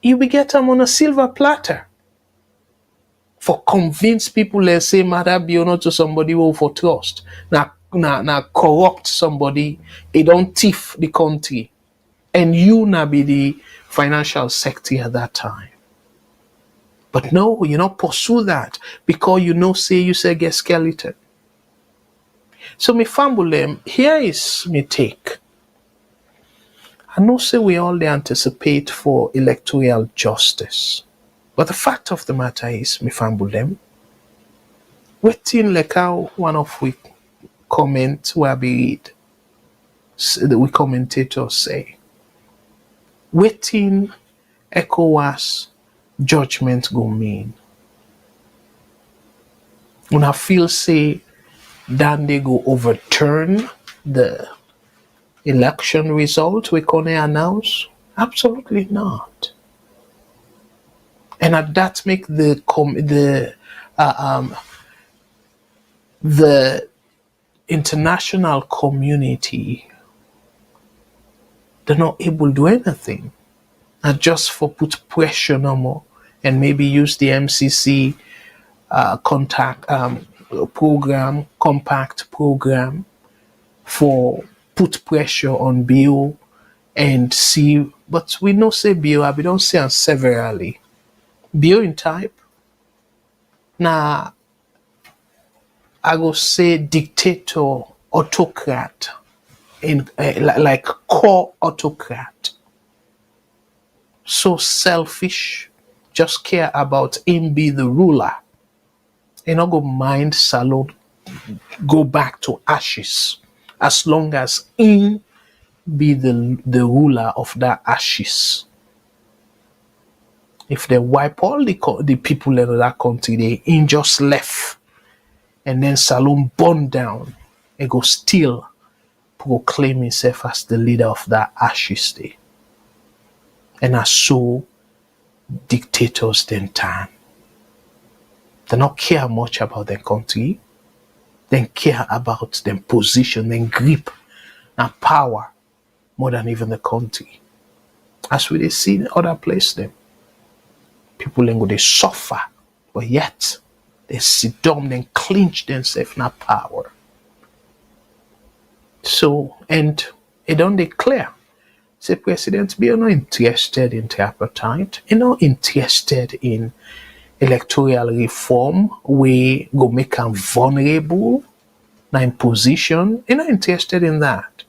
you be get them on a silver platter. For convince people and say, Mother be not to somebody who for trust. Now corrupt somebody, they don't thief the country. and you na be the financial sector at that time. But no, you not pursue that because you know say you say get skeleton. So me fambulem, here is me take. I know say we all anticipate for electoral justice. But the fact of the matter is, me fambulem, waiting like how one of we comment where we read, we commentators say, waiting ECOWAS judgment go mean. When I feel say then they go overturn the election result we can announce? Absolutely not. And at that make the international community, they're not able to do anything. And just for put pressure no more and maybe use the MCC compact program for put pressure on bill and see, but we no say bill, we don't say on severally. Bill in type. Now, I go say dictator, autocrat, in like core autocrat. So selfish, just care about him be the ruler. He not go mind Salone go back to ashes as long as him be the ruler of that ashes. If they wipe all the people in that country, they in just left, and then Salone burn down, he go still proclaim himself as the leader of that ashes day. And as so dictators then turn. They not care much about their country. They care about their position, their grip and power more than even the country. As we see in other places, them people then go they suffer, but yet they sit down and clinch themselves in power. So, and it don't declare. Say President be not interested in tripartite, you're not interested in electoral reform we go make them vulnerable now in position. You're not interested in that.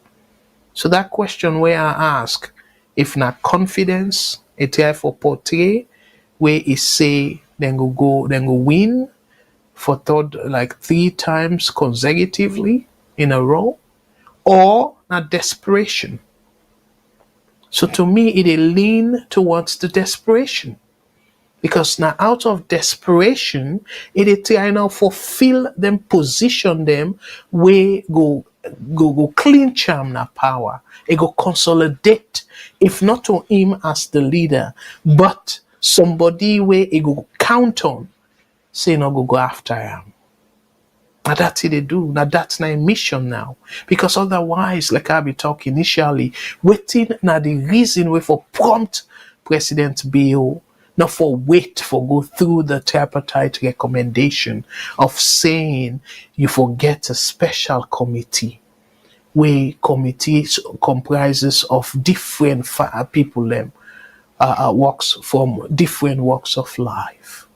So that question where I ask, if not confidence, it here for portray where it say then go win for third like 3 times consecutively in a row, or not desperation. So to me it lean towards the desperation. Because now out of desperation, it try now fulfill them, position them, where go clinch him na power. It go consolidate, if not to him as the leader, but somebody where it go count on, say no go after him. Now that's what they do. Now that's not a mission now. Because otherwise, like I be talking initially, waiting now the reason way for prompt President Bill not for wait for go through the tripartite recommendation of saying you forget a special committee where committees comprises of different people works from different walks of life,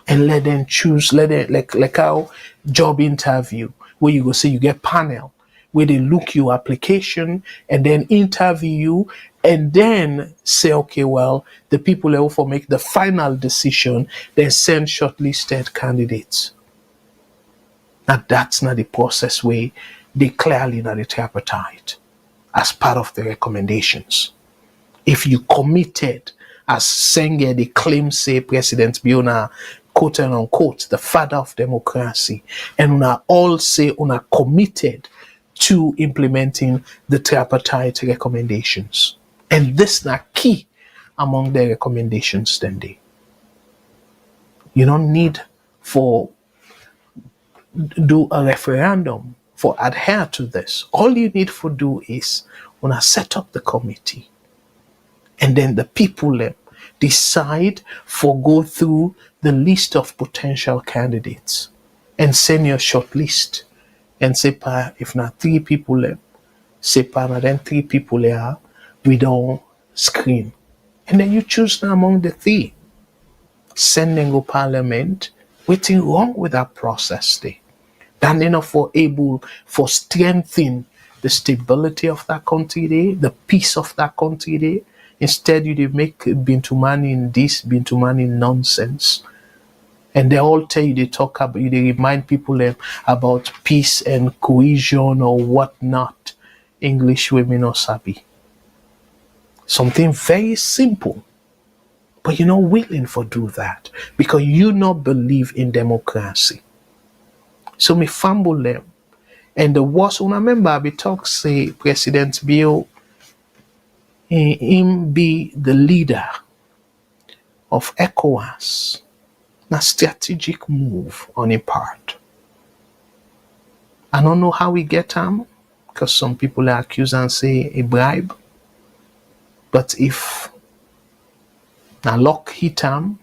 and let them choose, let them like how job interview where you go say you get panel where they look your application and then interview you and then say, okay, well, the people who will make the final decision, then send shortlisted candidates. Now that's not the process where they clearly not the tripartite as part of the recommendations. If you committed, as Senge the claim say President Biona, quote and unquote, the father of democracy, and una all say una committed to implementing the tripartite recommendations. And this is key among the recommendations then they. You don't need for do a referendum for adhere to this. All you need for do is when I set up the committee and then the people decide for go through the list of potential candidates and send your short list and say if not 3 people say then 3 people without screen. And then you choose among the three. Send them go parliament. What's wrong with that process there? Than enough for able for strengthening the stability of that country there, the peace of that country there. Instead, you they make Bintumani in this, Bintumani nonsense. And they all tell you, they talk about, you they remind people about peace and cohesion or whatnot. English women or sabi. Something very simple. But you're not willing for do that because you not believe in democracy. So me fumble them. And the worst, when I remember, I be talk say President Bill, him be the leader of ECOWAS. A strategic move on his part. I don't know how we get him, because some people are accused and say a bribe. But if na luck hit him,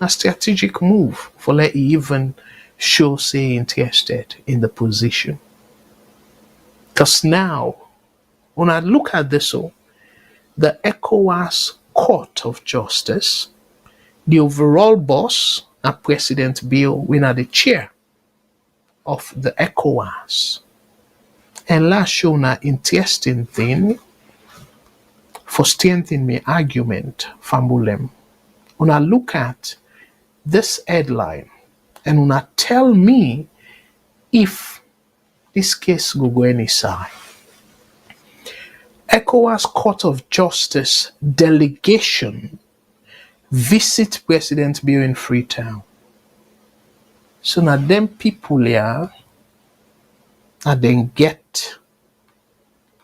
a strategic move for let he even show say interested in the position. Because now, when I look at this, the ECOWAS Court of Justice, the overall boss, a President Bill, we are the chair of the ECOWAS. And last show na interesting thing for strengthening my argument, Fambulem. When I look at this headline and when I tell me if this case go any side. ECOWAS Court of Justice delegation visit President Bill in Freetown. So now them people here, and then get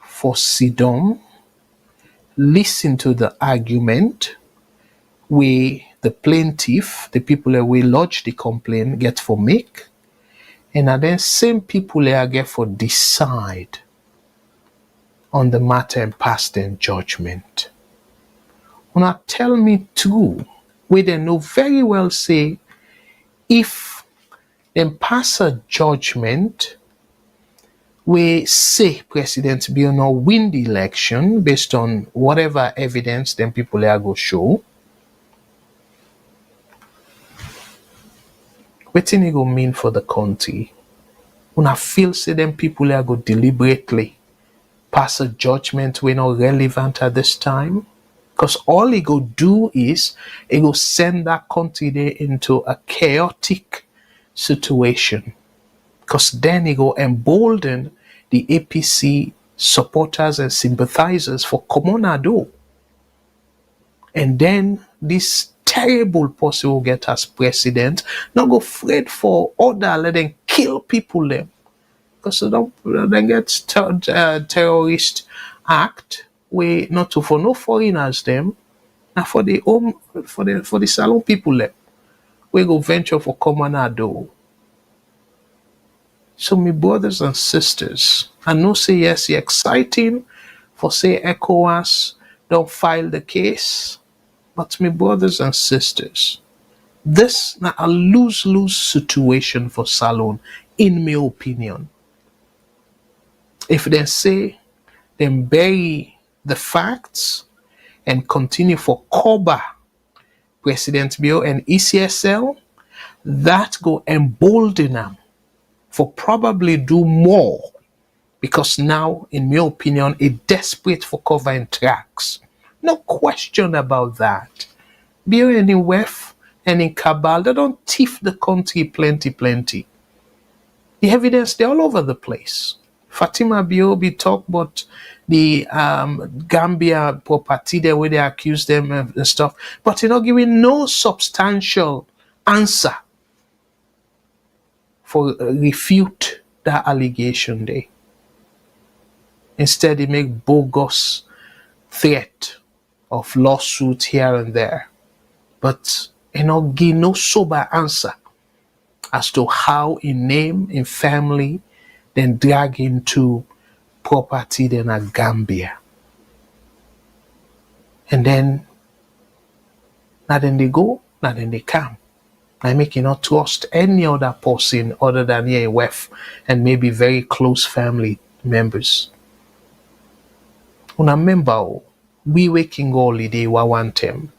for sit down, listen to the argument where the plaintiff, the people that will lodge the complaint, get for make, and then same people here get for decide on the matter and pass their judgment. Now tell me too, where they know very well say, if they pass a judgment, we say President Bill not win the election based on whatever evidence them people are go show. What thing it go mean for the country? When I feel say them people are go deliberately pass a judgment we not relevant at this time. Because all it go do is it go send that country there into a chaotic situation. Because then it go embolden the APC supporters and sympathizers for Comonado. And then this terrible person will get as president, not go afraid for order, let them kill people them. Because they don't then get terrorist act where not to for no foreigners them, and for the home for the Salone people them. We go venture for Comonado. So my brothers and sisters, I know say yes, it's exciting for say ECOWAS don't file the case, but my brothers and sisters, this is a lose-lose situation for Salone, in my opinion. If they say they bury the facts and continue for cover President Bill and ECSL, that go embolden them for probably do more, because now, in my opinion, it's desperate for covering tracks. No question about that. Bill and in WEF and in Cabal, they don't thief the country plenty. The evidence, they're all over the place. Fatima Biobi talk about the Gambia property there where they accuse them and stuff, but you're not giving no substantial answer for refute that allegation there. Instead, they make bogus threat of lawsuit here and there, but you know, give no sober answer as to how in name, in family, then drag into property then a Gambia. And then, now then they go, now then they come. I make you not trust any other person other than your wife and maybe very close family members. Una member, we waking holiday we want him.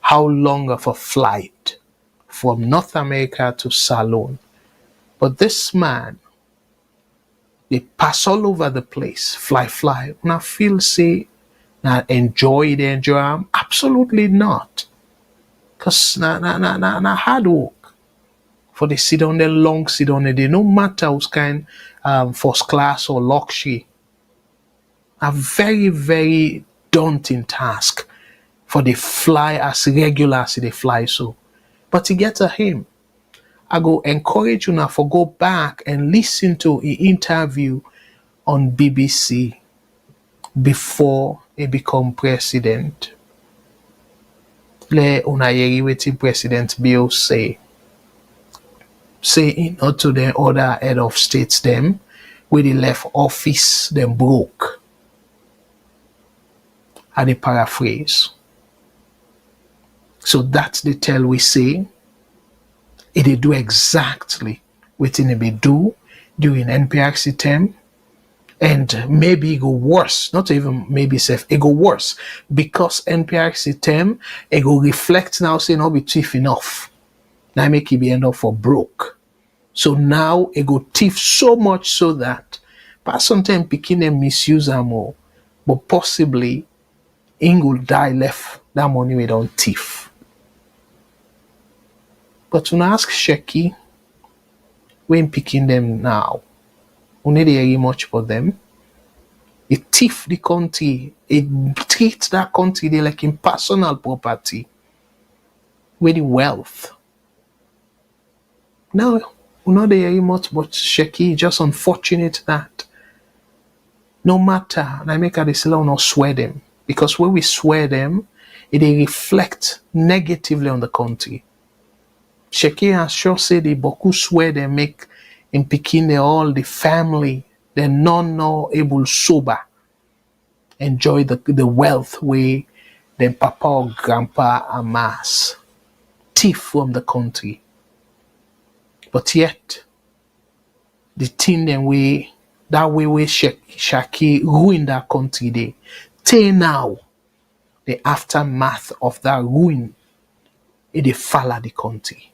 How long of a flight from North America to Salone? But this man, they pass all over the place, fly. Now feel say, now enjoy the enjoy? Absolutely not. Because na hard work. For the sit on the long sit on the day, no matter who's kind first class or luxury. A very, very daunting task for the fly as regular as they fly so. But to get to him, I go encourage you now for go back and listen to an interview on BBC before he become president. Le unayeri wetin President Bill say to the other head of states them where they left office them broke. And they paraphrase. So that's the tell we say. It do exactly what it be do during NPRC term, and maybe it go worse. Not even maybe safe, it go worse because NPRC term it go reflect now say not be thief enough. Now make it be end up for broke. So now it go thief so much so that person time picking them misuse them more, but possibly in will die left that money we don't thief. But when I ask Sheki, when picking them now, we need to hear much for them. It thief the country, it treat that country they like in personal property with the wealth. Now, we not hear much but Sheki, just unfortunate that no matter, and I make a decision not swear them. Because when we swear them, it reflect negatively on the country. Sheki has sure said the Boku swear they make in Pekin all the family, they're not able sober, enjoy the wealth way their papa or grandpa amass. Thief from the country. But yet, the thing that way Shaki ruin that country they. Till now, the aftermath of that ruin, it follow the country.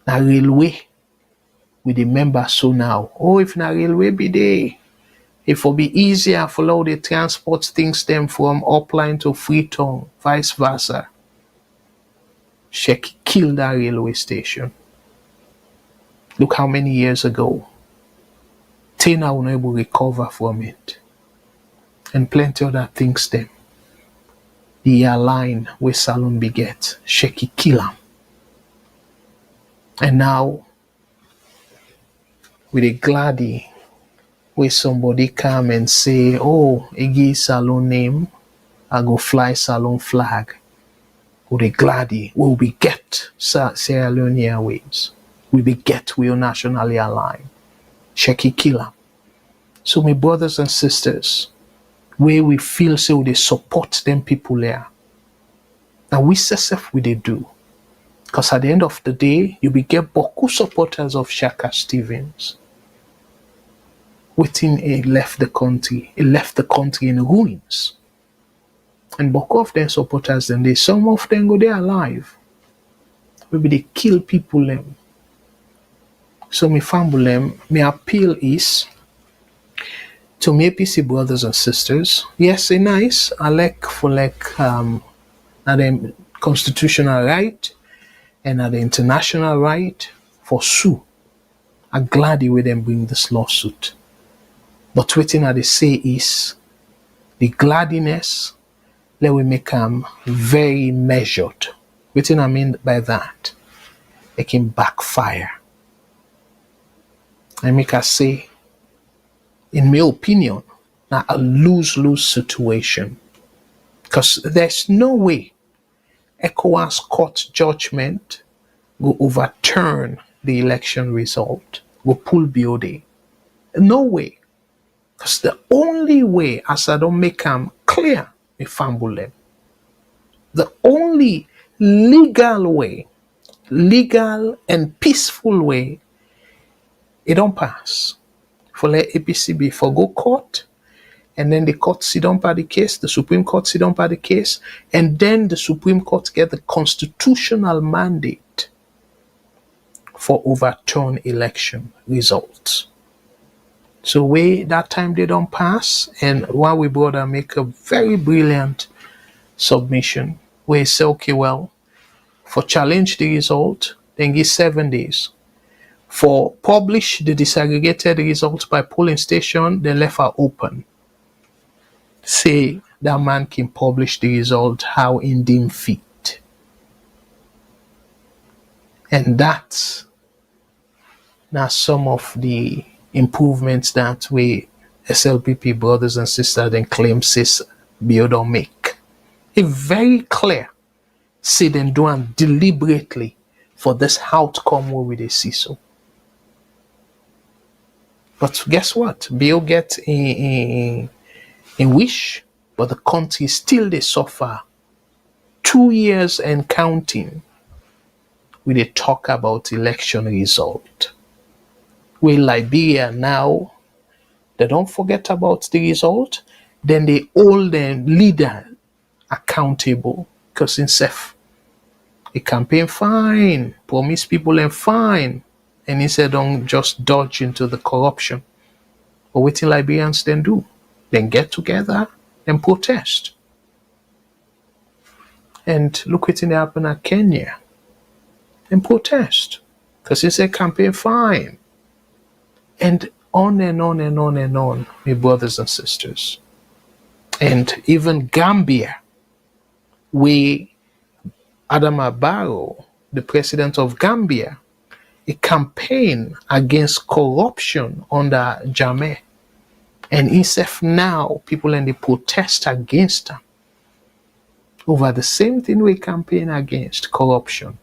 Na railway, we the members so now. Oh, if na railway be there, it will be easier for all the transport things them from upline to Freetown, vice versa. Sheki killed that railway station. Look how many years ago. Till now, we're not able to recover from it. And plenty other things them. The airline where Salone beget, Sheki kill him. And now, with a gladdy, where somebody come and say, oh, I give Salone name, I go fly Salone flag. With a gladdy, we will get Sierra Leone Airways. We will get we national airline. Sheki kill him. So my brothers and sisters, where we feel so they support them people there. Now we self we they do. Because at the end of the day, you will get Boku supporters of Shaka Stevens. Waiting he left the country. He left the country in ruins. And Boku of them supporters then some of them go there alive. Maybe they kill people them. So my family, my appeal is to my APC brothers and sisters, yes, it's nice. I like the constitutional right and the international right for sue. I'm glad you them bring this lawsuit. But what they say is the gladness, let we make them very measured. What I mean by that, it can backfire. I make us say, in my opinion, now a lose-lose situation. Because there's no way ECOWAS Court judgment will overturn the election result, will pull BOD. No way. Because the only way, as I don't make them clear, me fumble them. The only legal way, legal and peaceful way, it don't pass. For let APCB for go court and then the court sit down by the case, the Supreme Court sit down by the case, and then the Supreme Court get the constitutional mandate for overturn election results. So way that time they don't pass, and one we brother make a very brilliant submission where he say, okay, well, for challenge the result, then give 7 days. For publish the disaggregated results by polling station, then left her open. Say that man can publish the result how in deem fit. And that's now some of the improvements that we SLPP brothers and sisters then claim sis build or make. It's very clear. See them doing deliberately for this outcome where we see so. But guess what? Bill get in wish, but the country still they suffer 2 years and counting. We they talk about election result. With Liberia now, they don't forget about the result, then they hold them leader accountable because in self, a campaign fine, promise people and fine, and he said don't just dodge into the corruption. But what the Liberians then do? Then get together and protest. And look what happened at Kenya. And protest. Because he said campaign fine. And on and on and on and on, my brothers and sisters. And even Gambia, where Adama Barrow, the president of Gambia, a campaign against corruption under Jammeh. And himself now, people in the protest against him over the same thing we campaign against, corruption.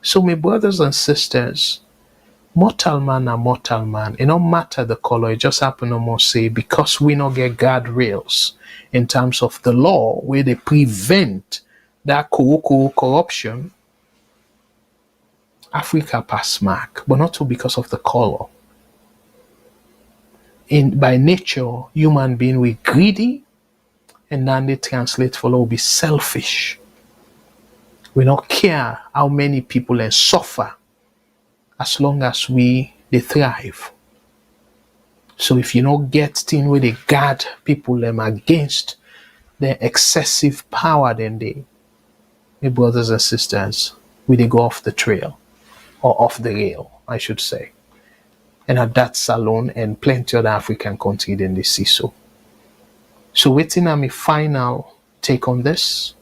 So my brothers and sisters, mortal man and mortal man, it don't matter the color, it just happen to more say because we don't get guardrails in terms of the law where they prevent that corruption, Africa pass mark, but not because of the color. By nature, human being we greedy, and then they translate for law be selfish. We don't care how many people and suffer as long as they thrive. So if you don't get thing where they guard people them against their excessive power, then my brothers and sisters, they go off the trail or off the rail, I should say. And at that Salone and plenty of the African countries then they see so. So waiting on my final take on this.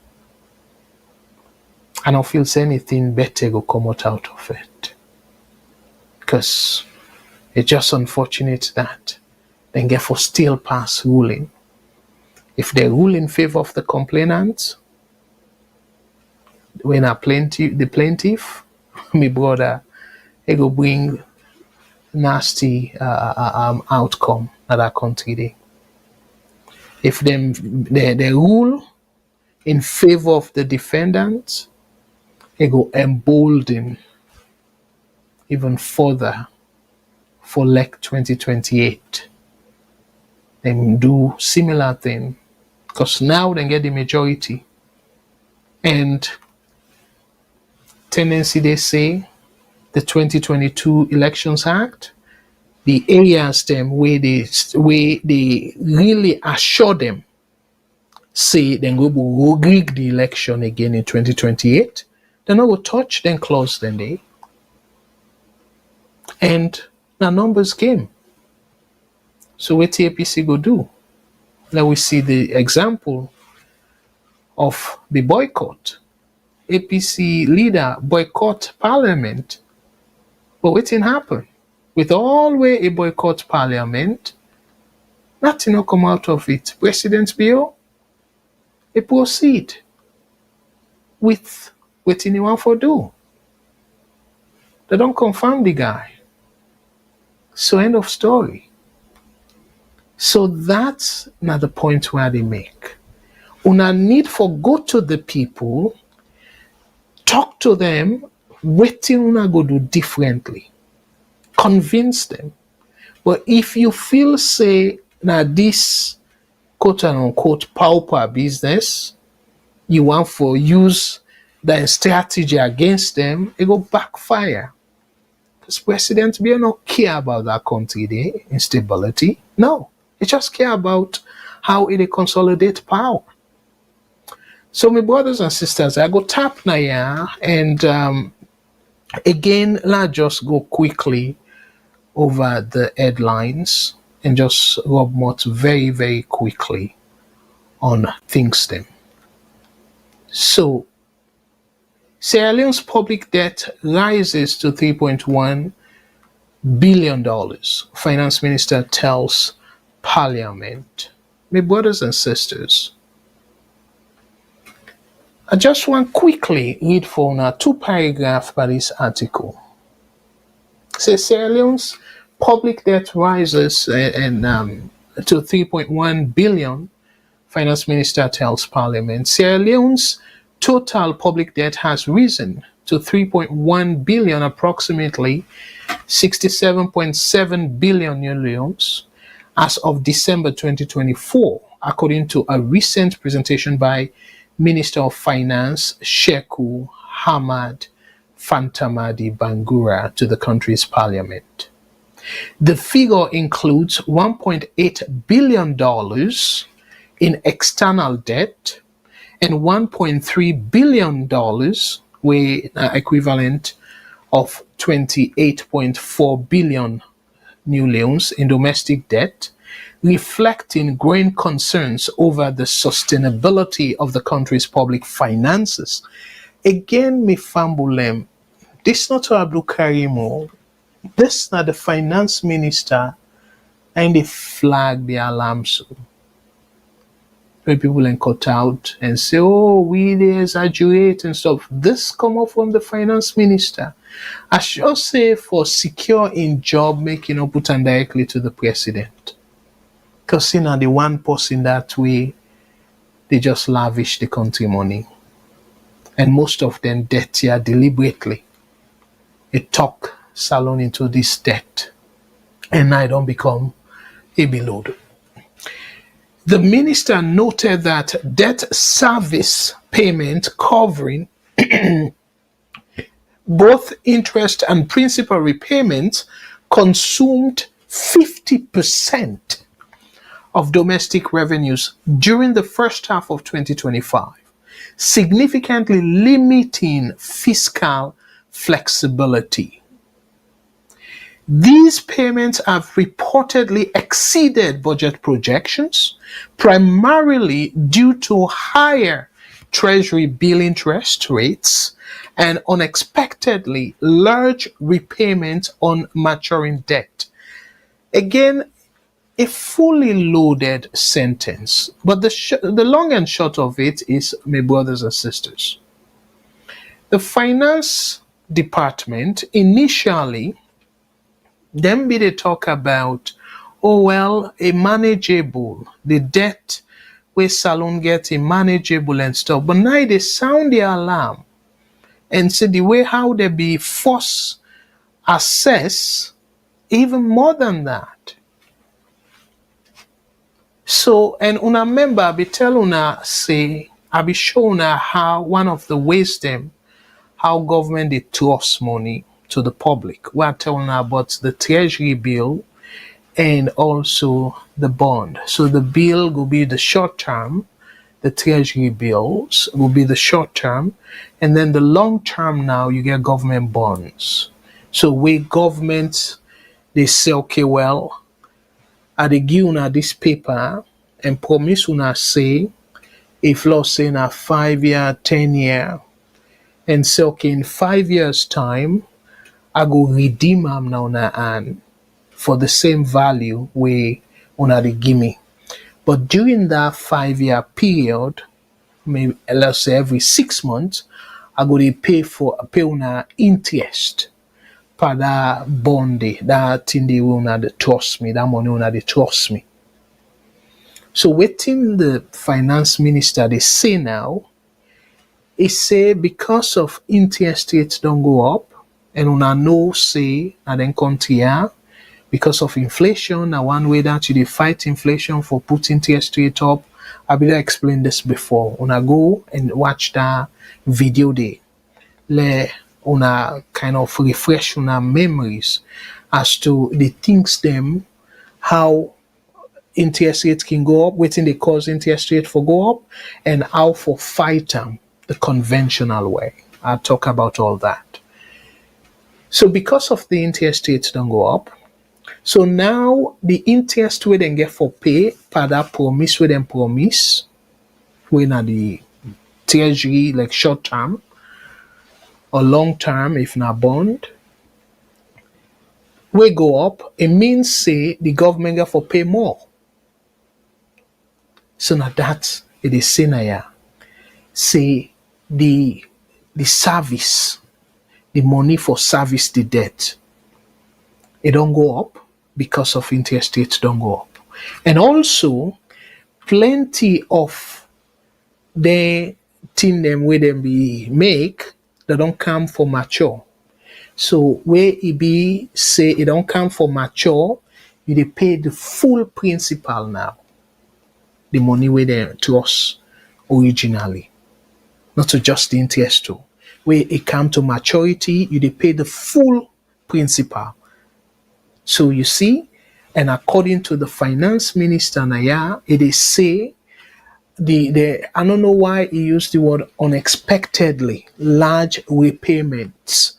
I don't feel anything better will come out of it. Because it's just unfortunate that they get for still pass ruling. If they rule in favor of the complainant, when the plaintiff, my brother, they go bring nasty outcome at that country day. If they rule in favor of the defendant, they go embolden even further for elect 2028. They do similar thing because now they get the majority. And tendency they say the 2022 Elections Act, the areas them where they really assure them, say then go rig the election again in 2028, they're not going to touch them clause then they. And the numbers came. So what the APC go do? Now we see the example of the boycott. APC leader boycott parliament. But what didn't happen? With all way a boycott parliament, nothing will come out of it. President Bill, they proceed with what anyone for do. They don't confirm the guy. So end of story. So that's not the point where they make. Una need for go to the people, talk to them, wetin una go do differently. Convince them. But if you feel say Now this quote unquote pauper business, you want for use the strategy against them, it go backfire. Because President Biya not care about that country there, instability. No. He just care about how it consolidate power. So my brothers and sisters, I go tap now, yeah, and again, let's just go quickly over the headlines and just rub much very, very quickly on things them. So Sierra Leone's public debt rises to $3.1 billion, Finance Minister tells Parliament. My brothers and sisters, I just want quickly read for now 2 paragraphs by this article. It says Sierra Leone's public debt rises to 3.1 billion, Finance Minister tells Parliament. Sierra Leone's total public debt has risen to 3.1 billion, approximately 67.7 billion new leones, as of December 2024, according to a recent presentation by Minister of Finance Sheku Hamad Fantamadi Bangura to the country's parliament. The figure includes $1.8 billion in external debt and $1.3 billion, with equivalent of 28.4 billion new loans in domestic debt, reflecting growing concerns over the sustainability of the country's public finances. Again, me fambulem, this not Abdul Karimo, this not the finance minister, and they flag the alarm so. When people then cut out and say, oh, we they exaggerate and stuff. This come up from the finance minister. I should say for secure in job making up put on directly to the president. Because you know the one person that way, they just lavish the country money. And most of them debt here deliberately. It talk Salone into this debt. And I don't become a beload. The minister noted that debt service payment covering both interest and principal repayments consumed 50% of domestic revenues during the first half of 2025, significantly limiting fiscal flexibility. These payments have reportedly exceeded budget projections, primarily due to higher Treasury bill interest rates and unexpectedly large repayments on maturing debt. Again, a fully loaded sentence, but the long and short of it is, my brothers and sisters, the finance department initially, then they talk about, oh well, a manageable, the debt where Salone get a manageable and stuff. But now they sound the alarm and say the way how they be force assess even more than that. So, and una member, I be tell una say, I be show una how one of the ways them, how government they trust money to the public. We are telling about the treasury bill and also the bond. So the bill will be the short term, the treasury bills will be the short term, and then the long term now you get government bonds. So we government they say, okay, well, I they give una this paper and promise una say if law say na 5 year, 10 year, and say okay in 5 years time I go redeem am now na hand for the same value way una dey give me. But during that 5 year period, maybe let's say every 6 months, I go dey pay una interest for that bond, that thing they una dey trust me, that money una dey trust me. So waiting the finance minister they say now, he say because of interest rates don't go up, and una know say and then country here, because of inflation. Now, one way that you dey fight inflation for putting interest rate up. I been explained this before. Una go and watch that video there. Let una kind of refresh una memories as to the things them how interest rate can go up, waiting they cause interest rate for go up, and how for fight them the conventional way. I'll talk about all that. So because of the interest rates don't go up, so now the interest we then get for pay per that promise we then promise when at the treasury like short term or long term if not bond we go up, it means say the government get for pay more. So now that's it is saying here. Say the service, the money for service the debt, it don't go up because of interest rates don't go up. And also plenty of the thing them where them be make they don't come for mature. So where it be say it don't come for mature, you dey pay the full principal now. The money where they trust originally. Not to just the interest too. Where it come to maturity, you dey pay the full principal. So you see, and according to the finance minister Naya, it is say the I don't know why he used the word unexpectedly large repayments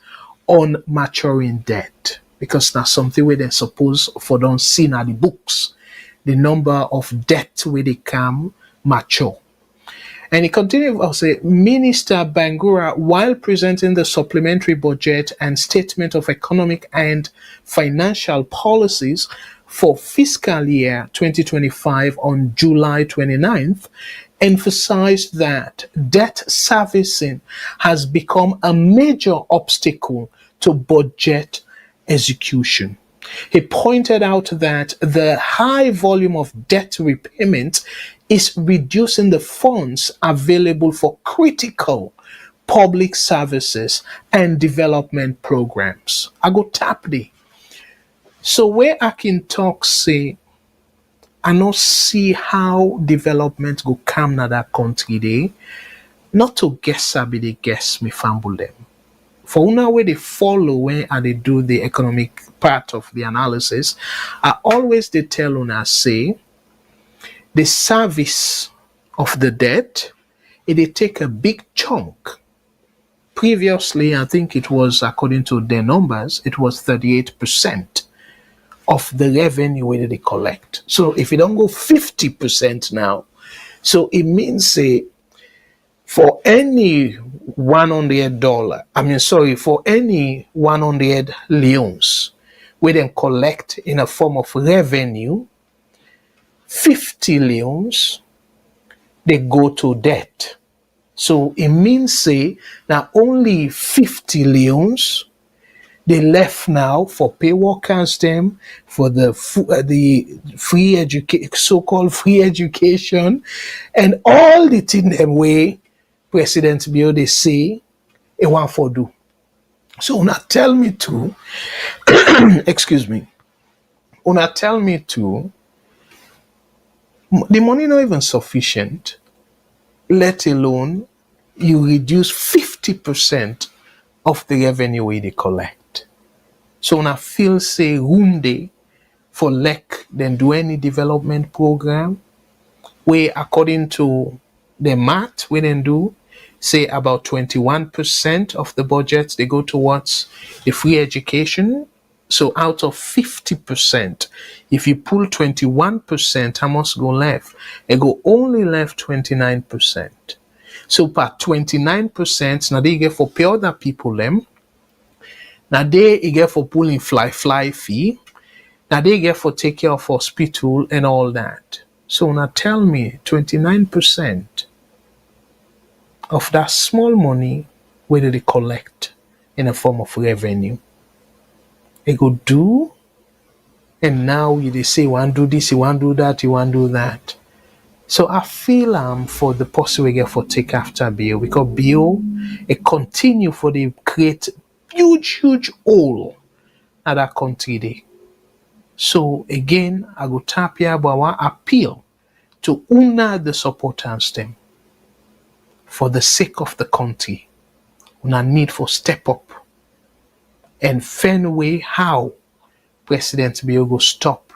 on maturing debt, because that's something where they suppose for don't see now the books the number of debt where they come mature. And he continued to say, Minister Bangura, while presenting the supplementary budget and statement of economic and financial policies for fiscal year 2025 on July 29th, emphasized that debt servicing has become a major obstacle to budget execution. He pointed out that the high volume of debt repayment is reducing the funds available for critical public services and development programs. I go tap there. So where I can talk say, I not see how development go come na that country there. Not to guess I be the guess me fumble them. For una way they follow when they do the economic part of the analysis, I always they tell una say the service of the debt, it take a big chunk. Previously, I think it was according to their numbers, it was 38% of the revenue where they collect. So if you don't go 50% now, so it means say for any $100, for any 100 leones, we then collect in a form of revenue, 50 leones, they go to debt. So it means say that only 50 leones they left now for pay workers them for the free education, so-called free education, and all the thing them way President Bill they say it want for do. So una tell me to excuse me. Una tell me to the money not even sufficient, let alone you reduce 50% of the revenue we they collect. So when I feel say room day for LEC then do any development program where according to the math we then do say about 21% of the budget they go towards the free education. So out of 50%, if you pull 21%, how much go left? It go only left 29%. So per 29%, now they get for pay other people them. Now they get for pulling fly fee. Now they get for take care of hospital and all that. So now tell me 29% of that small money where they collect in a form of revenue. They go do, and now they say you want to do this, you want to do that, you want to do that. So I feel for the person we get for take after Bill, because Bill it continue for the create huge hole at that country day. So again, I go tap here about our appeal to una the supporters them for the sake of the country. Una need for step up and find way how President Bill go stop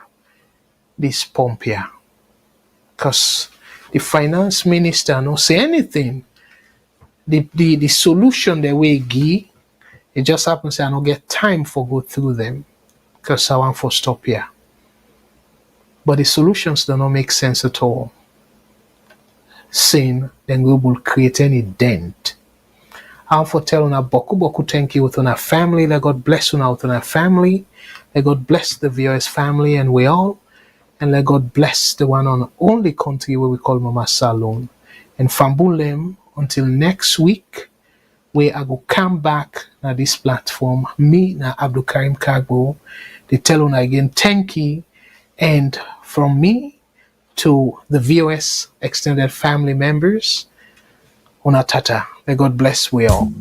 this pump here. Because the finance minister no say anything. The solution that we give, it just happens I don't get time for go through them because I want for stop here. But the solutions do not make sense at all. Saying then we will create any dent. I want for tell una boku thank you with una family. Let God bless una with una family. Let God bless the VOS family and we all. And let God bless the one and only country where we call Mama Salone. And Fambulem until next week, where I go come back na this platform. Me na Abdul Karim Kagbo. They tell una again thank you. And from me to the VOS extended family members, una tata. Let God bless we all.